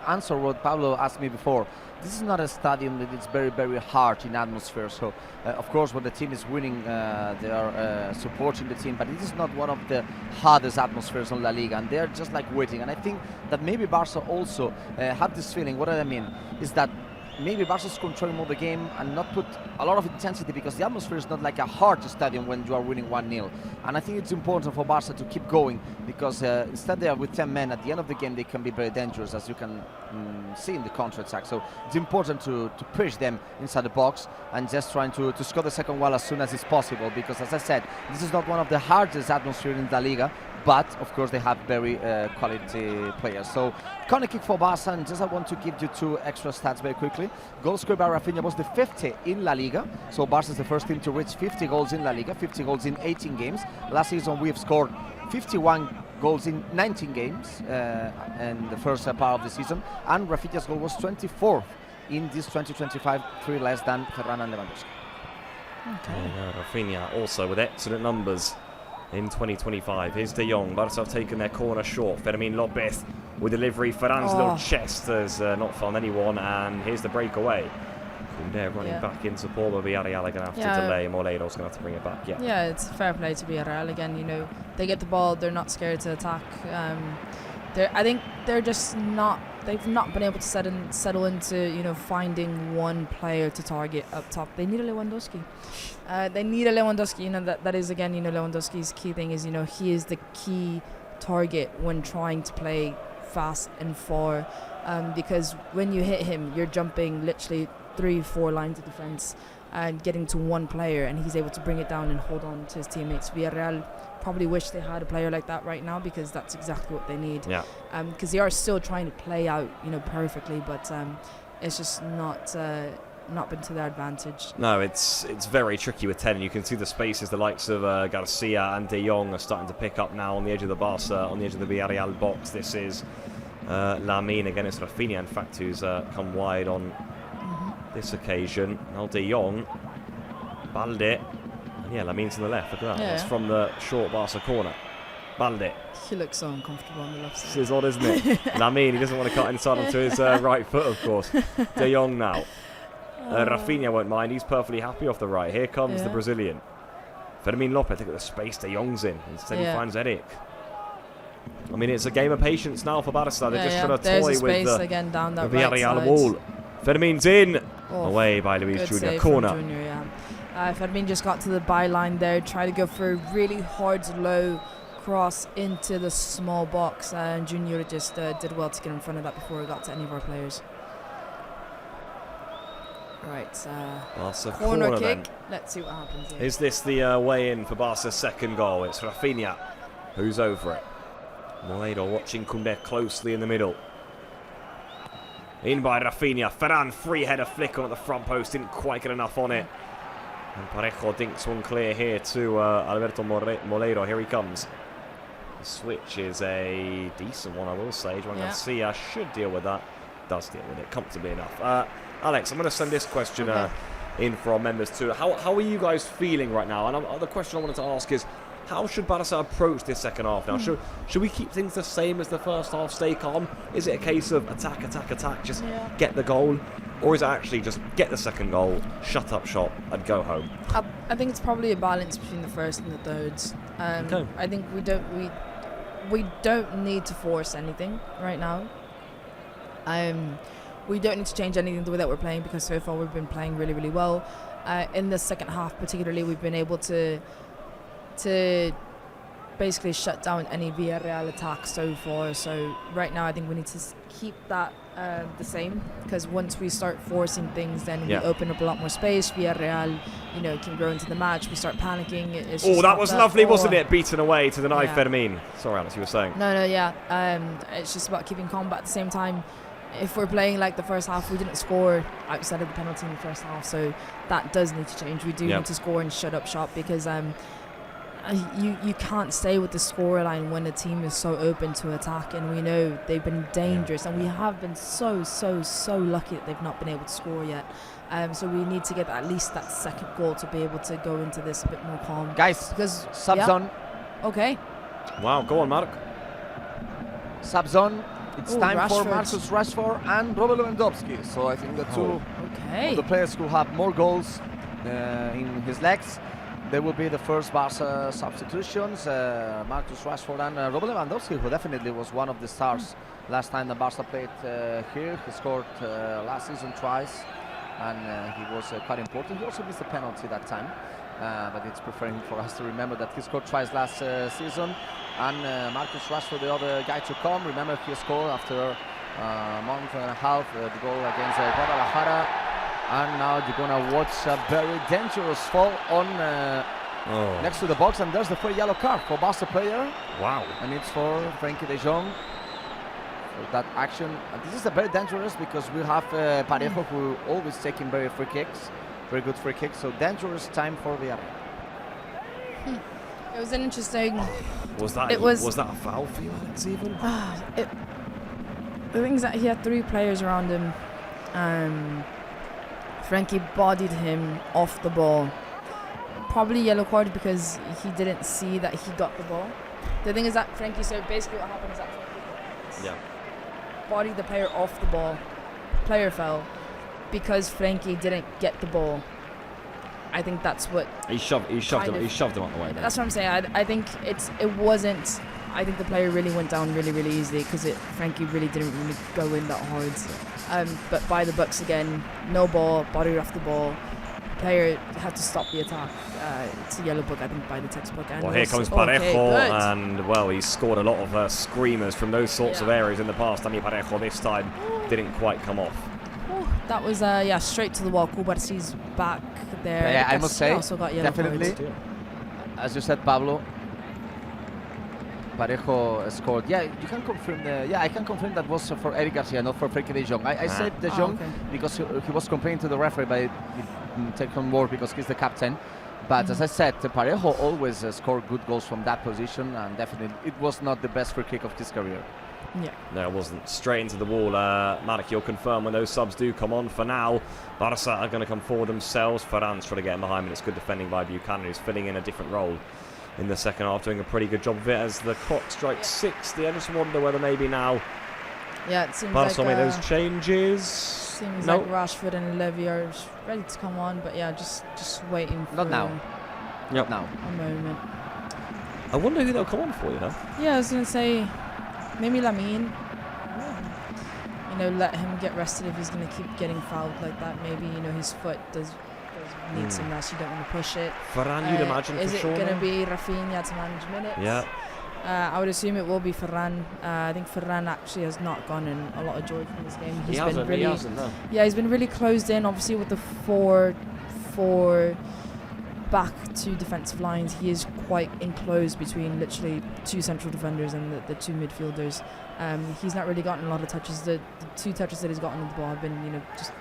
answer what Pablo asked me before, this is not a stadium that is very, very hard in atmosphere. So, of course, when the team is winning, they are supporting the team. But it is not one of the hardest atmospheres on La Liga. And they're just like waiting. And I think that maybe Barça also have this feeling. What I mean is that maybe Barca's controlling more the game and not put a lot of intensity, because the atmosphere is not like a hard stadium when you are winning 1-0. And I think it's important for Barca to keep going, because instead they are with 10 men, at the end of the game they can be very dangerous, as you can see in the counter-attack. So it's important to push them inside the box and just trying to score the second goal as soon as it's possible, because as I said, this is not one of the hardest atmospheres in La Liga, but of course they have very quality players. So corner kick for Barca, and just I want to give you 2 extra stats very quickly. Goal scored by Rafinha was the 50 in La Liga, so Barca is the first team to reach 50 goals in La Liga, 50 goals in 18 games. Last season we have scored 51 goals in 19 games in the first part of the season, and Rafinha's goal was 24th in this 2025, 3 less than Ferran and Lewandowski.
Rafinha also with excellent numbers in 2025. Here's de Jong. Barca have taken their corner short. Fermin Lopez with delivery. Ferran's little chest has not found anyone, and here's the breakaway. Koundé running back in support, but Villarreal are going to have to delay. Moleiro's going to have to bring it back. Yeah,
it's fair play to Villarreal again. You know, they get the ball, they're not scared to attack. I think they're just not. They've not been able to settle into finding one player to target up top. They need a Lewandowski. You know, that is again, Lewandowski's key thing is, he is the key target when trying to play fast and far, because when you hit him, you're jumping literally 3-4 lines of defense and getting to one player, and he's able to bring it down and hold on to his teammates. Villarreal probably wish they had a player like that right now, because that's exactly what they need. Yeah. Because they are still trying to play out, perfectly, but it's just not been to their advantage.
No, it's very tricky with 10. You can see the spaces the likes of Garcia and de Jong are starting to pick up now on the edge of the Barca, on the edge of the Villarreal box. This is Lamine again. It's Rafinha, in fact, who's come wide on this occasion. Now de Jong, Balde. Yeah, Lamine's on the left. Look at that. That's from the short Barca corner. Balde.
He looks so uncomfortable on the left side.
This is odd, isn't it? Lamine, he doesn't want to cut inside onto his right foot, of course. De Jong now. Rafinha won't mind. He's perfectly happy off the right. Here comes the Brazilian. Fermin Lopez. Look at the space De Jong's in. Instead he finds Eric. I mean, it's a game of patience now for Barca. They're just trying to toy with the Villarreal wall. Fermin's in. Away by Luis Junior. Corner.
Fermin just got to the byline there, tried to go for a really hard, low cross into the small box, and Junior just did well to get in front of that before it got to any of our players. Right, corner kick. Then. Let's see what happens here.
Is this the way in for Barca's second goal? It's Rafinha who's over it. Moledo watching Koundé closely in the middle. In by Rafinha. Ferran, free header flick on at the front post. Didn't quite get enough on it. And Parejo dinks one clear here to Alberto Moleiro. Here he comes. The switch is a decent one, I will say. Juan Garcia should deal with that. Does deal with it comfortably enough. Alex, I'm going to send this question in for our members too. How are you guys feeling right now? And the question I wanted to ask is, how should Barca approach this second half now? Should we keep things the same as the first half, stay calm? Is it a case of attack, just get the goal? Or is it actually just get the second goal, shut up shop, and go home?
I think it's probably a balance between the first and the thirds.
Okay.
I think we don't need to force anything right now. We don't need to change anything the way that we're playing, because so far we've been playing really, really well. In the second half particularly, we've been able to basically shut down any Villarreal attacks so far. So right now I think we need to keep that the same, because once we start forcing things, then we open up a lot more space. Villarreal, can grow into the match. We start panicking.
That was lovely, wasn't it? Beaten away to deny Fermin. Sorry, Alex, you were saying.
No, it's just about keeping calm, but at the same time, if we're playing like the first half, we didn't score outside of the penalty in the first half, so that does need to change. We do need to score and shut up shop, because you can't stay with the scoreline when a team is so open to attack, and we know they've been dangerous, and we have been so lucky that they've not been able to score yet. So we need to get at least that second goal to be able to go into this a bit more calm.
Guys,
because
subs on.
Okay.
Wow, go on, Mark.
Subs on. It's time
Rashford.
for Marcus Rashford and Robert Lewandowski. So I think the two of the players who have more goals in his legs, they will be the first Barca substitutions. Marcus Rashford and Robert Lewandowski, who definitely was one of the stars last time the Barca played here. He scored last season twice, and he was quite important. He also missed a penalty that time, but it's preferring for us to remember that he scored twice last season. And Marcus Rashford, the other guy to come. Remember, he scored after a month and a half the goal against Guadalajara. And now you're going to watch a very dangerous fall on next to the box. And there's the first yellow card for Barca player.
Wow.
And it's for Frenkie de Jong for that action. And this is a very dangerous, because we have Parejo, who always taking very good free kicks. So dangerous time for Villarreal.
It was an interesting.
Was that a foul for you, Alex, even?
The thing is that he had three players around him. Frenkie bodied him off the ball. Probably yellow card because he didn't see that he got the ball. The thing is that Frenkie, so basically what happened is that Frenkie bodied the player off the ball. Player fell because Frenkie didn't get the ball. I think that's what
he shoved him out the way.
That's what I'm saying. I think it wasn't. I think the player really went down really easily, because Frenkie really didn't really go in that hard. But by the books again, no ball, body off the ball. Player had to stop the attack. It's a yellow book, I think, by the textbook. And
here comes Parejo, and he scored a lot of screamers from those sorts of areas in the past. I mean, Parejo this time didn't quite come off.
That was straight to the wall. Kubarsi's back there.
Yeah, I must say,
also got yellow
definitely,
cards.
as you said, Pablo, Parejo scored. Yeah, you can confirm. I can confirm that was for Eric Garcia, not for Frenkie de Jong. I said de Jong because he was complaining to the referee, but he didn't take on board because he's the captain. But as I said, Parejo always scored good goals from that position, and definitely it was not the best free kick of his career.
Yeah.
No, it wasn't. Straight into the wall. Marek, you'll confirm when those subs do come on. For now, Barca are going to come forward themselves. Ferran's trying to get in behind, and it's good defending by Buchanan, who's filling in a different role in the second half, doing a pretty good job of it as the clock strikes 60. I just wonder whether maybe now
it seems
Barca
like
make those changes.
Seems like Rashford and Levy are ready to come on, but just waiting for
Not now.
Yep.
Now.
A moment.
I wonder who they'll come on for, you know?
Yeah, I was going to say maybe Lamine. Let him get rested if he's going to keep getting fouled like that. Maybe, his foot does need some rest. You don't want to push it.
Ferran, you'd imagine,
is
for sure.
Is it going to be Rafinha to manage minutes?
Yeah.
I would assume it will be Ferran. I think Ferran actually has not gone in a lot of joy from this game.
He hasn't, no.
Yeah, he's been really closed in. Obviously, with the four back two defensive lines, he is quite enclosed between literally two central defenders and the two midfielders. He's not really gotten a lot of touches. The two touches that he's gotten on the ball have been, just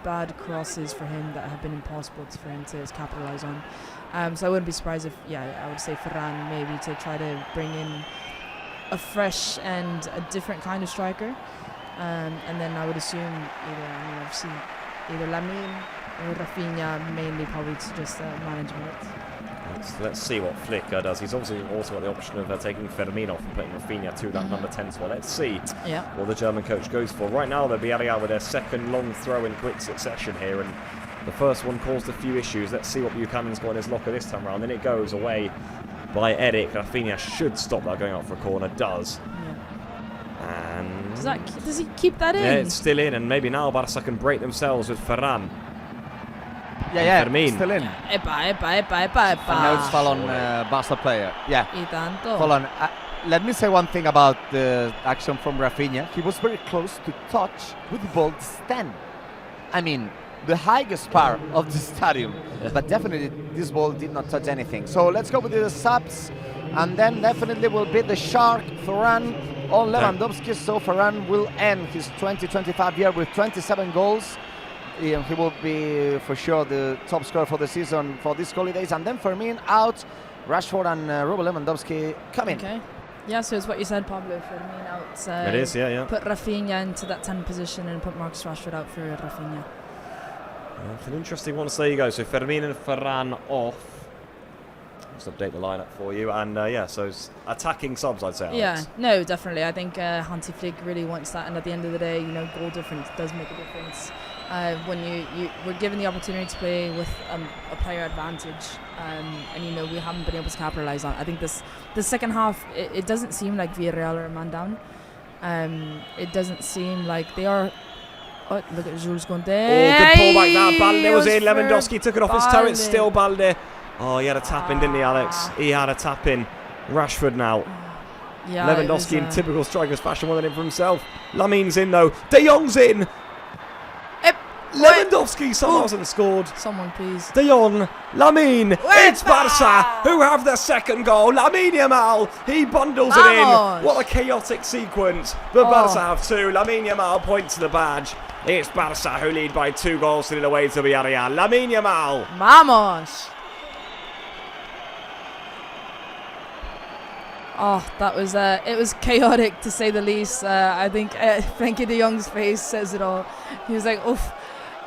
bad crosses for him that have been impossible for him to capitalize on. So I wouldn't be surprised if, I would say Ferran maybe to try to bring in a fresh and a different kind of striker. And then I would assume either Lamine or Rafinha, mainly probably to just manage minutes.
Let's see what Flick does. He's obviously also got the option of taking Fermin off and putting Rafinha to that number 10 spot. Let's see what the German coach goes for. Right now, they'll be Villarreal with their second long throw in quick succession here, and the first one caused a few issues. Let's see what Buchanan's got in his locker this time around. Then it goes away by Eric. Rafinha should stop that going out for a corner. Does. And
does he keep that in?
Yeah, it's still in, and maybe now Barça can break themselves with Ferran.
Yeah,
Fermin.
still in.
Epa.
Now it's fall on Barca player. Yeah.
Y tanto.
Hold on. Let me say one thing about the action from Rafinha. He was very close to touch with the ball stand. I mean, the highest part of the stadium. But definitely this ball did not touch anything. So let's go with the subs. And then definitely will be the Shark, Ferran, on Lewandowski. So Ferran will end his 2025 year with 27 goals. He will be for sure the top scorer for the season for these holidays. And then Fermin out, Rashford and Robert Lewandowski come in.
Okay. Yeah, so it's what you said, Pablo. Fermin out.
It is, yeah.
Put Rafinha into that 10 position and put Marcus Rashford out for Rafinha.
It's an interesting one. So there you go. So Fermin and Ferran off. Let's update the lineup for you. And so it's attacking subs, I'd say. Alex.
Yeah, no, definitely. I think Hansi Flick really wants that. And at the end of the day, goal difference does make a difference. When you were given the opportunity to play with a player advantage, and we haven't been able to capitalize on it. I think the second half, it doesn't seem like Villarreal are a man down. It doesn't seem like they are. Oh, look at Jules going there.
Oh, good pull back that. Balde was in. Lewandowski took it off his toe. It's still Balde. Oh, he had a tap in, didn't he, Alex? He had a tap in. Rashford now.
Yeah,
Lewandowski in typical striker's fashion, winning it for himself. Lamin's in though. De Jong's in. Lewandowski somehow hasn't scored.
Someone please.
De Jong, Lamin, it's Barça who have their second goal. Lamine Yamal, he bundles it in. What a chaotic sequence. But Barça have two. Lamine Yamal points to the badge. It's Barça who lead by 2 goals to the away to Villarreal. Lamine Yamal.
Vamos. Oh, that was it was chaotic to say the least. I think Frenkie de Jong's face says it all. He was like, oof.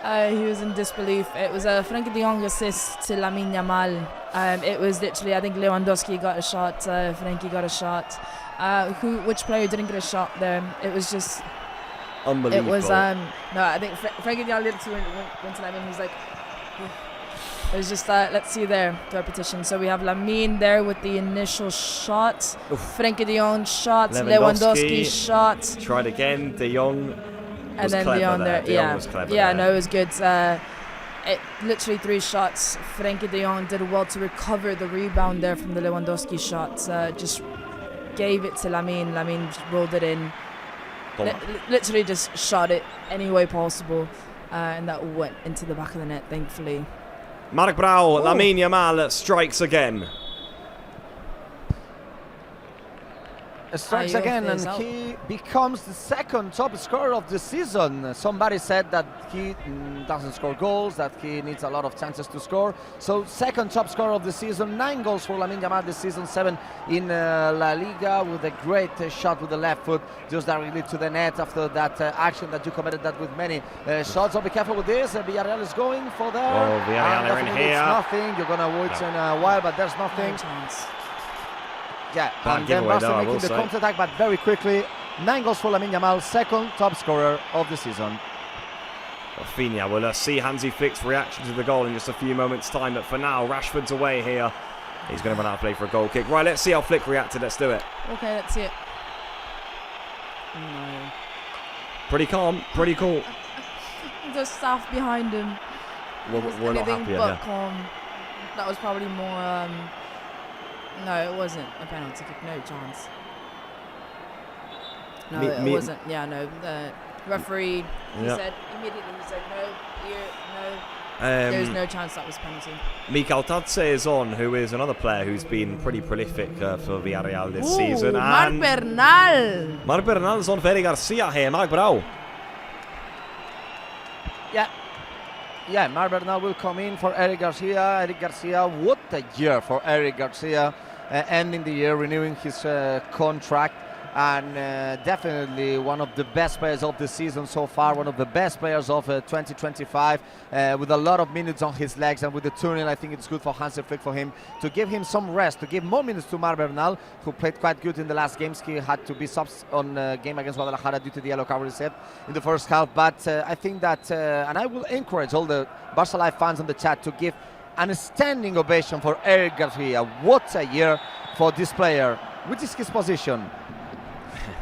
He was in disbelief. It was a Frenkie de Jong assist to Lamine Yamal. It was literally, I think Lewandowski got a shot, Frenkie got a shot. Which player didn't get a shot there? It was just
unbelievable.
It was no, I think Frenkie de Jong literally went to Lamine. He was like, it was just let's see there the repetition. So we have Lamine there with the initial shot. Frenkie de Jong shot. Lewandowski shot.
Tried again. De Jong.
And then Leon there, no, it was good. It literally 3 shots. Frenkie de Jong did well to recover the rebound there from the Lewandowski shot. Just gave it to Lamine. Lamine just rolled it in. Literally just shot it any way possible, and that went into the back of the net, thankfully.
Marc Brau, Lamine Yamal strikes again.
Strikes again, and he becomes the second top scorer of the season. Somebody said that he doesn't score goals, that he needs a lot of chances to score. So second top scorer of the season, 9 goals for Lamine Yamal this season, 7 in LaLiga, with a great shot with the left foot, just directly to the net after that action that you committed that with many shots. So be careful with this. Villarreal is going for there.
Oh, Villarreal are in here.
It's nothing. You're gonna wait in a while, but there's nothing.
No chance.
Yeah, and then Barca making the counter-attack, but very quickly. 9 goals for Lamine Yamal, second top scorer of the season.
Rafinha will see Hansi Flick's reaction to the goal in just a few moments' time, but for now, Rashford's away here. He's going to run out of play for a goal kick. Right, let's see how Flick reacted. Let's do it.
Okay, let's see it. No.
Pretty calm, pretty cool.
The staff behind him.
We're not happy
but calm. That was probably more... No, it wasn't a penalty kick. No chance. No, it wasn't. Yeah, no. The referee, he said immediately, no, there's no chance that was a penalty.
Mikel Tadze is on, who is another player who's been pretty prolific for Villarreal this season.
Marc Bernal.
Marc Bernal is on for Eric Garcia here. Marc Brau.
Yeah, Marc Bernal will come in for Eric Garcia. Eric Garcia, what a year for Eric Garcia. Ending the year, renewing his contract. and definitely one of the best players of the season so far, one of the best players of 2025, with a lot of minutes on his legs, and with the turning, I think it's good for Hansi Flick for him to give him some rest, to give more minutes to Bernal, who played quite good in the last games. He had to be subs on game against Guadalajara due to the yellow card received in the first half, but I think that, and I will encourage all the Barca Live fans on the chat to give an standing ovation for Eric Garcia. What a year for this player. Which is his position?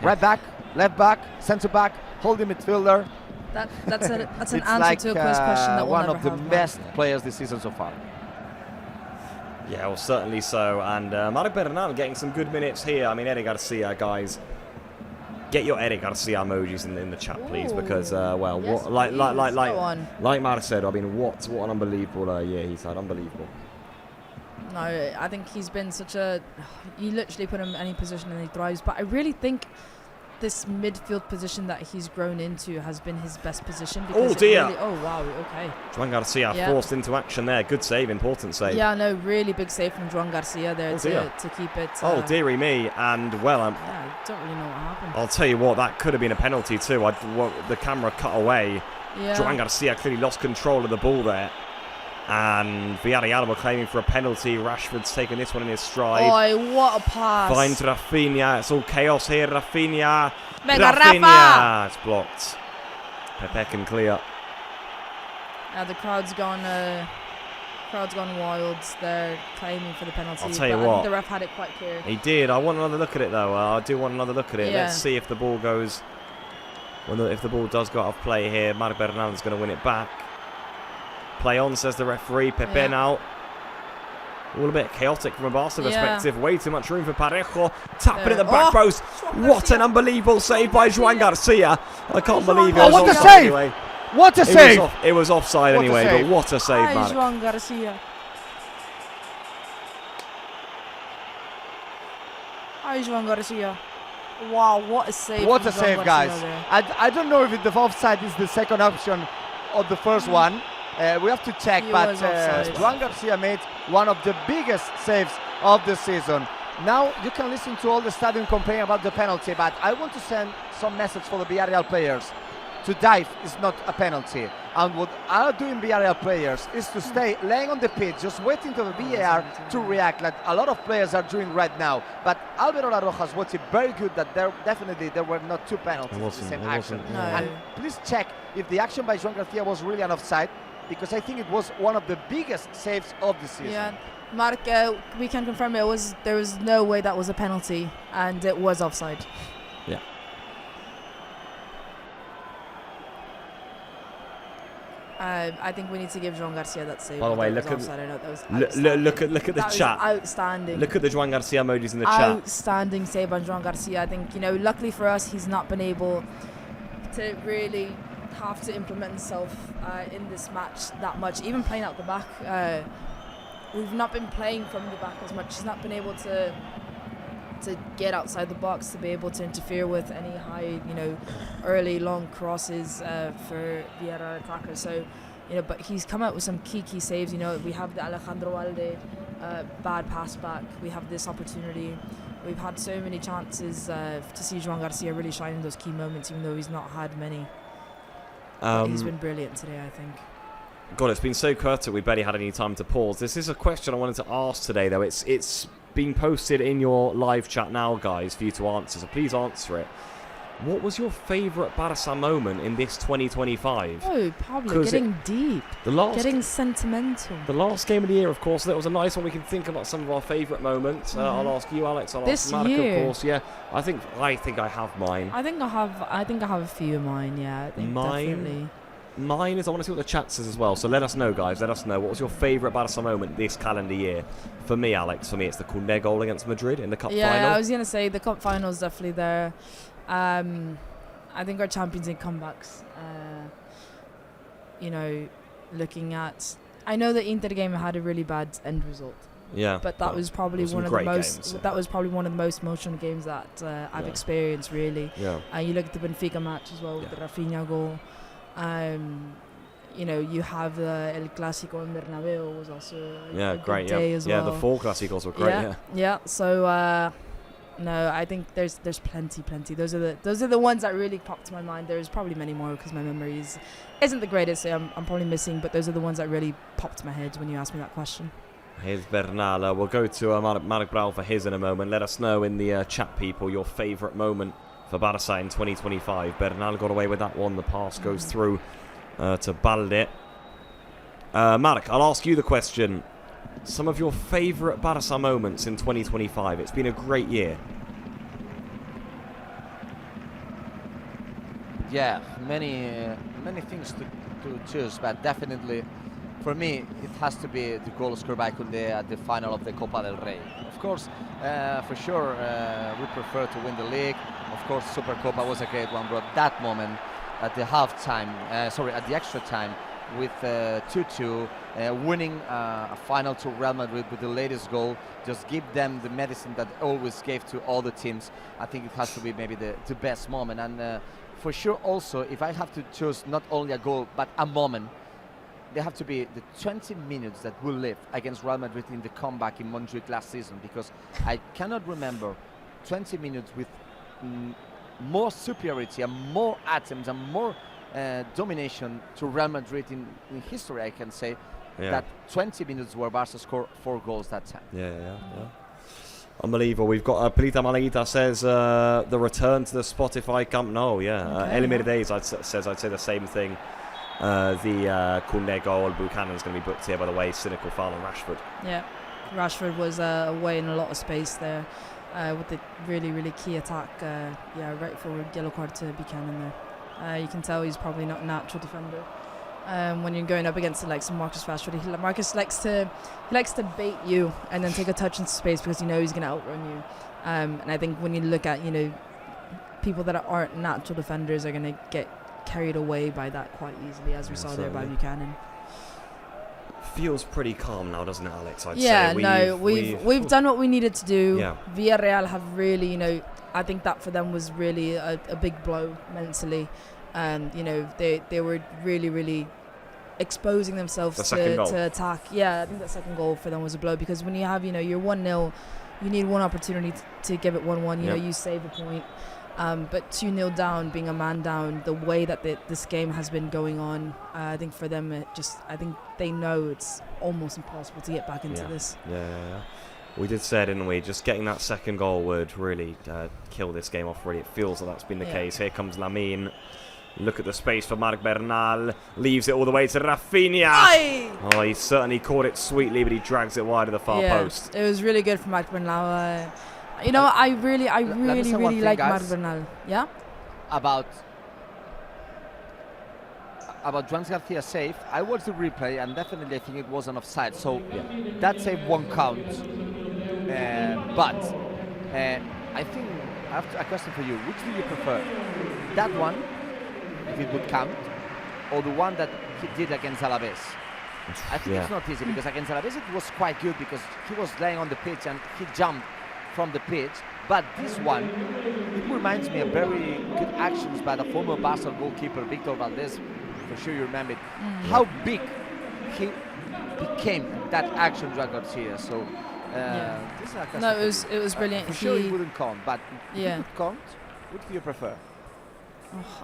Right back, left back, centre back, holding midfielder.
That's an answer
like,
to a quiz question that we'll
one
never
of the
have
best
Matchday.
players this season so far.
Yeah, well, certainly so. And Marc Bernal getting some good minutes here. I mean, Eric Garcia, guys. Get your Eric Garcia emojis in the chat, please, because well,
Yes,
what, like
Go on.
Mark said, I mean, what an unbelievable year he's had, unbelievable.
No, I think he's been such a. You literally put him in any position and he thrives. But I really think this midfield position that he's grown into has been his best position. Because
Oh dear!
Really, oh wow, okay.
Juan Garcia forced into action there. Good save, important save.
Yeah, no, really big save from Juan Garcia there to keep it.
Oh dearie me! And well,
yeah, I don't really know what happened.
I'll tell you what, that could have been a penalty too. The camera cut away.
Yeah.
Juan Garcia clearly lost control of the ball there. And Villarreal were claiming for a penalty. Rashford's taken this one in his stride.
Oh, what a pass.
Finds Rafinha. It's all chaos here. Rafinha.
Mega
Rafinha.
Rafa!
It's blocked. Pepe can clear.
Yeah, the crowd's gone wild. They're claiming for the penalty.
I'll tell you
but I
what.
think the ref had it quite clear.
He did. I want another look at it though. I do want another look at it.
Yeah.
Let's see if the ball goes. If the ball does go out of play here, Marc Bernal is going to win it back. Play on, says the referee. Pepe now. All a bit chaotic from a Barca perspective. Way too much room for Parejo. Tapping at the back post. What an unbelievable save by Juan Garcia. I can't believe it.
Oh, what a save! Anyway. What a save!
It was offside anyway, but what a save, man.
Juan Garcia. Juan Garcia. Wow, what a save.
What a save, guys. I don't know if the offside is the second option or the first one. We have to check, but Juan Garcia made one of the biggest saves of the season. Now you can listen to all the stadium complaining about the penalty, but I want to send some message for the Villarreal players. To dive is not a penalty, and what are doing Villarreal players is to stay laying on the pitch, just waiting for the VAR to react, like a lot of players are doing right now. But Alvaro La Rojas was very good that there were not two penalties in the same action.
No.
And please check if the action by Juan Garcia was really an offside, because I think it was one of the biggest saves of the season.
Yeah, Mark, we can confirm there was no way that was a penalty, and it was offside.
Yeah.
I think we need to give Juan Garcia that save.
By the way, look at the chat.
Outstanding.
Look at the Juan Garcia emojis in the chat.
Outstanding save on Juan Garcia. I think, luckily for us, he's not been able to really have to implement himself in this match that much. Even playing out the back, we've not been playing from the back as much. He's not been able to get outside the box, to be able to interfere with any high, early long crosses for Villarreal attackers. So, but he's come out with some key saves. We have the Alejandro Valde bad pass back. We have this opportunity. We've had so many chances to see Juan Garcia really shine in those key moments, even though he's not had many. He's been brilliant today, I think.
God, it's been so curtain we barely had any time to pause. This is a question I wanted to ask today, though. It's been posted in your live chat now, guys, for you to answer, so please answer it. What was your favourite Barca moment in this 2025?
Oh, Pablo, getting deep, getting sentimental.
The last game of the year, of course, that was a nice one. We can think about some of our favourite moments. I'll ask you, Alex. I'll ask Mark, of course. Yeah, I think I have mine.
I think I have a few of mine. Yeah, I think definitely.
Mine is, I want to see what the chat says as well. So let us know, guys. Let us know. What was your favourite Barca moment this calendar year? For me, Alex, it's the Koundé goal against Madrid in the cup final.
Yeah, I was going to say the cup final is definitely there. I think our Champions League comebacks, looking at... I know the Inter game had a really bad end result.
Yeah.
But that was probably one of the most... Games, yeah. That was probably one of the most emotional games that I've experienced, really.
Yeah.
You look at the Benfica match as well, with the Rafinha goal. You have the El Clásico in Bernabeu was also a
great
good day as well.
Yeah, the 4 Clásicos were great.
Yeah. So No, I think there's plenty. Those are the ones that really pop to my mind. There's probably many more because my memory isn't the greatest. So I'm probably missing, but those are the ones that really popped to my head when you asked me that question.
Here's Bernal. We'll go to Mark Brown for his in a moment. Let us know in the chat, people, your favourite moment for Barça in 2025. Bernal got away with that one. The pass goes through to Balde. Mark, I'll ask you the question. Some of your favourite Barça moments in 2025. It's been a great year.
Yeah, many things to choose, but definitely for me it has to be the goal scored by Koundé at the final of the Copa del Rey. Of course, for sure, we prefer to win the league. Of course, Supercopa was a great one, but that moment at the at the extra time with 2-2, winning a final to Real Madrid with the latest goal, just give them the medicine that always gave to all the teams. I think it has to be maybe the best moment. And for sure also, if I have to choose not only a goal but a moment, they have to be the 20 minutes that we lived against Real Madrid in the comeback in Montjuic last season, because I cannot remember 20 minutes with more superiority and more attempts and more domination to Real Madrid in history, I can say. That 20 minutes where Barca scored 4 goals that time.
Yeah. Unbelievable. We've got Pelita Malaguita says the return to the Spotify Camp Nou. Elimir Days says I'd say the same thing. The Koundé goal, Buchanan's going to be booked here, by the way. Cynical foul on Rashford. Yeah,
Rashford was away in a lot of space there with the really key attack. Right forward, yellow card to Buchanan there. You can tell he's probably not a natural defender. When you're going up against the likes of Marcus Rashford, Marcus likes to bait you and then take a touch into space because you know he's going to outrun you. And I think when you look at people that aren't natural defenders are going to get carried away by that quite easily, as we saw there by Buchanan.
Feels pretty calm now, doesn't it, Alex? I'd say
we've done what we needed to do. Yeah. Villarreal have really, I think that for them was really a big blow mentally. They were really exposing themselves to attack. Yeah, I think that second goal for them was a blow, because when you have, you're 1-0, you need one opportunity to give it 1-1. You save a point. But 2-0 down, being a man down, the way that this game has been going on, I think for them, I think they know it's almost impossible to get back into this.
Yeah. We did say, didn't we? Just getting that second goal would really kill this game off, really. It feels like that's been the case. Here comes Lamine. Look at the space for Marc Bernal. Leaves it all the way to Rafinha.
Aye.
Oh, he certainly caught it sweetly, but he drags it wide of the far post.
It was really good for Marc Bernal. I really like Marc Bernal. Yeah?
About Juan Garcia's save, I watched the replay and definitely I think it was an offside. So that save won't count. But I think I have a question for you. Which do you prefer? That one, if it would count, or the one that he did against Alaves? I think it's not easy, because against Alaves it was quite good because he was laying on the pitch and he jumped from the pitch. But this one, it reminds me of very good actions by the former Barca goalkeeper Victor Valdés. For sure you remember it. How big he became that action, Joan Garcia. So
it was brilliant.
For sure it wouldn't count, but if it would count, which do you prefer?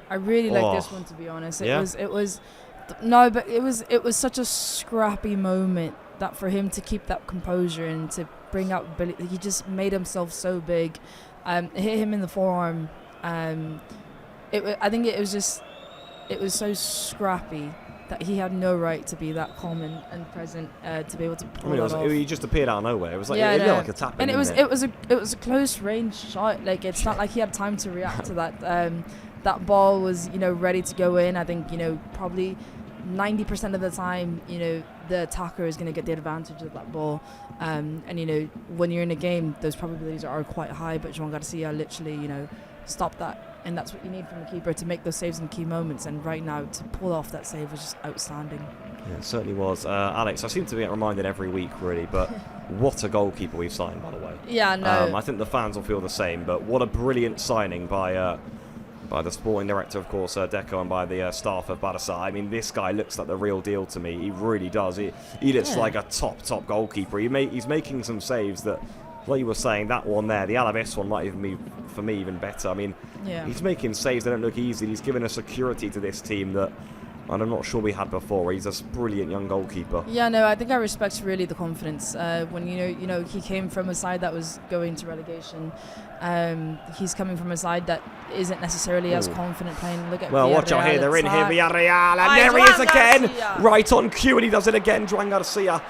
I really like this one, to be honest. It was such a scrappy moment that for him to keep that composure and to bring out he just made himself so big. Hit him in the forearm. I think it was so scrappy that he had no right to be that calm and present to be able to pull that off.
He just appeared out of nowhere. It was like it looked like a tap.
And it was a close range shot. Like, it's not like he had time to react to that. That ball was ready to go in. I think probably 90% of the time the attacker is going to get the advantage of that ball. And when you're in a game, those probabilities are quite high. But Joan Garcia literally stopped that. And that's what you need from a keeper, to make those saves in key moments. And right now, to pull off that save was just outstanding.
Yeah, it certainly was. Alex, I seem to get reminded every week, really, but what a goalkeeper we've signed, by the way.
Yeah, no.
I think the fans will feel the same, but what a brilliant signing by the sporting director, of course, Deco, and by the staff of Barça. I mean, this guy looks like the real deal to me. He really does. He looks like a top goalkeeper. He's making some saves that like you were saying, that one there, the Alaves one might even be, for me, even better. I mean, he's making saves that don't look easy. He's given a security to this team that I'm not sure we had before. He's a brilliant young goalkeeper.
Yeah, no, I think I respect really the confidence. When he came from a side that was going to relegation. He's coming from a side that isn't necessarily as confident playing. Look at
Villarreal, watch out here. They're in here. Villarreal, and there he is again.
Garcia.
Right on cue, and he does it again. Juan Garcia.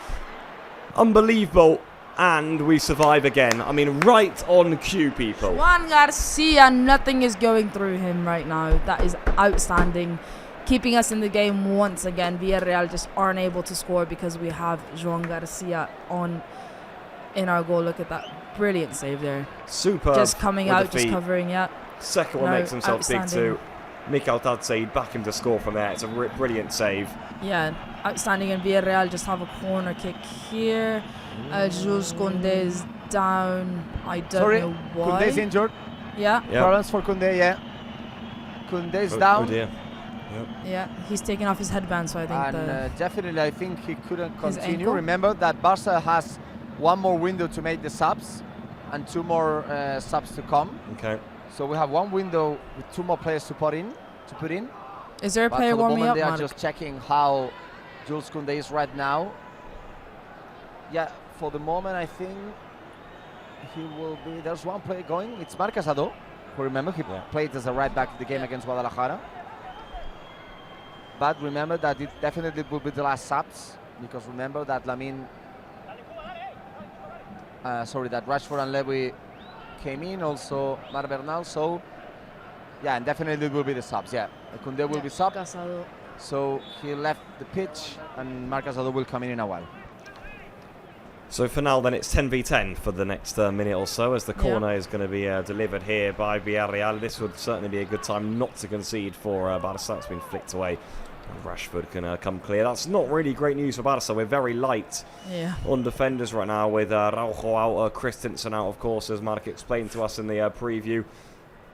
Unbelievable. And we survive again. I mean, right on cue, people.
Juan Garcia, nothing is going through him right now. That is outstanding. Keeping us in the game once again. Villarreal just aren't able to score because we have Juan Garcia in our goal. Look at that. Brilliant save there.
Superb.
Just coming out, just covering,
Second one makes himself big too. Mikael Tadze back him to score from there. It's a brilliant save.
Yeah, outstanding. And Villarreal just have a corner kick here. Jules Koundé is down. I don't know why.
Koundé's injured.
Yeah.
Problems for Koundé, Koundé's down.
Oh dear.
Yeah, he's taking off his headband, so I think
and definitely I think he couldn't continue.
Ankle.
Remember that Barca has one more window to make the subs and 2 more subs to come.
Okay.
So we have one window with 2 more players to put in.
Is there a
But
player
for the
warming
moment
up,
they are
Mark?
just checking how Jules Koundé is right now. Yeah, for the moment I think he will be. There's one player going. It's Marc Casado, who remember he played as a right back in the game against Guadalajara. But remember that it definitely will be the last subs, because remember that that Rashford and Levy came in, also Mar Bernal, so yeah, and definitely will be the subs. Yeah, Koundé will be sub,
Casado.
so he left the pitch, and Marc Casado will come in a while.
So for now, then, it's 10v10 for the next minute or so, as the corner is going to be delivered here by Villarreal. This would certainly be a good time not to concede for Barça. It's been flicked away. And Rashford can come clear. That's not really great news for Barça. We're very light on defenders right now, with Raujo out, Christensen out, of course, as Mark explained to us in the preview.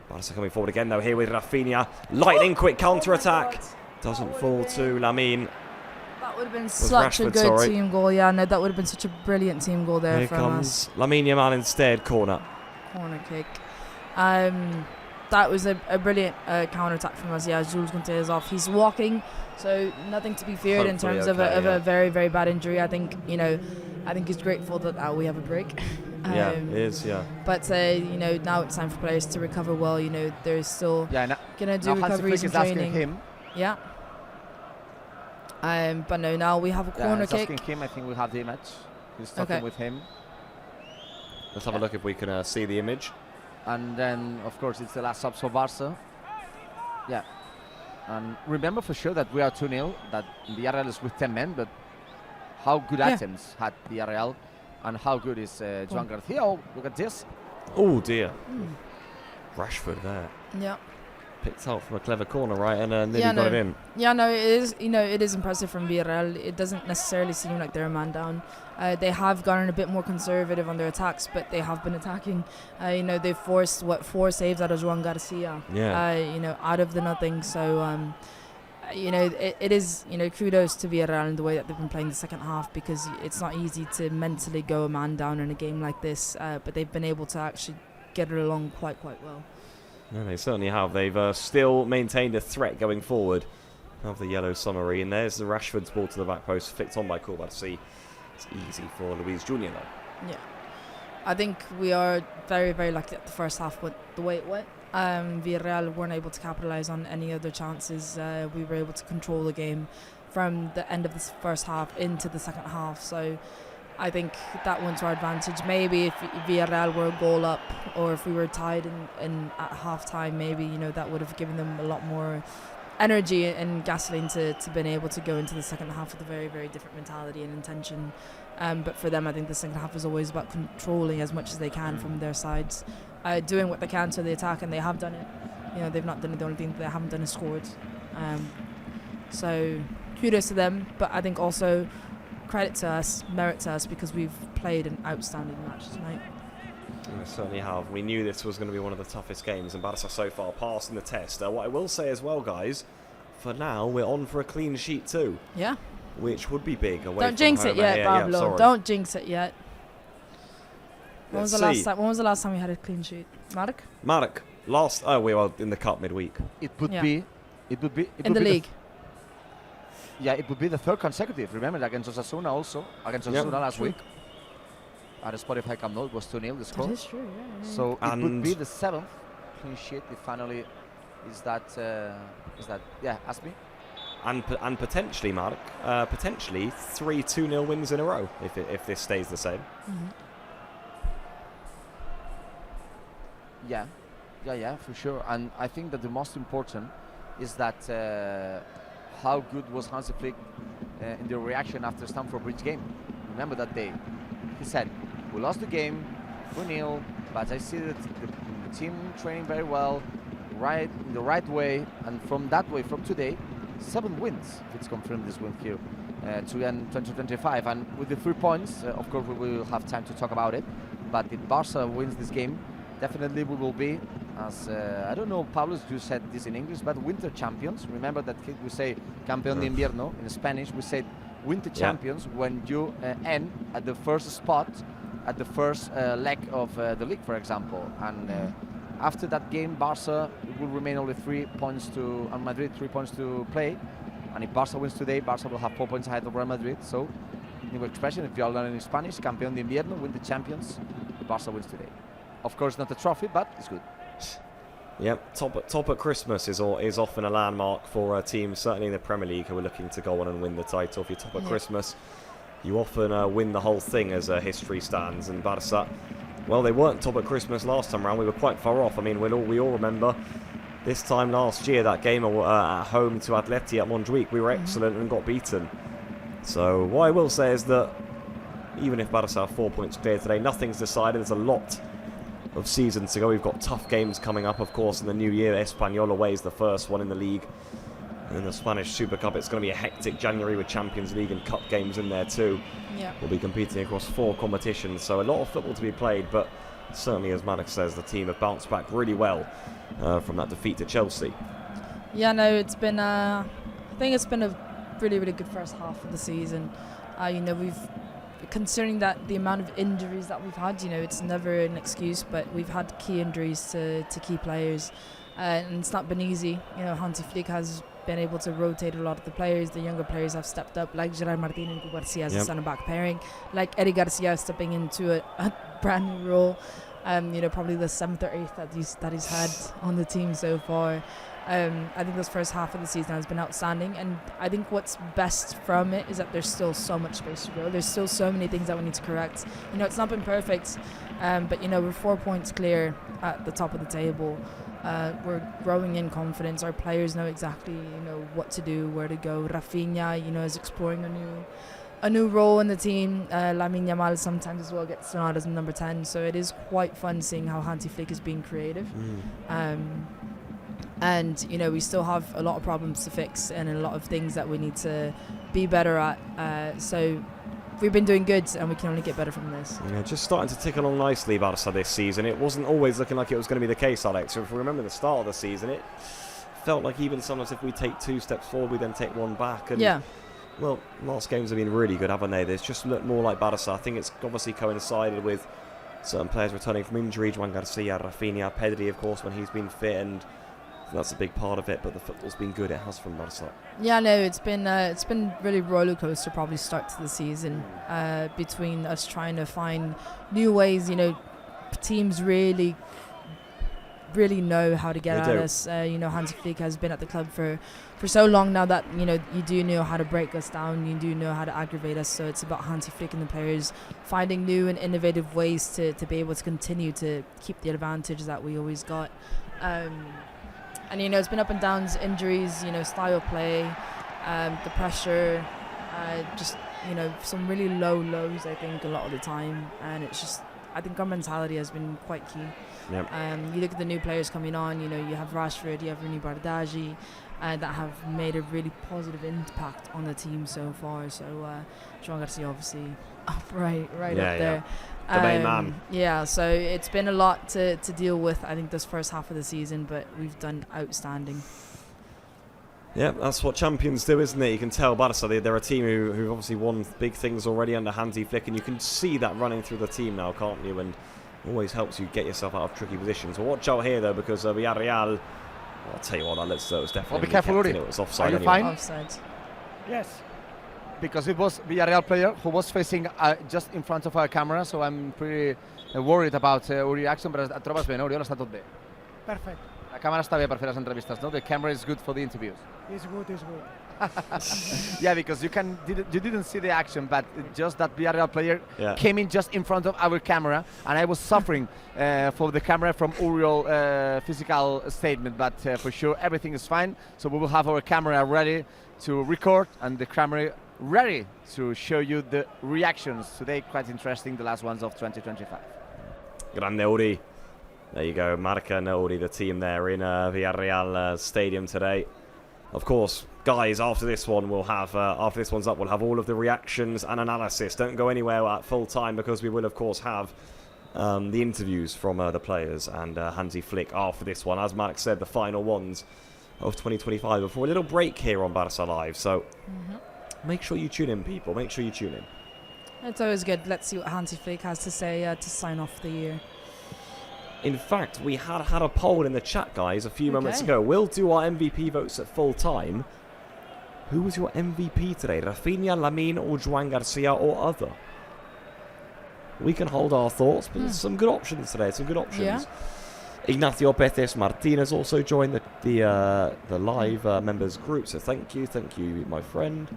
Barça coming forward again, though, here with Rafinha. Lightning quick counter-attack. Doesn't fall to Lamine.
That would have been such a good team goal. Yeah, no, that would have been such a brilliant team goal there from us.
Here comes Lamine Yamal instead, corner.
Corner kick. That was a brilliant counter-attack from us. Yeah, Jules Koundé is off. He's walking, so nothing to be feared in terms of a very, very bad injury. I think he's grateful that we have a break.
Yeah, it is, yeah.
But, now it's time for players to recover well. There's still going to do recoveries and training.
Him.
Yeah. But no, now we have a corner kick.
Asking him, I think we have the image. He's talking with him.
Let's have a look if we can see the image.
And then, of course, it's the last subs for Barça. Yeah. And remember for sure that we are 2-0, that Villarreal is with 10 men, but how good attempts had Villarreal, and how good is Juan Garcia. Oh, look at this.
Oh, dear. Rashford there.
Yeah.
Picked out from a clever corner, right, and nearly got it in.
Yeah, no, it is. It is impressive from Villarreal. It doesn't necessarily seem like they're a man down. They have gotten a bit more conservative on their attacks, but they have been attacking. They've forced 4 saves out of Juan Garcia.
Yeah.
Out of the nothing. So, it is. Kudos to Villarreal in the way that they've been playing the second half, because it's not easy to mentally go a man down in a game like this. But they've been able to actually get it along quite well.
No, they certainly have. They've still maintained a threat going forward of the yellow summary. And there's the Rashford's ball to the back post, flicked on by Koulibaly. It's easy for Luis Junior, though.
Yeah. I think we are very, very lucky at the first half with the way it went. Villarreal weren't able to capitalise on any other chances. We were able to control the game from the end of the first half into the second half. So I think that went to our advantage. Maybe if Villarreal were a goal up, or if we were tied in at half-time, maybe, that would have given them a lot more energy and gasoline to been able to go into the second half with a very, very different mentality and intention. But for them, I think the second half is always about controlling as much as they can from their sides, doing what they can to the attack, and they have done it. They've not done it. The only thing they haven't done is scored. So kudos to them, but I think also credit to us, merit to us, because we've played an outstanding match tonight.
We certainly have. We knew this was going to be one of the toughest games, and Barça so far passing the test. What I will say as well, guys, for now we're on for a clean sheet too.
Yeah.
Which would be big away.
Don't jinx it yet, Pablo. Don't jinx it yet. When was the last time we had a clean sheet? Mark?
We were in the cup midweek.
It would be
in the league.
It would be the third consecutive. Remember against Osasuna also, last week. At the Spotify Camp Nou, it was 2-0 the score.
That is true, yeah.
So it would be the 7th clean sheet. It finally is that. Ask me.
And potentially, Mark, 3 2-0 wins in a row if this stays the same.
Mm-hmm.
Yeah, for sure. And I think that the most important is that how good was Hansi Flick in the reaction after Stamford Bridge game. Remember that day? He said, "We lost the game, 2-0, but I see that the team training very well, right in the right way, and from today, 7 wins. If it's confirmed this win here to end 2025, and with the 3 points, of course we will have time to talk about it. But if Barca wins this game, definitely we will be, as I don't know, Pablo, you said this in English, but winter champions. Remember that we say campeón de invierno in Spanish. We say winter champions when you end at the first spot, at the first leg of the league, for example. And after that game, Barca will remain only 3 points to, and Madrid 3 points to play. And if Barca wins today, Barca will have 4 points ahead of Real Madrid. So, new expression, if you are learning in Spanish, campeón de invierno, winter champions, Barca wins today. Of course, not a trophy, but it's good.
Yep, top at Christmas is often a landmark for teams, certainly in the Premier League, who are looking to go on and win the title. If you're top at Christmas, you often win the whole thing, as history stands. And Barca, well, they weren't top at Christmas last time around. We were quite far off. I mean, we all remember this time last year, that game at home to Atleti at Montjuic. We were excellent and got beaten. So what I will say is that even if Barca have 4 points clear today, nothing's decided. There's a lot of seasons to go. We've got tough games coming up, of course, in the new year. Espanyol away is the first one in the league. And in the Spanish Super Cup, it's going to be a hectic January with Champions League and Cup games in there too.
Yeah.
We'll be competing across 4 competitions, so a lot of football to be played, but certainly, as Maddox says, the team have bounced back really well from that defeat to Chelsea.
Yeah, no, it's been I think it's been a really, really good first half of the season. Considering that the amount of injuries that we've had, it's never an excuse, but we've had key injuries to key players, and it's not been easy. Hansi Flick has been able to rotate a lot of the players. The younger players have stepped up, like Gerard Martin and Garcia as a centre-back pairing, like Eddie Garcia stepping into a brand new role. Probably the 7th or 8th that he's had on the team so far. I think this first half of the season has been outstanding, and I think what's best from it is that there's still so much space to grow. There's still so many things that we need to correct. It's not been perfect, but we're 4 points clear at the top of the table. We're growing in confidence. Our players know exactly what to do, where to go. Rafinha is exploring a new role in the team. Lamine Yamal sometimes as well gets thrown out as number 10, so it is quite fun seeing how Hansi Flick is being creative. And we still have a lot of problems to fix and a lot of things that we need to be better at. So we've been doing good, and we can only get better from this.
Just starting to tick along nicely, Barca, this season. It wasn't always looking like it was going to be the case, Alex. So if we remember the start of the season, it felt like even sometimes if we take 2 steps forward, we then take 1 back. And well, last games have been really good, haven't they? There's just looked more like Barca. I think it's obviously coincided with certain players returning from injury. Juan Garcia, Rafinha, Pedri, of course, when he's been fit, and that's a big part of it. But the football's been good. It has from Barca. Yeah,
no, it's been really roller coaster probably start to the season, between us trying to find new ways. Teams really know how to get at us. Hansi Flick has been at the club for so long now that you do know how to break us down. You do know how to aggravate us. So it's about Hansi Flick and the players finding new and innovative ways to be able to continue to keep the advantage that we always got. And it's been up and downs, injuries, style of play, the pressure, just some really low lows, I think, a lot of the time. And it's just, I think our mentality has been quite key.
Yep.
You look at the new players coming on, you have Rashford, you have Rooney Bardghji, that have made a really positive impact on the team so far. So Juan Garcia obviously right up there.
The main man.
Yeah, so it's been a lot to deal with, I think, this first half of the season, but we've done outstanding.
Yeah, that's what champions do, isn't it? You can tell Barça, they're a team who've obviously won big things already under Hansi Flick, and you can see that running through the team now, can't you? And always helps you get yourself out of tricky positions. Well, watch out here, though, because Villarreal, I'll tell you what, that was definitely...
be careful, Uri.
It was offside.
Are you
anyway.
fine?
Offside.
Yes. Because it was Villarreal player who was facing just in front of our camera, so I'm pretty worried about Uri action, però et trobes bé, no, Oriol? Està tot bé?
Perfect.
La càmera està bé per fer les entrevistes, no? The camera is good for the interviews.
It's good, it's good.
Yeah, because you didn't see the action, but just that Villarreal player came in just in front of our camera, and I was suffering for the camera from Uriel physical statement, but for sure everything is fine. So we will have our camera ready to record and the camera ready to show you the reactions today. Quite interesting, the last ones of 2025.
Grande Uri. There you go, Marca Nodi, the team there in Villarreal Stadium today. Of course, guys, after this one, we'll have after this one's up, we'll have all of the reactions and analysis. Don't go anywhere at full time, because we will, of course, have the interviews from the players and Hansi Flick after this one. As Mark said, the final ones of 2025 before a little break here on Barça Live. So make sure you tune in, people. Make sure you tune in.
It's always good. Let's see what Hansi Flick has to say to sign off the year.
In fact, we had a poll in the chat, guys, a few moments ago. We'll do our MVP votes at full time. Who was your MVP today? Rafinha, Lamine, or Joan Garcia, or other? We can hold our thoughts, but there's some good options today. Some good options.
Yeah.
Ignacio Pérez Martinez also joined the live members group, so thank you, my friend.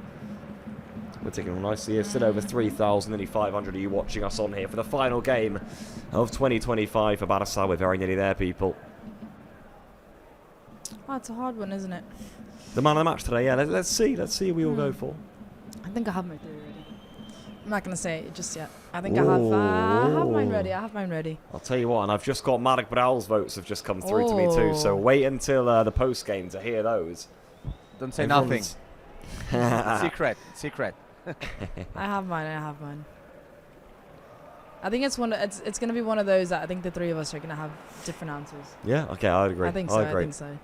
We're taking on nicely here. Still over 3,000, nearly 500 of you watching us on here for the final game of 2025 for Barça. We're very nearly there, people.
Oh, it's a hard one, isn't it?
The man of the match today, yeah. Let's see who we all go for.
I think I have my theory ready. I'm not going to say it just yet. I think I have mine ready.
I'll tell you what, and I've just got Marek Braul's votes have just come through to me too, so wait until the post-game to hear those.
Don't say nothing. Secret.
I have mine. I think it's it's going to be one of those that I think the three of us are going to have different answers.
Yeah, okay, I agree.
I think so.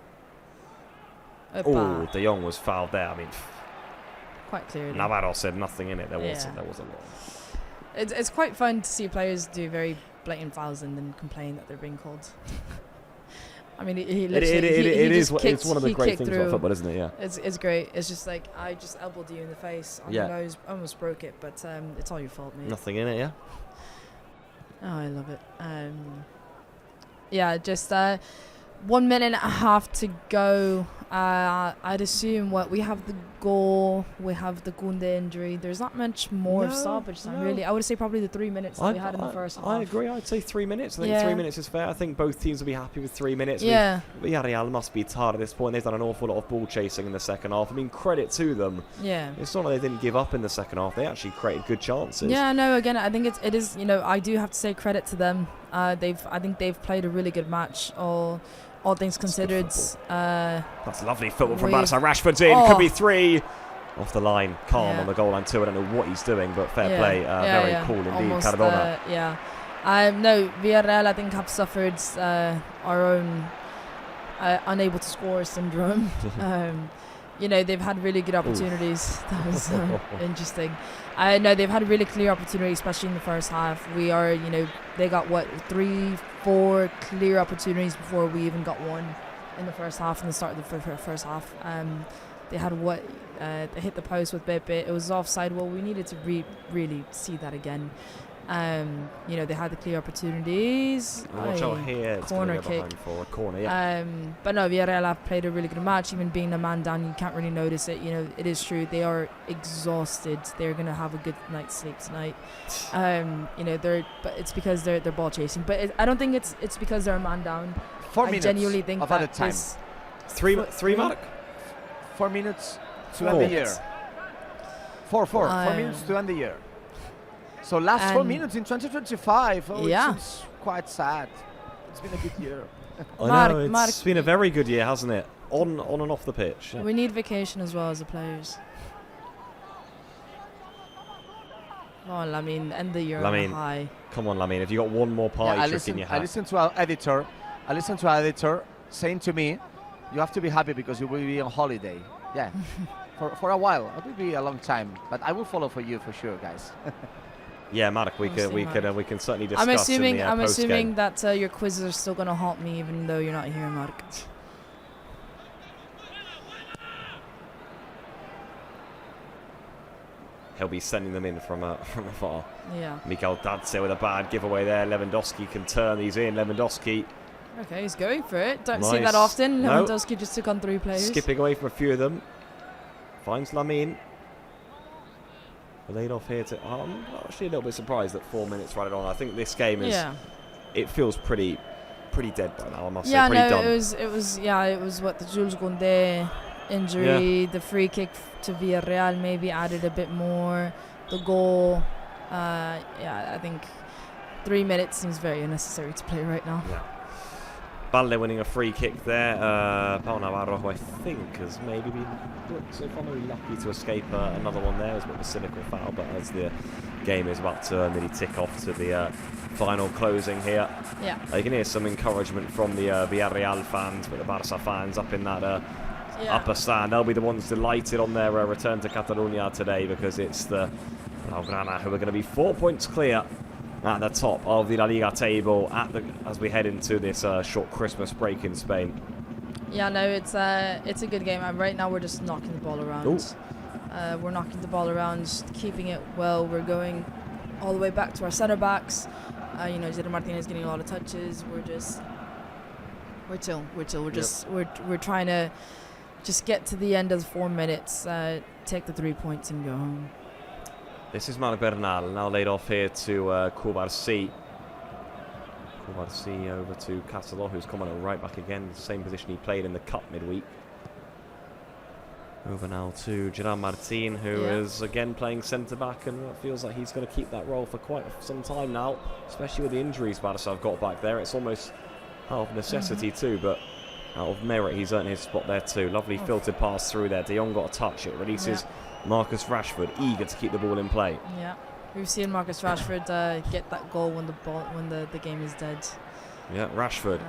Oh, De Jong was fouled there. I mean,
quite clearly.
Navarro said nothing in it. There wasn't a lot.
It's quite fun to see players do very blatant fouls and then complain that they're being called. I mean, it's one of the great things about football, isn't it? Yeah. It's great. It's just like, I just elbowed you in the face on the nose, almost broke it, but it's all your fault, mate.
Nothing in it, yeah.
Oh, I love it. Yeah, just 1 minute and a half to go. I'd assume we have the goal, we have the Kunde injury. There's not much more of stoppage time, really. I would say probably the 3 minutes that we had in the first half.
I agree. I'd say 3 minutes. I think 3 minutes is fair. I think both teams will be happy with 3 minutes.
Yeah.
Villarreal must be tired at this point. They've done an awful lot of ball chasing in the second half. I mean, credit to them.
Yeah.
It's not like they didn't give up in the second half. They actually created good chances.
Yeah, no, again, I think it is, I do have to say credit to them. I think they've played a really good match, all things considered.
That's lovely football from Barça. Rashford's in. Could be 3. Off the line. Calm on the goal line too. I don't know what he's doing, but fair play. Very cool indeed.
Almost,
Cardona.
No, Villarreal, I think, have suffered our own unable to score syndrome. They've had really good opportunities. That was interesting. No, they've had a really clear opportunity, especially in the first half. They got 3-4 clear opportunities before we even got one in the first half, in the start of the first half. They had they hit the post with Pepe. It was offside. Well, we needed to really see that again. They had the clear opportunities.
Watch out here. It's
corner kick.
For a corner, yeah.
But no, Villarreal have played a really good match. Even being a man down, you can't really notice it. It is true. They are exhausted. They're going to have a good night's sleep tonight. But it's because they're ball chasing. But I don't think it's because they're a man down.
4 minutes.
I genuinely think
of added time.
3 Mark?
4 minutes to end the year. 4 minutes to end the year. So last 4 minutes in 2025. It's quite sad. It's been a good year.
I know, it's been a very good year, hasn't it? On and off the pitch.
We need vacation as well as the players. Come on, Lamine, end the year on a high.
Come on, Lamine. If you got one more party trick in your hat.
I listened to our editor saying to me, you have to be happy because you will be on holiday. Yeah, for a while. It will be a long time, but I will follow for you for sure, guys.
Yeah, Marek, we can certainly discuss.
I'm assuming
in the,
I'm assuming
post-game.
that your quizzes are still gonna haunt me even though you're not here, Mark.
He'll be sending them in from afar.
Yeah.
Mikael Dadze with a bad giveaway there. Lewandowski can turn these in. Lewandowski
Okay, he's going for it. Don't see
Nice.
that often.
No.
Lewandowski just took on 3 players.
skipping away from a few of them. Finds Lamine. Laid off here to. I'm actually a little bit surprised that 4 minutes right on. I think this game is.
Yeah.
It feels pretty dead by now. I must
Yeah,
say, pretty
no,
done.
it was what the Jules Koundé injury, the free kick to Villarreal maybe added a bit more. The goal, yeah, I think 3 minutes seems very unnecessary to play right now.
Yeah. Balde winning a free kick there. Pau Navarro, who I think has maybe been so far very lucky to escape another one there. It was a bit of a cynical foul, but as the game is about to nearly tick off to the final closing here,
Yeah.
you can hear some encouragement from the Villarreal fans, but the Barça fans up in that upper stand. They'll be the ones delighted on their return to Catalonia today, because it's the Blaugrana who are going to be 4 points clear at the top of the LaLiga table as we head into this short Christmas break in Spain.
Yeah, no, it's a good game. And right now we're just knocking the ball around. We're knocking the ball around, keeping it well. We're going all the way back to our centre backs. Jeder Martinez getting a lot of touches. We're chill. We're trying to just get to the end of the 4 minutes, take the 3 points and go home.
This is Marc Bernal, now laid off here to Cubarsí. Cubarsí over to Castelló, who's coming right back again, the same position he played in the Cup midweek. Over now to Gerard Martin, who is again playing centre-back, and it feels like he's going to keep that role for quite some time now, especially with the injuries Barça have got back there. It's almost out of necessity too, but out of merit he's earned his spot there too. Lovely filtered pass through there. De Jong got a touch, it releases Marcus Rashford, eager to keep the ball in play.
Yeah, we've seen Marcus Rashford get that goal when the game is dead.
Yeah, Rashford.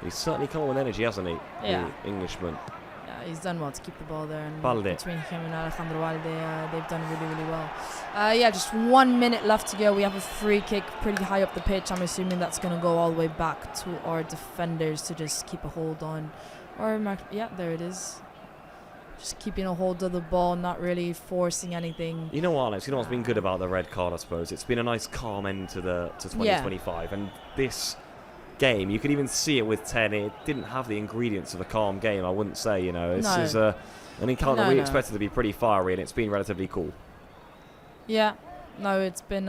He's certainly come on with energy, hasn't he?
Yeah.
The Englishman.
Yeah, he's done well to keep the ball there. And
Balde.
between him and Alejandro Balde, they've done really, really well. Yeah, just 1 minute left to go. We have a free kick pretty high up the pitch. I'm assuming that's going to go all the way back to our defenders to just keep a hold on. Yeah, there it is. Just keeping a hold of the ball, not really forcing anything.
You know what, Alex? You know what's been good about the red card, I suppose? It's been a nice calm end to 2025. And this game, you could even see it with 10. It didn't have the ingredients of a calm game, I wouldn't say. This is an encounter we expected to be pretty fiery, and it's been relatively cool.
Yeah. No, it's been...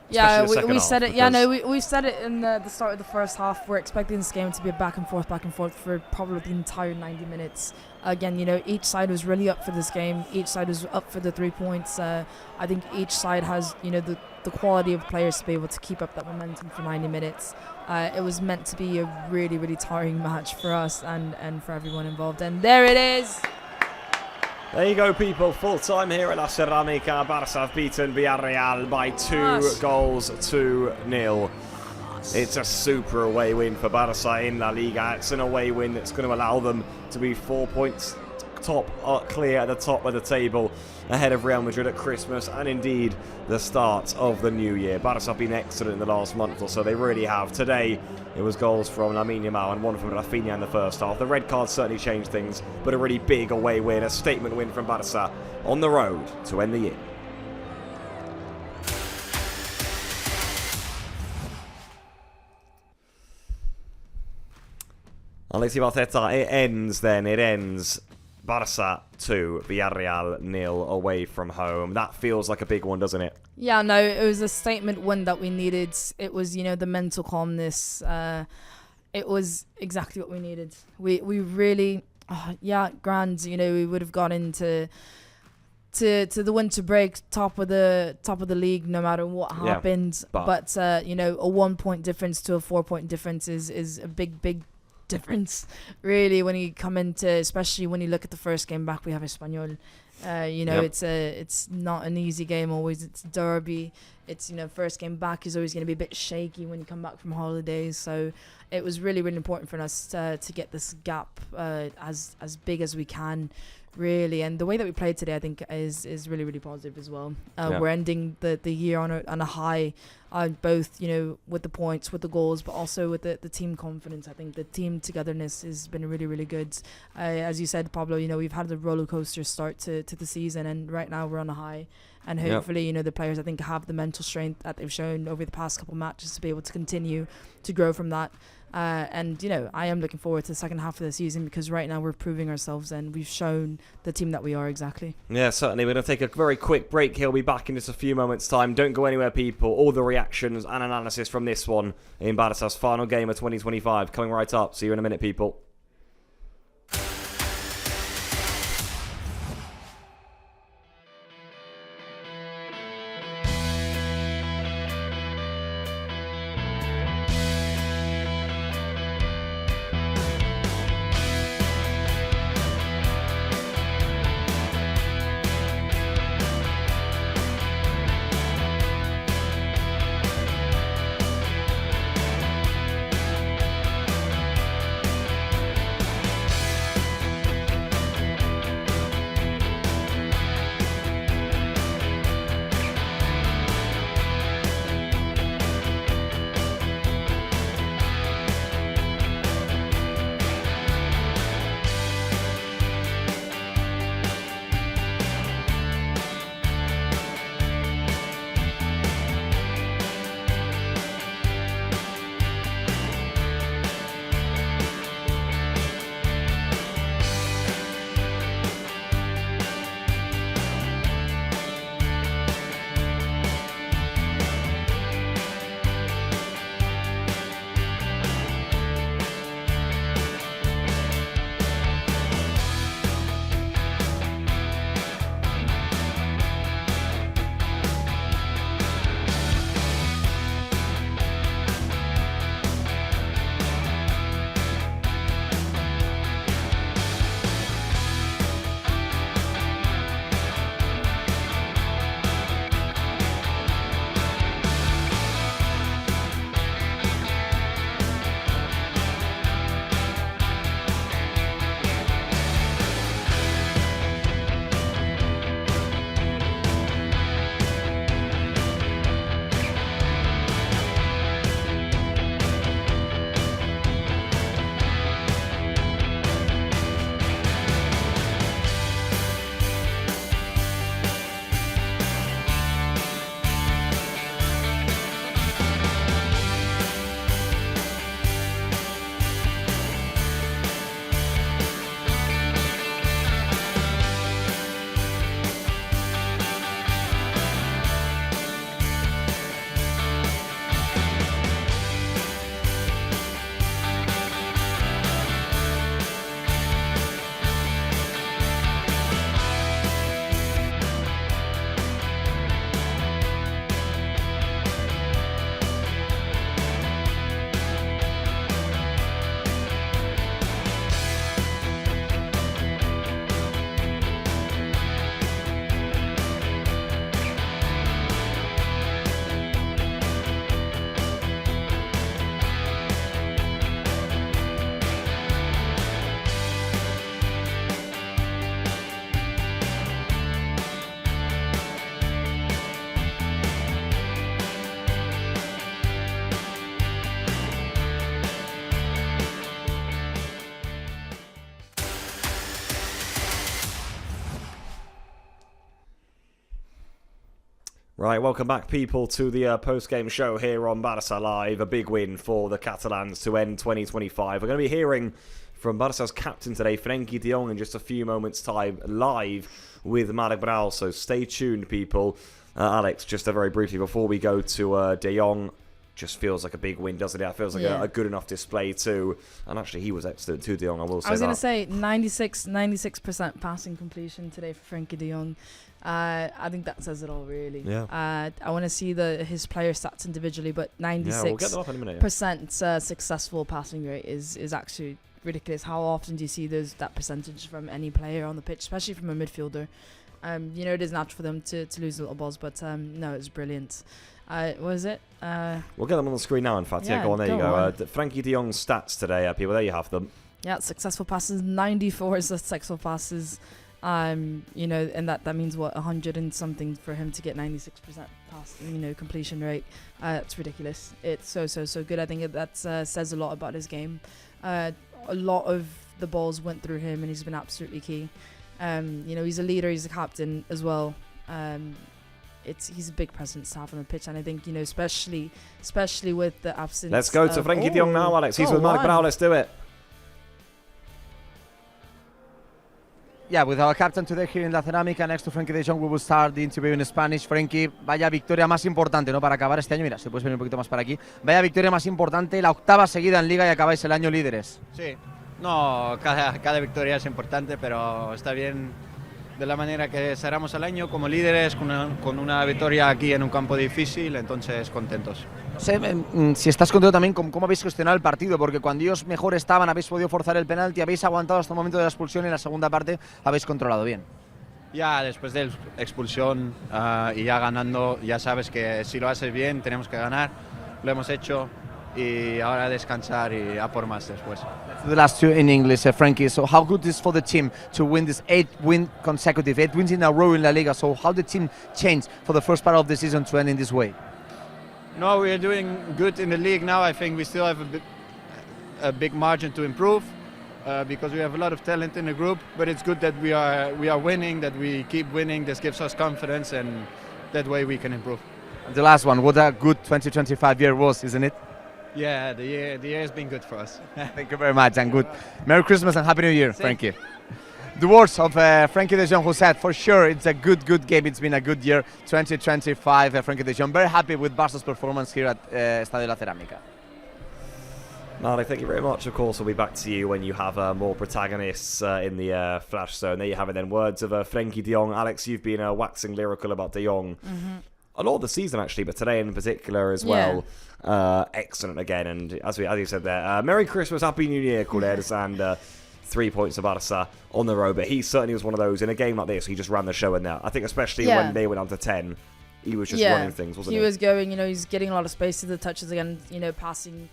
Especially
we said
half,
it. Yeah, no, we said it in the start of the first half. We're expecting this game to be a back and forth for probably the entire 90 minutes. Again, each side was really up for this game. Each side was up for the 3 points. I think each side has, the quality of players to be able to keep up that momentum for 90 minutes. It was meant to be a really, really tiring match for us and for everyone involved. And there it is.
There you go, people. Full time here at La Ceramica. Barça have beaten Villarreal by 2-0. It's a super away win for Barça in La Liga. It's an away win that's going to allow them to be 4 points clear at the top of the table ahead of Real Madrid at Christmas, and indeed the start of the new year. Barça have been excellent in the last month or so. They really have. Today it was goals from Lamine Yamal and one from Rafinha in the first half. The red card certainly changed things, but a really big away win, a statement win from Barça on the road to end the year. Alexis Arteta, it ends. Barça 2, Villarreal 0 away from home. That feels like a big one, doesn't it?
Yeah, no, it was a statement win that we needed. It was, the mental calmness. It was exactly what we needed. We really, grand. We would have got into to the winter break top of the league no matter what happened. But a 1 point difference to a 4 point difference is a big difference, really, when you come into, especially when you look at the first game back. We have Espanyol. It's not an easy game always. It's derby. It's first game back is always going to be a bit shaky when you come back from holidays. So it was really, really important for us to get this gap as big as we can. really. And the way that we played today, I think, is really, really positive as well. We're ending the year on a high, both, with the points, with the goals, but also with the team confidence. I think the team togetherness has been really, really good. As you said, Pablo, we've had a roller coaster start to the season, and right now we're on a high. And hopefully, the players, I think, have the mental strength that they've shown over the past couple of matches to be able to continue to grow from that. And I am looking forward to the second half of the season, because right now we're proving ourselves and we've shown the team that we are exactly.
Yeah, certainly. We're going to take a very quick break. He'll be back in just a few moments' time. Don't go anywhere, people. All the reactions and analysis from this one in Barça's final game of 2025 coming right up. See you in a minute, people. Right, welcome back, people, to the post-game show here on Barça Live. A big win for the Catalans to end 2025. We're going to be hearing from Barça's captain today, Frenkie de Jong, in just a few moments' time, live with Marc Bral. So stay tuned, people. Alex, just very briefly before we go to de Jong, just feels like a big win, doesn't it? It feels like a good enough display too. And actually, he was excellent too, de Jong, I will say that.
I was going to say 96% passing completion today for Frenkie de Jong. I think that says it all, really.
Yeah.
I want to see his player stats individually, but 96%
we'll get them up in a minute,
successful passing rate is actually ridiculous. How often do you see that percentage from any player on the pitch, especially from a midfielder? It is natural for them to lose little balls, but no, it's brilliant. What is it?
We'll get them on the screen now, in fact. Yeah, go on, there you go. Frenkie de Jong's stats today, people, there you have them.
Yeah, successful passes, 94 successful passes. You know, and that means what, 100 and something for him to get 96% pass, you know, completion rate. It's ridiculous. It's so good. I think that says a lot about his game. A lot of the balls went through him, and he's been absolutely key. You know, he's a leader. He's a captain as well. He's a big presence to have on the pitch, and I think, you know, especially with the absence.
Let's go to Frenkie de Jong now, Alex. He's with Mark Brown. Let's do it.
Yeah, with our captain today here in La Cerámica, next to Frenkie de Jong, we will start the interview in Spanish. Frenkie, vaya victoria más importante, ¿no? Para acabar este año, mira, si puedes venir un poquito más para aquí. Vaya victoria más importante, la 8ª seguida en Liga y acabáis el año líderes.
Sí, no, cada victoria es importante, pero está bien de la manera que cerramos el año como líderes, con una victoria aquí en un campo difícil, entonces contentos.
No sé si estás contento también con cómo habéis gestionado el partido, porque cuando ellos mejor estaban habéis podido forzar el penalti, habéis aguantado hasta el momento de la expulsión y en la segunda parte habéis controlado bien.
Ya después de la expulsión y ya ganando, ya sabes que si lo haces bien tenemos que ganar, lo hemos hecho y ahora descansar y a por más después.
The last two in English, Frankie. So how good is for the team to win this 8 wins in a row in La Liga? So how the team changed for the first part of the season to end in this way?
No, we are doing good in the league now. I think we still have a big margin to improve because we have a lot of talent in the group. But it's good that we are winning, that we keep winning. This gives us confidence, and that way we can improve.
And the last one, what a good 2025 year was, isn't it?
Yeah, the year has been good for us.
Thank you very much, and good. Merry Christmas and Happy New Year, Frankie. The words of Frenkie de Jong, who said, for sure, it's a good game. It's been a good year, 2025. Frenkie de Jong, very happy with Barça's performance here at Estadio La Cerámica.
Marley, thank you very much. Of course, we'll be back to you when you have more protagonists in the Flash Zone. There you have it then. Words of Frenkie de Jong. Alex, you've been waxing lyrical about de Jong. A lot of the season, actually, but today in particular as well. Excellent again. And as you said there, Merry Christmas, Happy New Year, Coleres, and 3 points to Barça on the road. But he certainly was one of those. In a game like this, he just ran the show in there. I think especially when they went down to 10, he was just running things, wasn't he?
He was going, you know, he's getting a lot of space to the touches again, you know, passing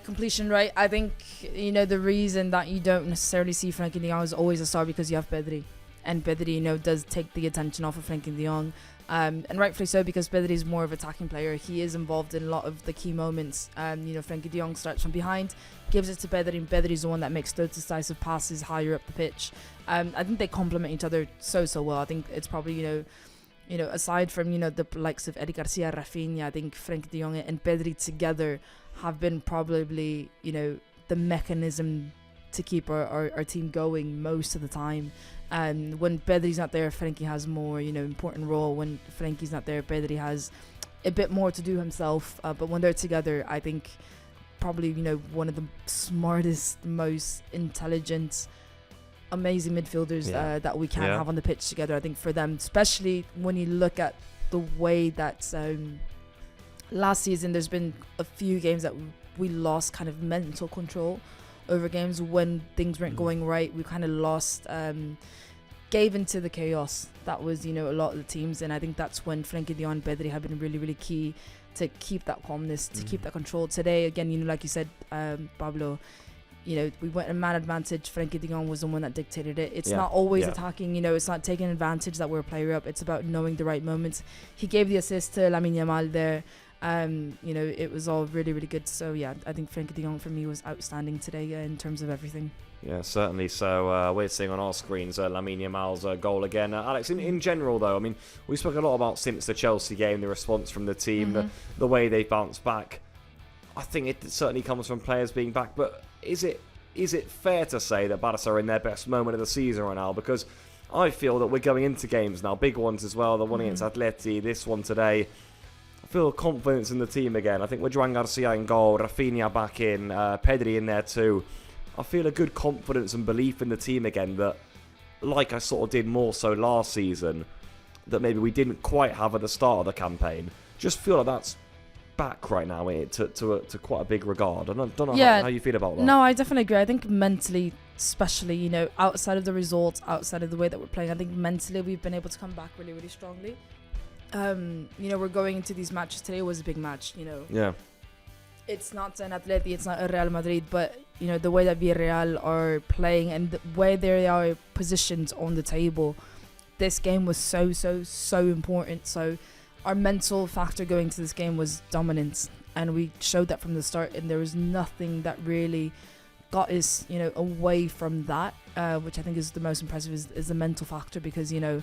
completion rate. I think, you know, the reason that you don't necessarily see Frenkie de Jong as always a star because you have Pedri. And Pedri, you know, does take the attention off of Frenkie de Jong. And rightfully so, because Pedri is more of an attacking player. He is involved in a lot of the key moments. You know, Frenkie de Jong starts from behind, gives it to Pedri, and Pedri is the one that makes those decisive passes higher up the pitch. I think they complement each other so well. I think it's probably, you know, aside from, you know, the likes of Eddie Garcia, Rafinha, I think Frenkie de Jong and Pedri together have been probably, you know, the mechanism to keep our team going most of the time. And when Pedri's not there, Frenkie has more, you know, important role. When Frenkie's not there, Pedri has a bit more to do himself. But when they're together, I think probably, you know, one of the smartest, most intelligent, amazing midfielders that we can have on the pitch together. I think for them, especially when you look at the way that last season, there's been a few games that we lost kind of mental control over games when things weren't going right. We kind of lost, gave into the chaos that was, you know, a lot of the teams. And I think that's when Frenkie de Jong and Pedri have been really key to keep that calmness, to keep that control. Today, again, you know, like you said, Pablo, you know, we went a man advantage. Frenkie de Jong was the one that dictated it. It's not always attacking, you know, it's not taking advantage that we're a player up. It's about knowing the right moments. He gave the assist to Lamine Yamal there. You know, it was all really good. So yeah, I think Frenkie de Jong for me was outstanding today in terms of everything. Yeah,
certainly. So we're seeing on our screens Lamine Yamal's goal again. Alex, in general though, I mean, we spoke a lot about since the Chelsea game, the response from the team, the way they bounced back. I think it certainly comes from players being back, but is it fair to say that Barça are in their best moment of the season right now? Because I feel that we're going into games now, big ones as well, the one against Atleti, this one today. I feel confidence in the team again. I think with Joan Garcia in goal, Rafinha back in, Pedri in there too. I feel a good confidence and belief in the team again that, like I sort of did more so last season, that maybe we didn't quite have at the start of the campaign. Just feel like that's back right now to quite a big regard. I don't know how you feel about that.
No, I definitely agree. I think mentally, especially, you know, outside of the results, outside of the way that we're playing, I think mentally we've been able to come back really strongly. You know, we're going into these matches. Today was a big match, you know.
Yeah.
It's not an Atleti, it's not a Real Madrid, but you know, the way that Villarreal are playing and the way they are positioned on the table, this game was so important. So our mental factor going to this game was dominance, and we showed that from the start, and there was nothing that really got us, you know, away from that, which I think is the most impressive is the mental factor, because, you know,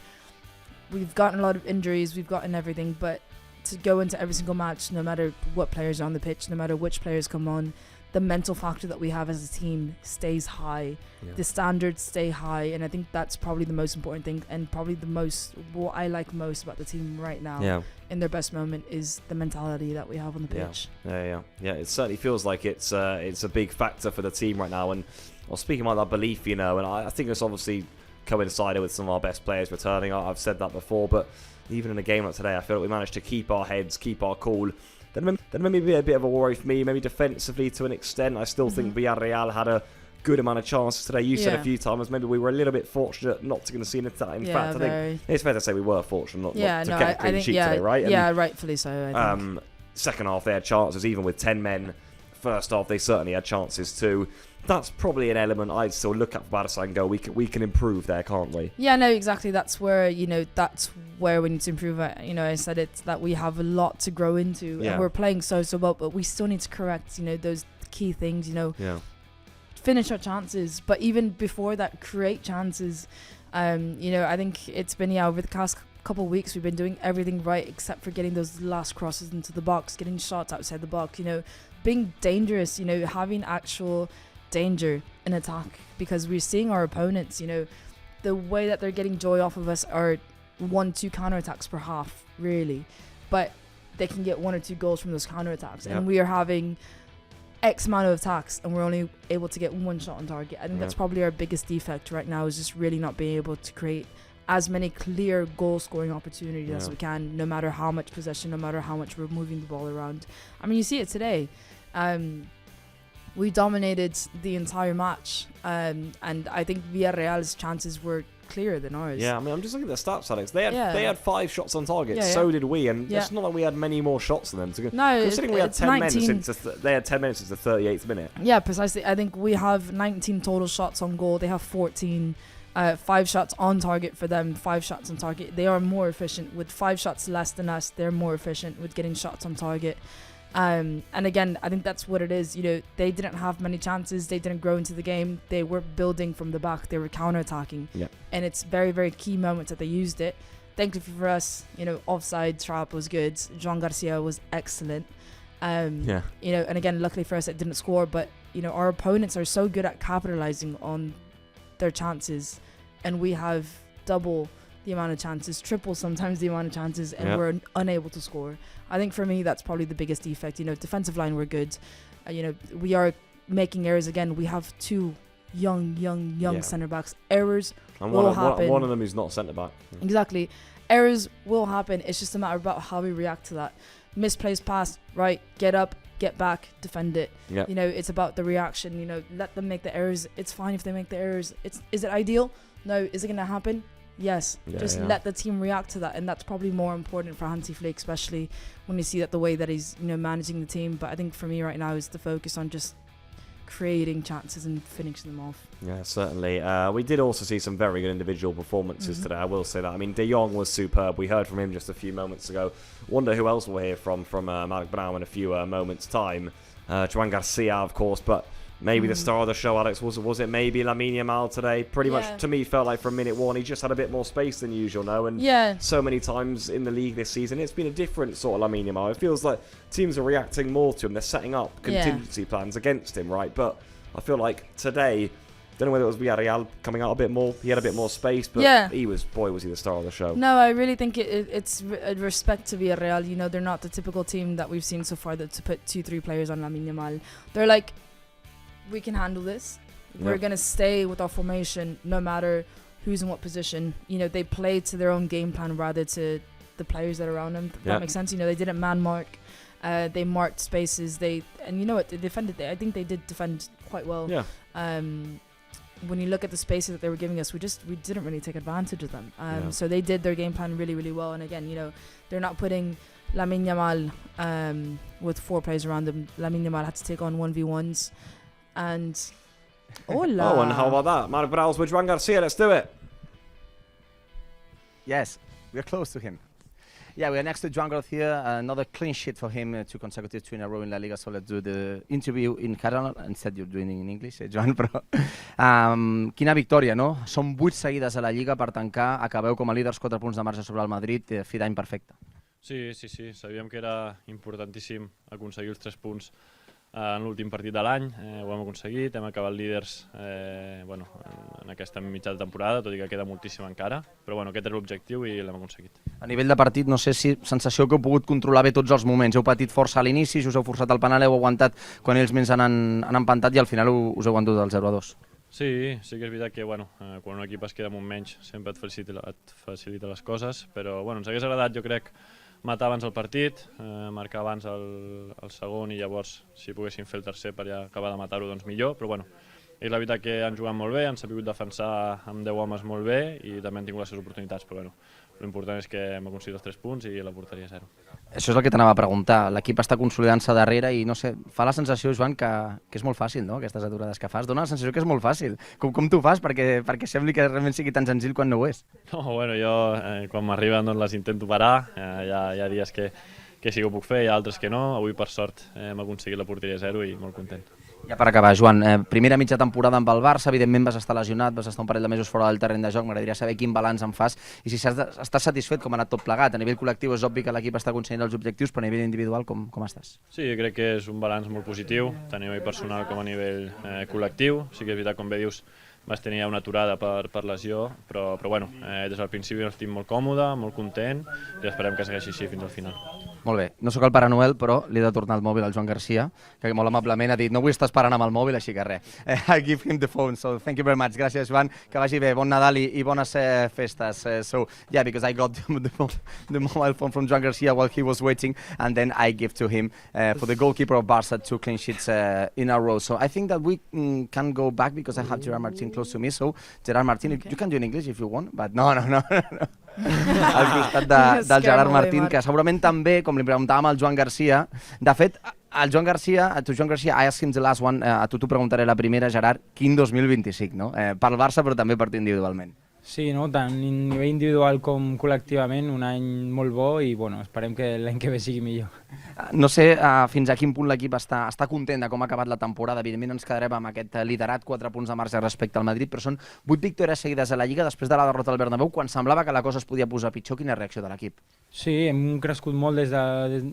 we've gotten a lot of injuries, we've gotten everything, but to go into every single match, no matter what players are on the pitch, no matter which players come on, the mental factor that we have as a team stays high.
Yeah.
The standards stay high, and I think that's probably the most important thing, and probably what I like most about the team right now in their best moment is the mentality that we have on the pitch.
Yeah. It certainly feels like it's a big factor for the team right now. And I was speaking about that belief, you know, and I think it's obviously coincided with some of our best players returning. I've said that before, but even in a game like today, I feel like we managed to keep our heads, keep our cool. Then maybe a bit of a worry for me, maybe defensively to an extent. I still think Villarreal had a good amount of chances today. You said a few times maybe we were a little bit fortunate not to see an attack. In fact, I think it's fair to say we were fortunate not to get a clean sheet today, right?
And rightfully so. I think.
Second half, they had chances, even with 10 men. First half, they certainly had chances too. That's probably an element I'd still look at for Barça and go, we can improve there, can't we?
Yeah, no, exactly. That's where, you know, we need to improve. You know, I said it's that we have a lot to grow into, and we're playing so well, but we still need to correct, you know, those key things, you know. Yeah. Finish our chances, but even before that, create chances. You know, I think it's been over the past couple of weeks we've been doing everything right except for getting those last crosses into the box, getting shots outside the box, you know, being dangerous, you know, having actual danger in attack, because we're seeing our opponents, you know, the way that they're getting joy off of us are 1-2 counterattacks per half, really, but they can get 1 or 2 goals from those counterattacks, and we are having X amount of attacks and we're only able to get 1 shot on target. I think that's probably our biggest defect right now, is just really not being able to create as many clear goal scoring opportunities as we can, no matter how much possession, no matter how much we're moving the ball around. I mean, you see it today. We dominated the entire match, and I think Villarreal's chances were clearer than ours.
Yeah, I mean, I'm just looking at the stats, Alex. They had 5 shots on target. So did we, and it's not like we had many more shots than them.
No,
considering we had 10 minutes they had 10 minutes since the 38th minute.
Yeah, precisely. I think we have 19 total shots on goal. They have 14. 5 shots on target for them, 5 shots on target. They are more efficient with 5 shots less than us. They're more efficient with getting shots on target. And again, I think that's what it is. You know, they didn't have many chances. They didn't grow into the game. They were building from the back. They were counterattacking. Yeah. And it's very, very key moments that they used it. Thankfully for us, you know, offside trap was good. Joan Garcia was excellent. You know, and again, luckily for us, it didn't score. But, you know, our opponents are so good at capitalizing on their chances, and we have double the amount of chances, triple sometimes the amount of chances, and we're unable to score. I think for me that's probably the biggest defect. You know, defensive line we're good. You know, we are making errors again. We have 2 young centre backs. Errors will happen.
One of them is not centre back.
Exactly, errors will happen. It's just a matter about how we react to that. Misplaced pass, right? Get up, get back, defend it. You know, it's about the reaction. You know, let them make the errors. It's fine if they make the errors. Is it ideal? No. Is it going to happen? Yes. Let the team react to that, and that's probably more important for Hansi Flick, especially when you see that the way that he's, you know, managing the team. But I think for me right now is the focus on just creating chances and finishing them off.
Yeah, certainly. We did also see some very good individual performances today, I will say that. I mean, De Jong was superb. We heard from him just a few moments ago. Wonder who else we'll hear from Mark Brown in a few moments' time. Joan Garcia, of course, but maybe the star of the show, Alex, was it maybe Lamine Yamal today? Pretty much, to me, felt like from minute 1, he just had a bit more space than usual, no? And so many times in the league this season, it's been a different sort of Lamine Yamal. It feels like teams are reacting more to him. They're setting up contingency plans against him, right? But I feel like today, don't know whether it was Villarreal coming out a bit more. He had a bit more space, but was he the star of the show?
No, I really think it's respect to Villarreal. You know, they're not the typical team that we've seen so far that to put 2-3 players on Lamine Yamal. They're like, we can handle this. We're going to stay with our formation no matter who's in what position. You know, they played to their own game plan rather to the players that are around them. That makes sense. You know, they didn't man mark. They marked spaces. And you know what? They defended. I think they did defend quite well. Yeah. When you look at the spaces that they were giving us, we didn't really take advantage of them. So they did their game plan really, really well. And again, you know, they're not putting Lamine Yamal with 4 players around them. Lamine Yamal had to take on 1v1s. And hola.
Oh, and how about that? Marc Brau's with Joan Garcia. Let's do it.
Yes, we're close to him. Yeah, we are next to Joan Garcia. Another clean sheet for him, 2 consecutive 2 in a row in La Liga. So let's do the interview in catalan. Instead, you're doing it in English, Joan. Però quina victòria, no? Són 8 seguides a la Lliga per tancar. Acabeu com a líders, 4 punts de marge sobre el Madrid. Fi d'any perfecte.
Sí. Sabíem que era importantíssim aconseguir els 3 punts en l'últim partit de l'any. Ho hem aconseguit, hem acabat líders en aquesta mitja de temporada, tot i que queda moltíssim encara, però aquest era l'objectiu i l'hem aconseguit.
A nivell de partit, no sé si sensació que heu pogut controlar bé tots els moments. Heu patit força a l'inici, us heu forçat el penal, heu aguantat quan ells més han empantat i al final us heu endut el 0-2.
Sí que és veritat que quan un equip es queda amb un menys sempre et facilita les coses, però ens hagués agradat, jo crec, matar abans el partit, marcar abans el segon i llavors si poguéssim fer el tercer per ja acabar de matar-ho doncs millor, però és la veritat que han jugat molt bé, han sabut defensar amb 10 homes molt bé i també han tingut les seves oportunitats, però l'important és que hem aconseguit els 3 punts i la porteria 0.
Això és el que t'anava a preguntar. L'equip està consolidant-se darrere i no sé, fa la sensació, Joan, que és molt fàcil, no?, aquestes aturades que fas. Dóna la sensació que és molt fàcil. Com t'ho fas perquè sembli que realment sigui tan senzill quan no ho és?
No, jo quan m'arriben les intento parar, hi ha dies que sí que ho puc fer, hi ha altres que no. Avui per sort hem aconseguit la porteria 0 i molt content.
Ja per acabar, Joan, primera mitja temporada amb el Barça, evidentment vas estar lesionat, vas estar un parell de mesos fora del terreny de joc, m'agradaria saber quin balanç en fas i si estàs satisfet com ha anat tot plegat. A nivell col·lectiu és obvi que l'equip està aconseguint els objectius, però a nivell individual com estàs?
Sí, crec que és un balanç molt positiu, tant a nivell personal com a nivell col·lectiu. Sí que és veritat, com bé dius, vaig tenir una aturada per lesió, però des del principi estic molt còmode, molt content i esperem que segueixi així fins al final.
Molt bé, no sóc el Pare Noel, però li he de tornar el mòbil al Joan Garcia, que molt amablement ha dit no vull estar esperant amb el mòbil, així que res. I give him the phone, so thank you very much. Gràcies, Joan, que vagi bé, bon Nadal i bones festes. So, yeah, because I got the mobile phone from Joan Garcia while he was waiting, and then I give to him for the goalkeeper of Barça 2 clean sheets in a row. So I think that we can go back because I have Gerard Martín close to me, so Gerard Martín, okay. You can do in English if you want, but no. Al costat del Gerard Martín, que segurament també, com li preguntàvem al Joan Garcia, de fet, al Joan Garcia, I asked him the last one, a tu t'ho preguntaré la primera, Gerard, quin 2025, no? Pel Barça, però també per tu individualment.
Sí, no? Tant a nivell individual com col·lectivament, un any molt bo i esperem que l'any que ve sigui millor.
No sé fins a quin punt l'equip està content de com ha acabat la temporada. Evidentment ens quedarem amb aquest liderat, 4 punts de marge respecte al Madrid, però són 8 victòries seguides a la Lliga després de la derrota al Bernabéu, quan semblava que la cosa es podia posar pitjor. Quina reacció de l'equip?
Sí, hem crescut molt des de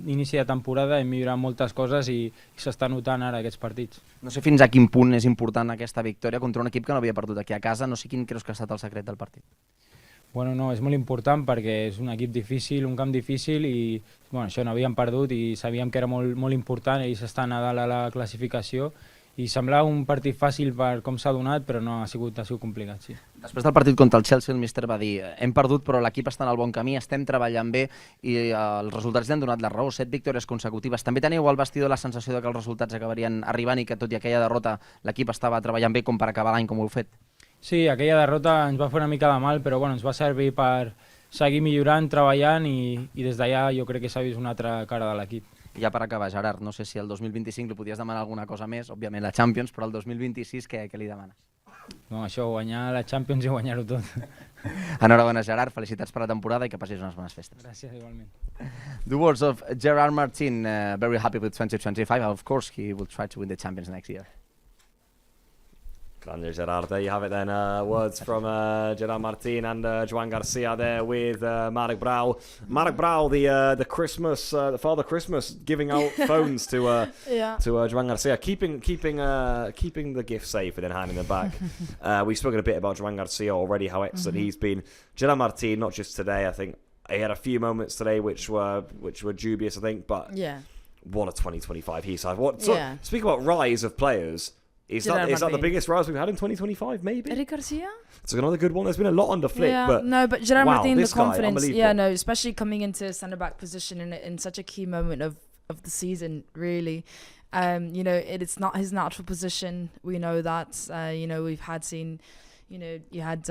l'inici de temporada, hem millorat moltes coses i s'està notant ara aquests partits.
No sé fins a quin punt és important aquesta victòria contra un equip que no havia perdut aquí a casa. No sé quin creus que ha estat el secret del partit.
No, és molt important perquè és un equip difícil, un camp difícil i això no havíem perdut i sabíem que era molt important, ells estan a dalt a la classificació i semblava un partit fàcil per com s'ha donat, però no, ha sigut complicat, sí.
Després del partit contra el Chelsea, el míster va dir hem perdut però l'equip està en el bon camí, estem treballant bé i els resultats li han donat la raó, 7 victòries consecutives. També teníeu al vestidor la sensació de que els resultats acabarien arribant i que tot i aquella derrota l'equip estava treballant bé com per acabar l'any com ho heu fet?
Sí, aquella derrota ens va fer una mica de mal, però ens va servir per seguir millorant, treballant i des d'allà jo crec que s'ha vist una altra cara de l'equip.
Ja per acabar, Gerard, no sé si el 2025 li podies demanar alguna cosa més, òbviament la Champions, però el 2026 què li demanes?
Això, guanyar la Champions i guanyar-ho tot.
Enhorabona, Gerard, felicitats per la temporada i que passis unes bones festes.
Gràcies, igualment.
The words of Gerard Martín, very happy with 2025. Of course, he will try to win the Champions next year.
Grande Gerard, there you have it then, words from Gerard Martín and Joan Garcia there with Marc Brau. Marc Brau, the Christmas, the Father Christmas, giving out phones to Joan Garcia, keeping the gift safe and then handing them back. We've spoken a bit about Joan Garcia already, how excellent he's been. Gerard Martín, not just today, I think he had a few moments today which were dubious, I think, but what a 2025 he's had. Speak about rise of players. Is that the biggest rise we've had in 2025, maybe?
Eric Garcia?
It's another good one. There's been a lot under Flick, but
no, Gerard Martín, the confidence,
guy,
especially coming into centre-back position in such a key moment of the season, really. It's not his natural position. We know that. We've seen, you had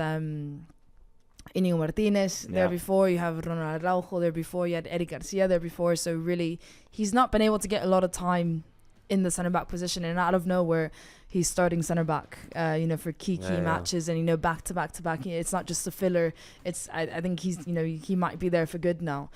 Inigo Martinez there before, you have Ronald Araujo there before, you had Eric Garcia there before, so really, he's not been able to get a lot of time in the centre back position, and out of nowhere he's starting centre back, for key matches, and back to back. It's not just a filler. It's I think he's he might be there for good now.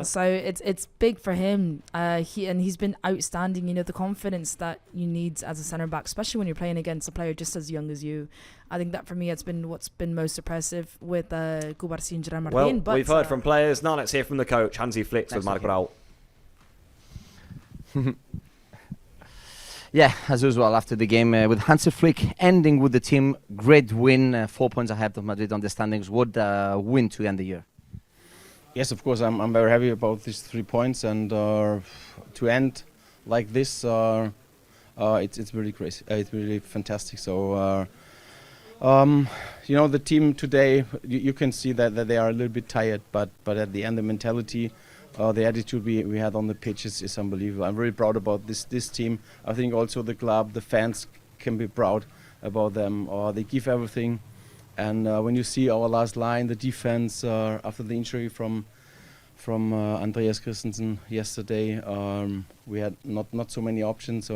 So it's big for him. He's been outstanding. The confidence that you need as a centre back, especially when you're playing against a player just as young as you. I think that for me it's been what's been most impressive with Cubarsí and Gerard Martín.
Well,
but
we've heard from players. Now let's hear from the coach, Hansi Flick, with Marc Brau.
Yeah, as usual, after the game with Hansi Flick ending with the team, great win, 4 points ahead of Madrid on the standings. What a win to end the year.
Yes, of course, I'm very happy about these 3 points, and to end like this, it's really crazy. It's really fantastic. So, the team today, you can see that they are a little bit tired, but at the end, the mentality, the attitude we had on the pitch is unbelievable. I'm really proud about this team. I think also the club, the fans can be proud about them. They give everything. And when you see our last line, the defense, after the injury from Andreas Christensen yesterday, we had not so many options.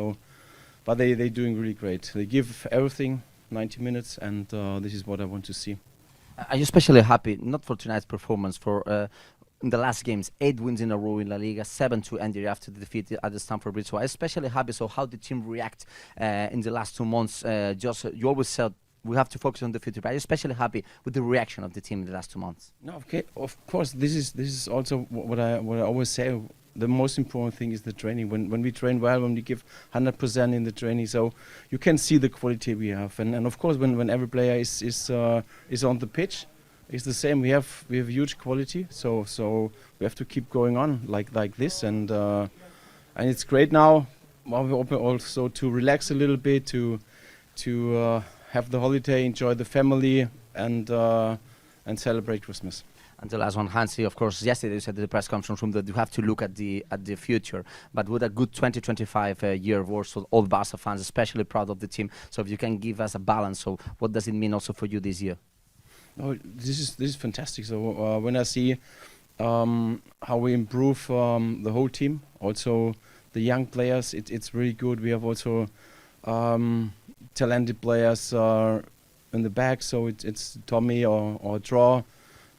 But they're doing really great. They give everything, 90 minutes, and this is what I want to see.
Are you especially happy, not for tonight's performance, for in the last games, 8 wins in a row in LaLiga, 7-2 ended after the defeat at the Stamford Bridge. So I'm especially happy. So how did the team react in the last 2 months? You always said we have to focus on the future, but I'm especially happy with the reaction of the team in the last 2 months.
No, okay, of course. This is also what I always say. The most important thing is the training. When we train well, when we give 100% in the training, so you can see the quality we have. And of course, when every player is on the pitch, it's the same. We have huge quality. So we have to keep going on like this. And it's great now. Well, we're open also to relax a little bit, to have the holiday, enjoy the family, and celebrate Christmas.
And the last one, Hansi, of course, yesterday you said at the press conference room that you have to look at the future. But with a good 2025 year, also all Barça fans, especially proud of the team. So if you can give us a balance, so what does it mean also for you this year?
Oh, this is fantastic. So when I see how we improve the whole team, also the young players, it's really good. We have also talented players in the back. So it's Tommy or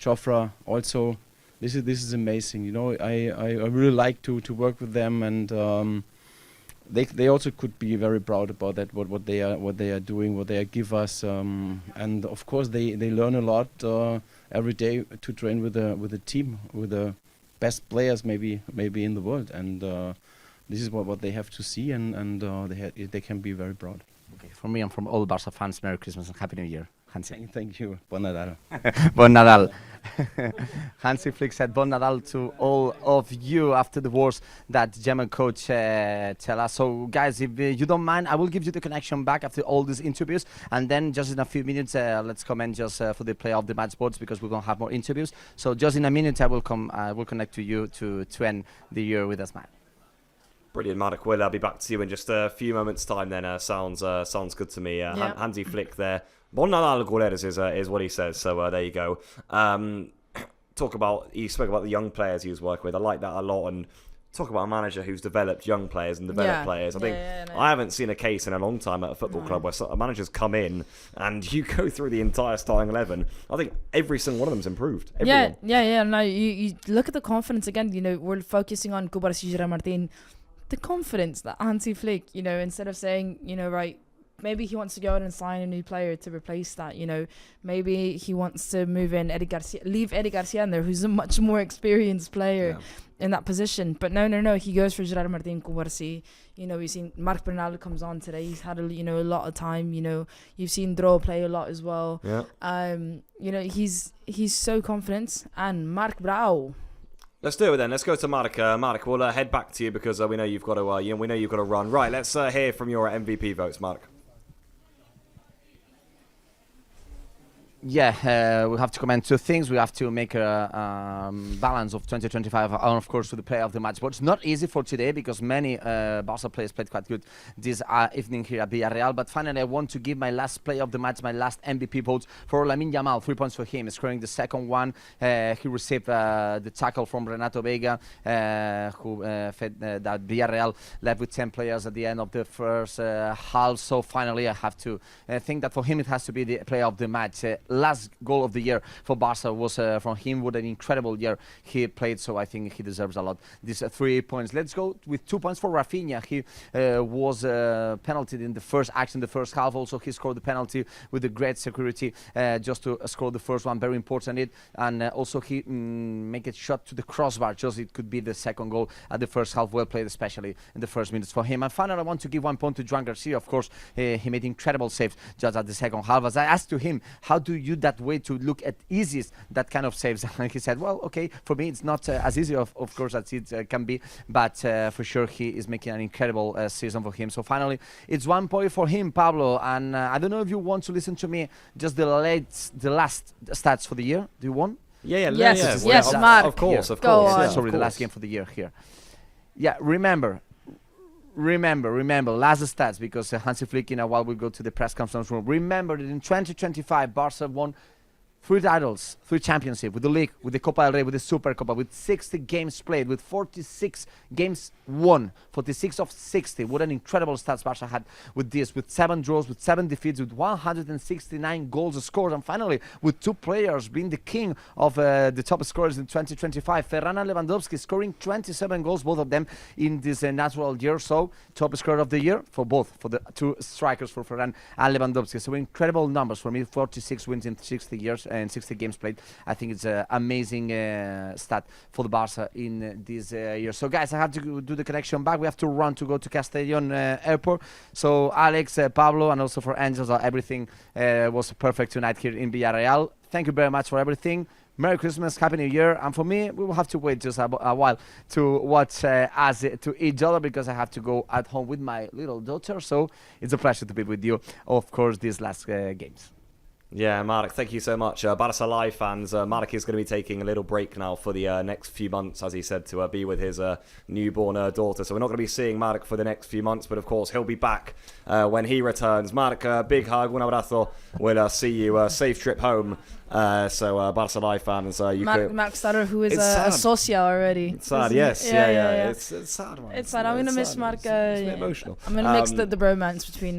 Jofra also. This is amazing. I really like to work with them, and they also could be very proud about that. What they are doing, what they give us, and of course they learn a lot every day to train with a team, with the best players maybe in the world, and this is what they have to see, and they can be very proud.
Okay, from me and from all Barça fans, Merry Christmas and Happy New Year. Hansi.
Thank you. Bon Nadal.
Bon Nadal. Hansi Flick said Bon Nadal to all of you after the words that German coach tell us. So, guys, if you don't mind, I will give you the connection back after all these interviews. And then just in a few minutes, let's comment just for the play of the match boards because we're going to have more interviews. So just in a minute, I will connect to you to end the year with us, man.
Brilliant, Marek. I'll be back to you in just a few moments' time then. Sounds good to me. Hansi Flick there. Bon Nadal goleros is what he says. So there you go. He spoke about the young players he was working with. I like that a lot. And talk about a manager who's developed young players and developed players. I think I haven't seen a case in a long time at a football club where a manager's come in and you go through the entire starting 11. I think every single one of them's improved. Everyone.
No, you look at the confidence again. We're focusing on Cubarsí, Gerard Martín. The confidence that Hansi Flick, instead of saying, right, maybe he wants to go out and sign a new player to replace that, maybe he wants to move in leave Eddie Garcia in there, who's a much more experienced player in that position. But no, he goes for Gerard Martín, Cubarsí. We've seen Marc Bernal comes on today. He's had a lot of time. You've seen Dro play a lot as well. Yeah. He's so confident. And Marc Brau.
Let's do it then. Let's go to Marek. Marek, we'll head back to you because we know you've got to. We know you've got to run. Right. Let's hear from your MVP votes, Marek.
Yeah, we have to comment two things. We have to make a balance of 2025, and of course, to the player of the match. But it's not easy for today because many Barca players played quite good this evening here at Villarreal. But finally, I want to give my last player of the match, my last MVP vote for Lamine Yamal. 3 points for him, scoring the second one. He received the tackle from Renato Vega, who fed that Villarreal left with 10 players at the end of the first half. So finally, I have to think that for him, it has to be the player of the match. Last goal of the year for Barca was from him. What an incredible year he played, so I think he deserves a lot. These 3 points. Let's go with 2 points for Rafinha. He was penaltied in the first action, the first half. Also, he scored the penalty with the great security just to score the first one. Very important. And also he make a shot to the crossbar. Just it could be the second goal at the first half. Well played, especially in the first minutes for him. And finally, I want to give 1 point to Joan Garcia. Of course, he made incredible saves just at the second half. As I asked to him, how do you that way to look at easiest that kind of saves? And he said, well, okay, for me it's not as easy of course as it can be, but for sure he is making an incredible season for him. So finally it's 1 point for him, Pablo, and I don't know if you want to listen to me just the last stats for the year. Do you want?
Yes, Mark.
Of course.
Sorry, the last game for the year here. Yeah, remember, last stats, because Hansi Flick in a while will go to the press conference room. Remember that in 2025, Barca won 3 titles, 3 championships, with the league, with the Copa del Rey, with the Super Copa, with 60 games played, with 46 games won, 46 of 60. What an incredible stats Barca had with this, with 7 draws, with 7 defeats, with 169 goals scored, and finally with 2 players being the king of the top scorers in 2025. Ferran and Lewandowski scoring 27 goals, both of them in this natural year. So top scorer of the year for both, for the 2 strikers, for Ferran and Lewandowski. So incredible numbers for me. 46 wins in 60 years and 60 games played. I think it's an amazing stat for the Barca in this year. So guys, I have to do the connection back. We have to run to go to Castellón airport. So Alex, Pablo, and also for Angels, everything was perfect tonight here in Villarreal. Thank you very much for everything. Merry Christmas, Happy New Year. And for me, we will have to wait just a while to watch us to each other, because I have to go at home with my little daughter. So it's a pleasure to be with you, of course, these last games.
Yeah, Marek, thank you so much. Barca Live fans, Marek is going to be taking a little break now for the next few months, as he said, to be with his newborn daughter. So we're not going to be seeing Marek for the next few months, but of course he'll be back when he returns. Marek, big hug, un abrazo. We'll see you. Safe trip home. So Barca Live fans, you
Mark Starter, who is a socia already.
It's sad, yes. Yeah. It's sad, man.
It's sad. I'm going to miss Mark.
It's a bit emotional.
I'm going to mix the bromance between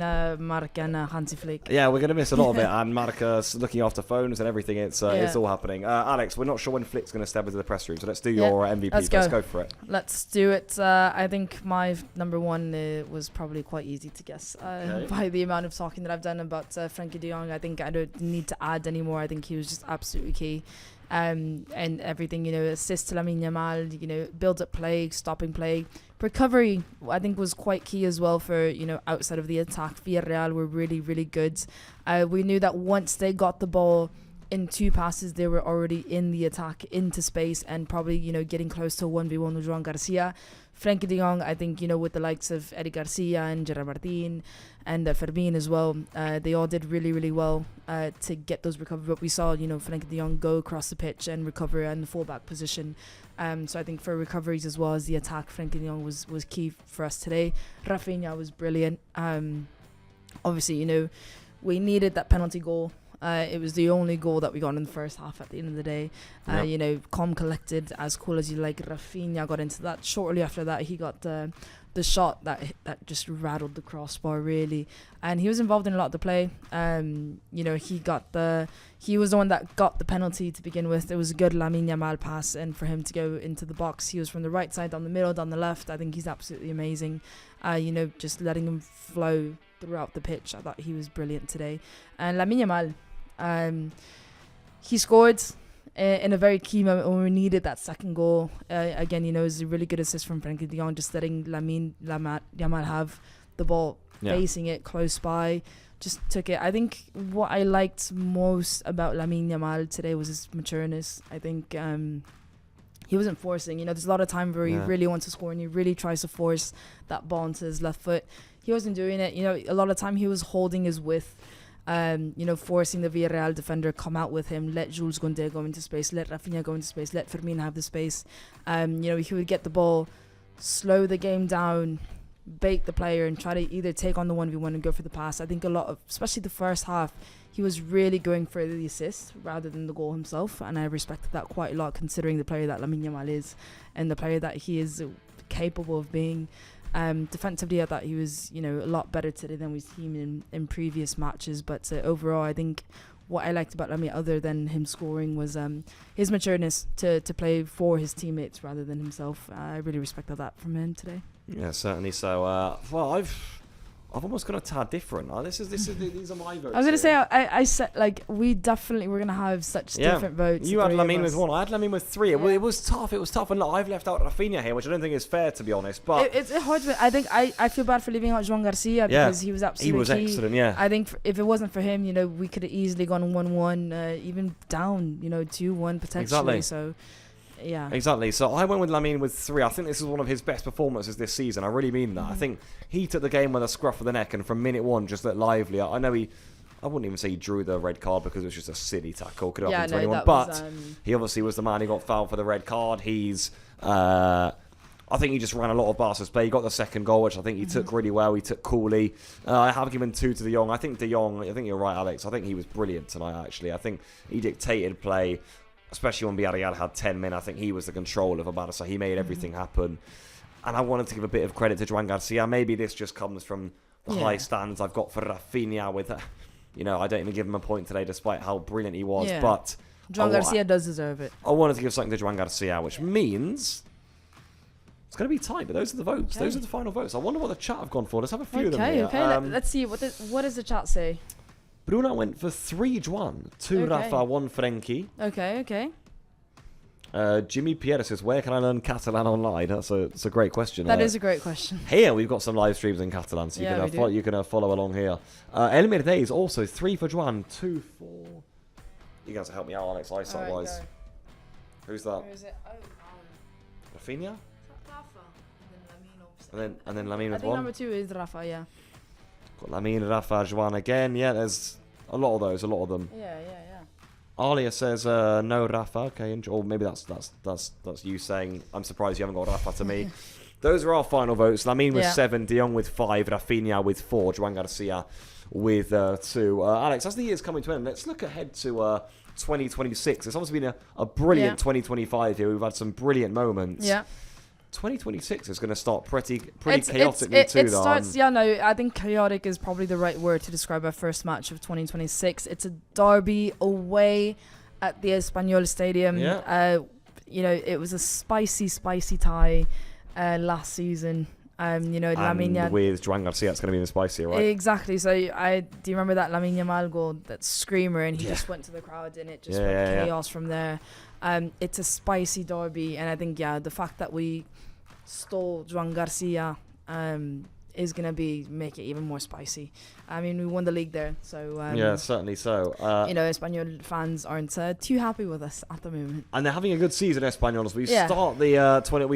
Mark and Hansi Flick.
Yeah, we're going to miss a lot of it. And Mark looking after phones and everything. It's all happening. Alex, we're not sure when Flick's going to step into the press room, so let's do your MVP. Let's go for it.
Let's do it. I think my number one was probably quite easy to guess by the amount of talking that I've done about Frenkie de Jong. I think I don't need to add anymore. I think he was just absolutely key. And everything, assist to Lamine Yamal, build up play, stopping play. Recovery, I think, was quite key as well for, outside of the attack. Villarreal were really, really good. We knew that once they got the ball in 2 passes, they were already in the attack, into space, and probably, getting close to 1v1 with Joan Garcia. Frenkie de Jong, I think, with the likes of Eddie Garcia and Gerard Martin and Fermin as well, they all did really, really well to get those recoveries. But we saw, Frenkie de Jong go across the pitch and recover in the fullback position. So I think for recoveries as well as the attack, Frenkie de Jong was key for us today. Rafinha was brilliant. Obviously, we needed that penalty goal. It was the only goal that we got in the first half at the end of the day. Calm, collected, as cool as you like. Rafinha got into that. Shortly after that, he got the shot that just rattled the crossbar, really. And he was involved in a lot of the play. He was the one that got the penalty to begin with. It was a good Lamine Yamal pass, and for him to go into the box, he was from the right side, down the middle, down the left. I think he's absolutely amazing. Just letting him flow throughout the pitch. I thought he was brilliant today. And Lamine Yamal, he scored in a very key moment when we needed that second goal. Again, it was a really good assist from Frenkie de Jong, just letting Lamine Yamal have the ball, facing it close by. Just took it. I think what I liked most about Lamine Yamal today was his matureness. I think he wasn't forcing. There's a lot of time where he really wants to score and he really tries to force that ball into his left foot. He wasn't doing it. A lot of time he was holding his width. Forcing the Villarreal defender come out with him, let Jules Koundé go into space, let Rafinha go into space, let Firmino have the space. He would get the ball, slow the game down, bait the player, and try to either take on the 1v1 and go for the pass. I think a lot of, especially the first half, he was really going for the assist rather than the goal himself, and I respected that quite a lot considering the player that Lamine Yamal is and the player that he is capable of being. Defensively, I thought he was, a lot better today than we've seen in previous matches. But overall, I think what I liked about Lamine, other than him scoring, was his matureness to play for his teammates rather than himself. I really respected that from him today.
Yeah, certainly. So, I've almost gone a tad different. These are my votes.
I was gonna say I said we definitely were gonna have such different votes.
You had Lamine with 1. I had Lamine with 3.
Yeah.
It was tough. And look, I've left out Rafinha here, which I don't think is fair, to be honest. But
it's hard. I think I feel bad for leaving out Joan Garcia because he was absolutely key.
Excellent. Yeah.
I think if it wasn't for him, we could have easily gone 1-1, even down, 2-1 potentially.
Exactly.
So. Yeah.
Exactly. So I went with Lamine with 3. I think this is one of his best performances this season. I really mean that. I think he took the game with a scruff of the neck, and from minute 1 just looked lively. I know I wouldn't even say he drew the red card because it was just a silly tackle. Could have happened to anyone. But he obviously was the man who got fouled for the red card. I think he just ran a lot of Barca's play. He got the second goal, which I think he took really well. He took coolly. I have given 2 to De Jong. I think you're right, Alex. I think he was brilliant tonight, actually. I think he dictated play, especially when Villarreal had 10 men. I think he was the controller for Barça. He made everything happen. And I wanted to give a bit of credit to Joan Garcia. Maybe this just comes from the high stands I've got for Rafinha with, I don't even give him a point today despite how brilliant he was.
Yeah.
But
Joan Garcia does deserve it.
I wanted to give something to Joan Garcia, which means it's going to be tight, but those are the votes. Okay. Those are the final votes. I wonder what the chat have gone for. Let's have a few of them here.
Okay, let's see. What does the chat say?
Bruno went for 3 Joan, 2 Rafa, 1 Frenkie.
Okay.
Jimmy Pierre says, where can I learn Catalan online? That's a great question.
That is a great question.
Here, we've got some live streams in Catalan, so you can follow along here. El Mirdays also 3 for Joan, 2 for... You guys help me out, Alex, eyesight-wise. Who's that?
Where is it?
Rafinha?
Rafa.
And then Lamine with 1.
I think number 2 is Rafa, yeah.
Got Lamine, Rafa, Joan again. Yeah, there's a lot of those, a lot of them.
Yeah.
Alia says no Rafa. Okay, or maybe that's you saying I'm surprised you haven't got Rafa to me. Those are our final votes. Lamine with 7, De Jong with 5, Rafinha with 4, Joan Garcia with 2. Alex, as the year's coming to an end, let's look ahead to 2026. It's obviously been a brilliant 2025 here. We've had some brilliant moments.
Yeah.
2026 is going to start pretty chaotically too.
It starts, I think chaotic is probably the right word to describe our first match of 2026. It's a derby away at the Espanyol Stadium.
Yeah.
It was a spicy tie last season. Lamine
with Joan Garcia, it's going to be even spicier, right?
Exactly. So do you remember that Lamine Yamal goal, that screamer, and he just went to the crowd and it just went chaos from there. It's a spicy derby, and I think the fact that we stole Joan Garcia is going to make it even more spicy. I mean, we won the league there, so
certainly so.
Espanyol fans aren't too happy with us at the moment,
and they're having a good season. Espanyol. We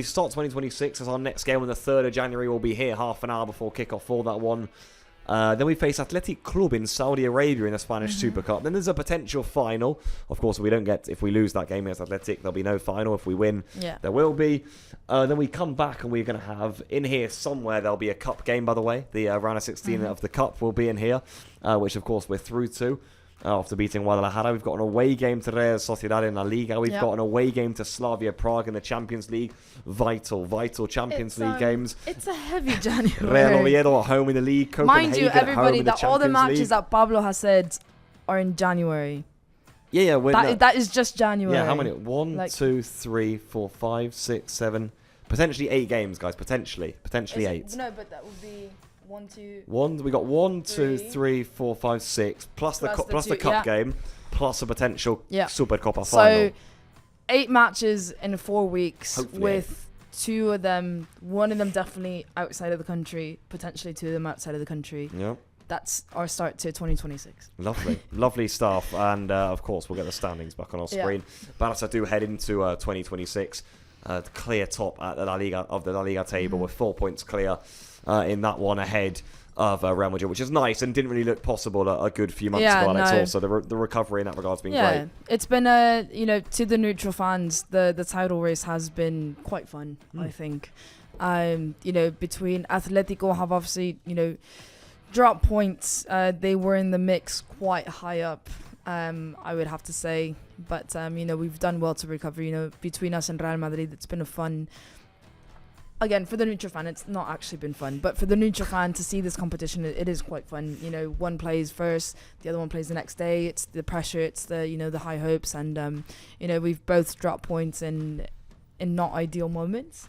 start 2026 as our next game on the 3rd of January. We'll be here half an hour before kickoff for that one. Then we face Athletic Club in Saudi Arabia in the Spanish Super Cup. Then there's a potential final. Of course, if we lose that game against Athletic, there'll be no final. If we win, there will be. Then we come back and we're going to have, in here somewhere, there'll be a cup game, by the way. The round of 16 of the cup will be in here, which, of course, we're through to. After beating Guadalajara, we've got an away game to Real Sociedad in LaLiga. We've got an away game to Slavia Prague in the Champions League. Vital Champions League games.
It's a heavy January.
Real Oviedo at home in the league. Copenhagen
Mind you, everybody, that all the matches
League.
That Pablo has said are in January.
Yeah.
That is just January.
Yeah, how many? 1, 2, 3, 4, 5, 6, 7. Potentially 8 games, guys. Potentially 8.
No, but that would be... 1, 2.
We got 1, 2, 3, 4, 5, 6 plus the cup game, plus a potential Super Copa final.
So 8 matches in 4 weeks,
hopefully
with 2 of them, 1 of them definitely outside of the country, potentially 2 of them outside of the country.
Yeah.
That's our start to 2026.
Lovely stuff, and of course we'll get the standings back on our screen. Barça do head into 2026, clear top at the La Liga table with 4 points clear. In that one ahead of Real Madrid, which is nice and didn't really look possible a good few months ago, Alex.
No.
Also, the recovery in that regard has been great.
It's been, to the neutral fans, the title race has been quite fun, I think. Between Atletico have obviously, dropped points. They were in the mix quite high up, I would have to say. But, we've done well to recover. Between us and Real Madrid, it's been a fun... Again, for the neutral fan, it's not actually been fun. But for the neutral fan to see this competition, it is quite fun. One plays first, the other one plays the next day. It's the pressure, it's the the high hopes, and we've both dropped points in not ideal moments.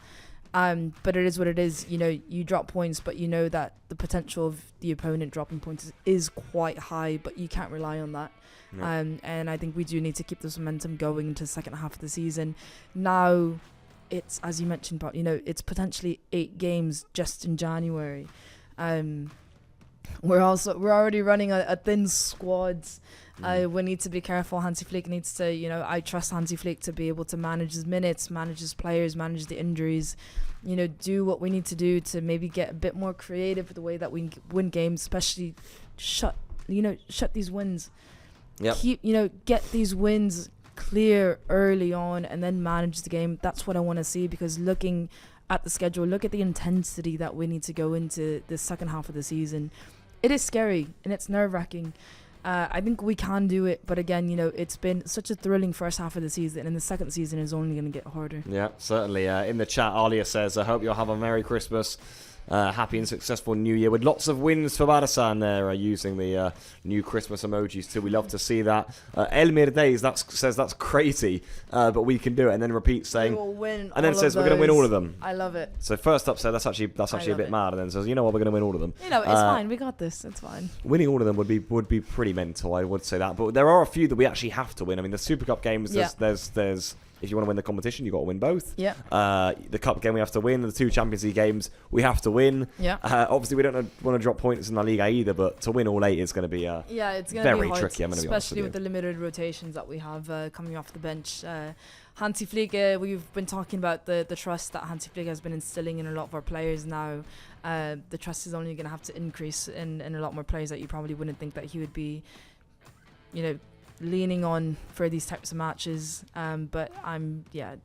But it is what it is. You drop points, but you know that the potential of the opponent dropping points is quite high, but you can't rely on that.
Yeah.
And I think we do need to keep this momentum going into the second half of the season. Now, it's, as you mentioned, but it's potentially 8 games just in January. We're already running a thin squad. We need to be careful. Hansi Flick needs to, I trust Hansi Flick to be able to manage his minutes, manage his players, manage the injuries, do what we need to do to maybe get a bit more creative with the way that we win games, especially shut these wins.
Yep.
Get these wins clear early on and then manage the game. That's what I want to see, because looking at the schedule, look at the intensity that we need to go into the second half of the season. It is scary and it's nerve-wracking. I think we can do it, but again, it's been such a thrilling first half of the season, and the second season is only going to get harder.
Yeah, certainly. In the chat, Alia says, I hope you'll have a Merry Christmas. Happy and successful New Year with lots of wins for Barça, and they're using the new Christmas emojis too. We love to see that. Elmir Days says that's crazy, but we can do it, and then repeats saying,
We will win
and then
all
says
of
we're going to win
those.
all of them.
I love it.
So first up said that's actually a bit mad, and then says, you know what, we're going to win all of them.
It's fine. We got this. It's fine.
Winning all of them would be pretty mental. I would say that, but there are a few that we actually have to win. I mean, the Super Cup games. There's if you want to win the competition, you've got to win both.
Yeah.
The Cup game we have to win. The 2 Champions League games we have to win.
Yeah.
Obviously, we don't want to drop points in La Liga either, but to win all 8 is going to be
it's going to
very
be hard,
tricky. I'm going to be honest
especially with
you.
the limited rotations that we have coming off the bench. Hansi Flick, we've been talking about the trust that Hansi Flick has been instilling in a lot of our players now. The trust is only going to have to increase in a lot more players that you probably wouldn't think that he would be, leaning on for these types of matches. But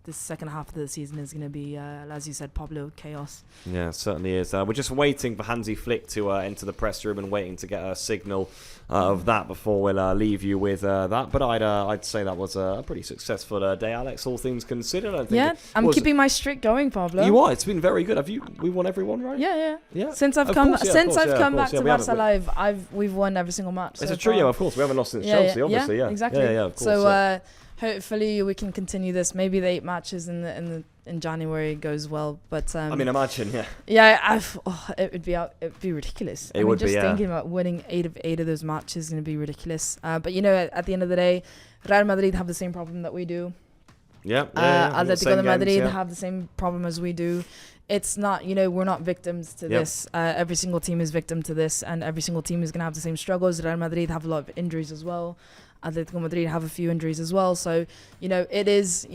this second half of the season is going to be, as you said, Pablo, chaos.
Yeah, it certainly is. We're just waiting for Hansi Flick to enter the press room and waiting to get a signal of that before we'll leave you with that. But I'd say that was a pretty successful day, Alex, all things considered. I think
I'm keeping my streak going, Pablo.
You are. It's been very good. We won every one, right?
Yeah. Since I've come back to Barça Live, we've won every single match.
It's a trio, of course. We haven't lost since Chelsea, obviously. Yeah,
exactly.
Yeah, of course.
So hopefully we can continue this. Maybe the 8 matches in January goes well, but
I mean, imagine,
it would be ridiculous. Thinking about winning 8 of those matches is going to be ridiculous. But at the end of the day, Real Madrid have the same problem that we do. Atletico de Madrid have the same problem as we do. It's not, we're not victims to this. Every single team is victim to this, and every single team is going to have the same struggles. Real Madrid have a lot of injuries as well. Atletico Madrid have a few injuries as well. So, it is,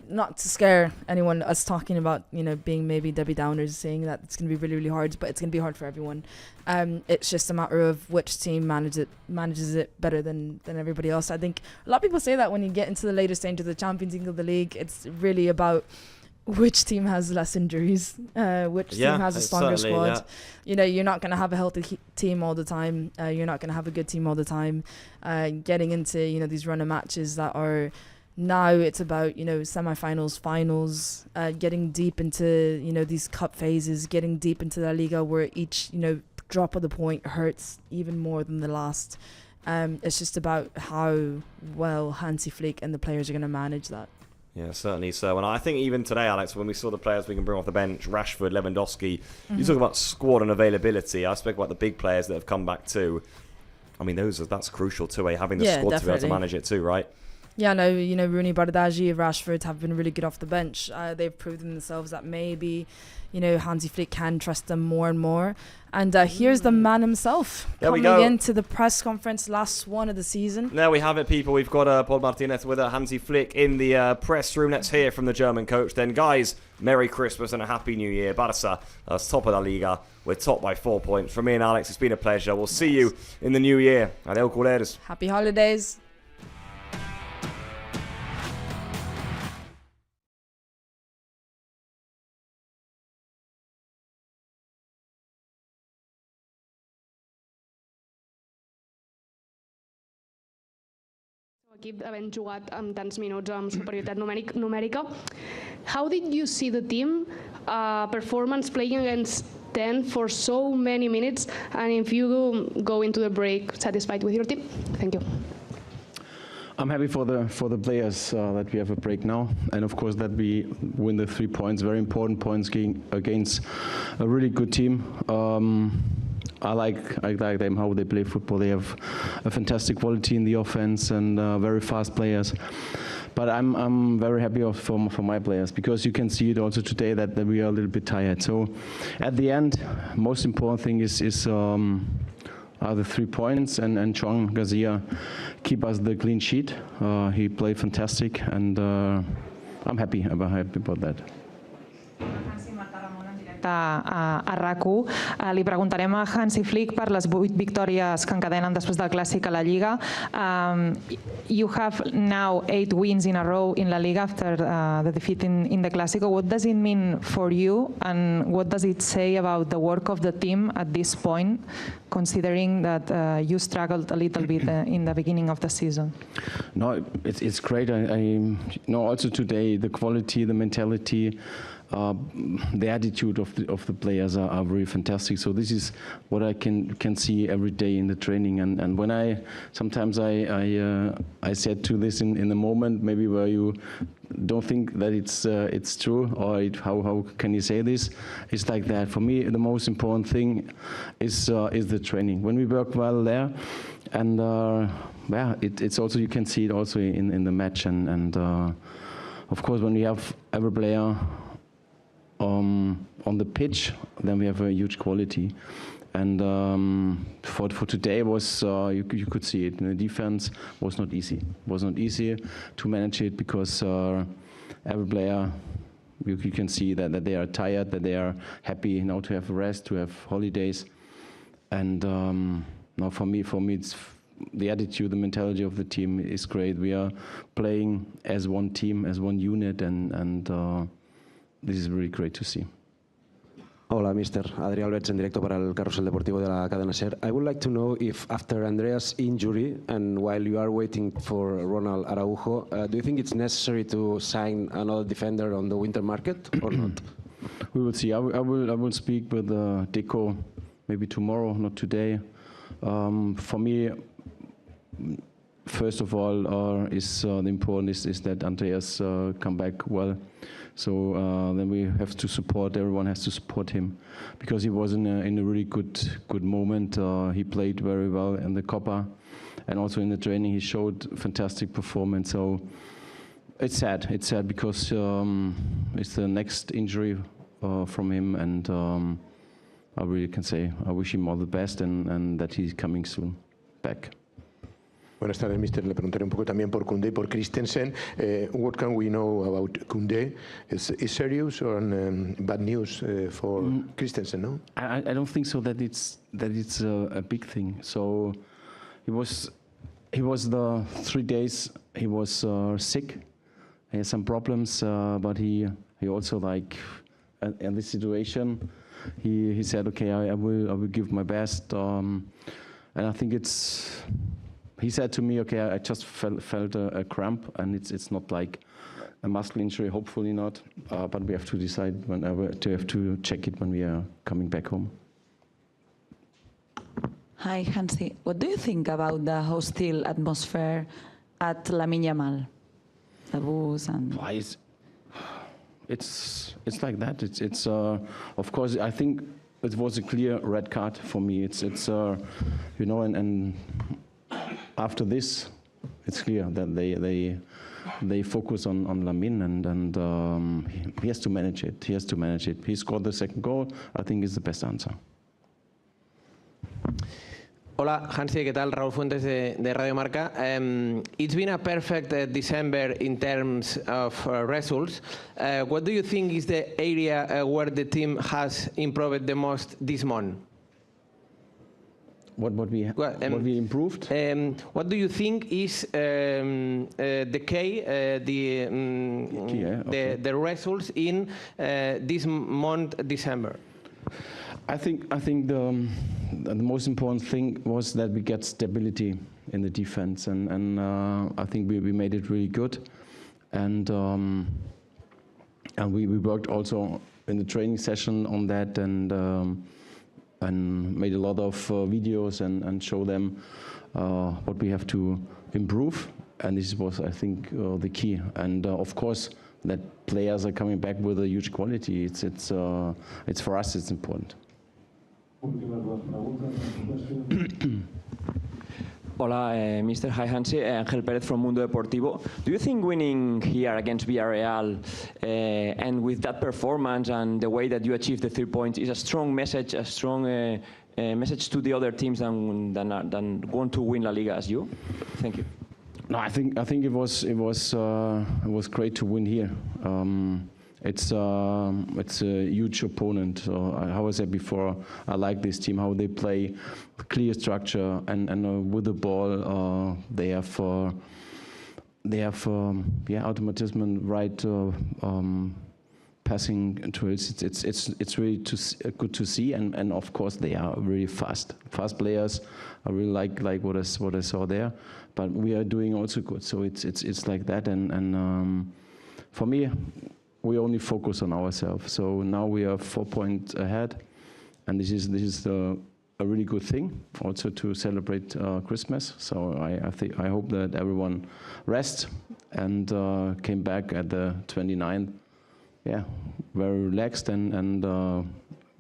not to scare anyone, us talking about, being maybe Debbie Downers, saying that it's going to be really, really hard, but it's going to be hard for everyone. It's just a matter of which team manages it better than everybody else. I think a lot of people say that when you get into the later stage of the Champions League of the league, it's really about which team has less injuries, which team has a stronger squad. You're not going to have a healthy team all the time. You're not going to have a good team all the time. Getting into, these run of matches that are now, it's about, semi-finals, finals, getting deep into, these cup phases, getting deep into La Liga where each, drop of the point hurts even more than the last. It's just about how well Hansi Flick and the players are going to manage that.
Yeah, certainly so. And I think even today, Alex, when we saw the players we can bring off the bench, Rashford, Lewandowski, you talk about squad and availability. I spoke about the big players that have come back too. I mean, that's crucial too, having the squad to be able to manage it too, right?
Yeah, no, you know, Rooney, Bardghji, Rashford have been really good off the bench. They've proved themselves that maybe, you know, Hansi Flick can trust them more and more. And here's the man himself coming into the press conference, last one of the season.
There we have it, people. We've got Paul Martinez with Hansi Flick in the press room. Let's hear from the German coach then. Guys, Merry Christmas and a Happy New Year. Barça, top of LaLiga. We're top by 4 points. From me and Alex, it's been a pleasure. We'll see you in the new year. Adeu, culers.
Happy holidays.
Equip havent jugat amb tants minuts amb superioritat numèrica. How did you see the team performance playing against 10 for so many minutes, and if you go into the break satisfied with your team? Thank you.
I'm happy for the players that we have a break now, and of course that we win the 3 points, very important points against a really good team. I like them, how they play football. They have a fantastic quality in the offense and very fast players. But I'm very happy for my players, because you can see it also today that we are a little bit tired. So at the end, most important thing are the 3 points, and Chuang Garcia keep us the clean sheet. He played fantastic, and I'm happy about that.
A RAC1. Li preguntarem a Hansi Flick per les 8 victòries que encadenen després del Clàssic a la Lliga. You have now 8 wins in a row in La Liga after the defeat in the Clásico. What does it mean for you, and what does it say about the work of the team at this point, considering that you struggled a little bit in the beginning of the season?
No, it's great. I know also today the quality, the mentality, the attitude of the players are very fantastic. So this is what I can see every day in the training. And when sometimes I said to this in the moment, maybe where you don't think that it's true, or how can you say this? It's like that. For me, the most important thing is the training. When we work well there, and it's also, you can see it also in the match, and of course when we have every player on the pitch, then we have a huge quality. And for today was you could see it. The defense was not easy. It was not easy to manage it, because every player, you can see that they are tired, that they are happy now to have rest, to have holidays. And now for me, it's the attitude, the mentality of the team is great. We are playing as one team, as one unit, and this is really great to see.
Hola, Mr. Adrià Alberts, en directo para el Carrusel Deportivo de la cadena SER. I would like to know if after Andreas' injury and while you are waiting for Ronald Araujo, do you think it's necessary to sign another defender on the winter market or not?
We will see. I will speak with Deco maybe tomorrow, not today. For me, first of all, the important is that Andreas come back well. So then we have to support. Everyone has to support him, because he was in a really good moment. He played very well in the Copa, and also in the training he showed fantastic performance. So it's sad. It's sad because it's the next injury from him, and I really can say I wish him all the best, and that he's coming soon back.
Buenas tardes, mister. Le preguntaré un poco también por Koundé, por Christensen. What can we know about Koundé? Is serious or bad news for Christensen? No,
I don't think so. That it's a big thing. So he was the 3 days he was sick. He had some problems, but he also, like in this situation, he said, okay, I will give my best, and I think it's. He said to me, okay, I just felt a cramp, and it's not like a muscle injury, hopefully not, but we have to decide whenever to check it when we are coming back home.
Hi, Hansi. What do you think about the hostile atmosphere at Lamine Yamal? The boos and...
It's like that. It's of course, I think it was a clear red card for me. It's you know, and after this, it's clear that they focus on Lamine, and he has to manage it. He has to manage it. He scored the second goal. I think is the best answer.
Hola, Hansi, ¿qué tal? Raúl Fuentes de Radio Marca. It's been a perfect December in terms of results. What do you think is the area where the team has improved the most this month?
What we improved?
What do you think is the key, the results in this month, December?
I think the most important thing was that we get stability in the defense, and I think we made it really good, and we worked also in the training session on that, and made a lot of videos and show them what we have to improve, and this was, I think, the key. And of course, that players are coming back with a huge quality. It's for us, it's important.
Hola, Mr. Hi Hansi, Ángel Pérez from Mundo Deportivo. Do you think winning here against Villarreal and with that performance and the way that you achieved the 3 points is a strong message, message to the other teams than want to win LaLiga as you? Thank you.
No, I think it was great to win here. It's a huge opponent. How I said before, I like this team, how they play, clear structure, and with the ball, they have automatism and right passing drills. It's really good to see, and of course they are really fast players. I really like what I saw there, but we are doing also good. So it's like that, and for me, we only focus on ourselves. So now we are 4 points ahead, and this is a really good thing also to celebrate Christmas. So I hope that everyone rests and came back at the 29th, very relaxed and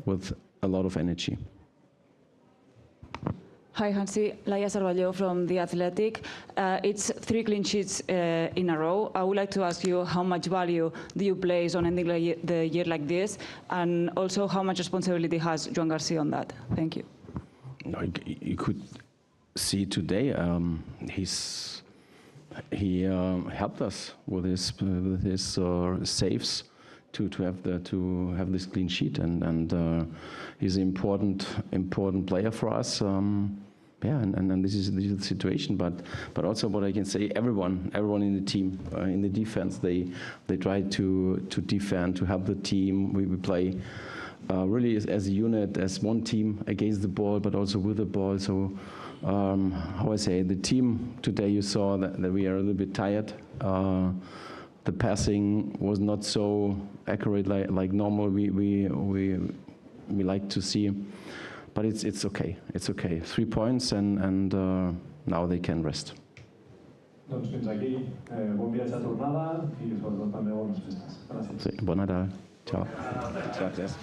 with a lot of energy.
Hi, Hansi. Laia Cervelló from The Athletic. It's 3 clean sheets in a row. I would like to ask you how much value do you place on ending the year like this, and also how much responsibility has Joan Garcia on that? Thank you.
No, you could see today he helped us with his saves to have this clean sheet, and he's an important player for us. And this is the situation, but also what I can say, everyone in the team, in the defense, they try to defend, to help the team. We play really as a unit, as one team against the ball, but also with the ball. So how I say, the team today, you saw that we are a little bit tired. The passing was not so accurate like normal. We like to see. But it's okay. It's okay. 3 points, and now they can rest.
Doncs fins aquí. Bon viatge de tornada i sobretot també bones festes. Gràcies.
Sí, bon Nadal. Ciao. Gràcies.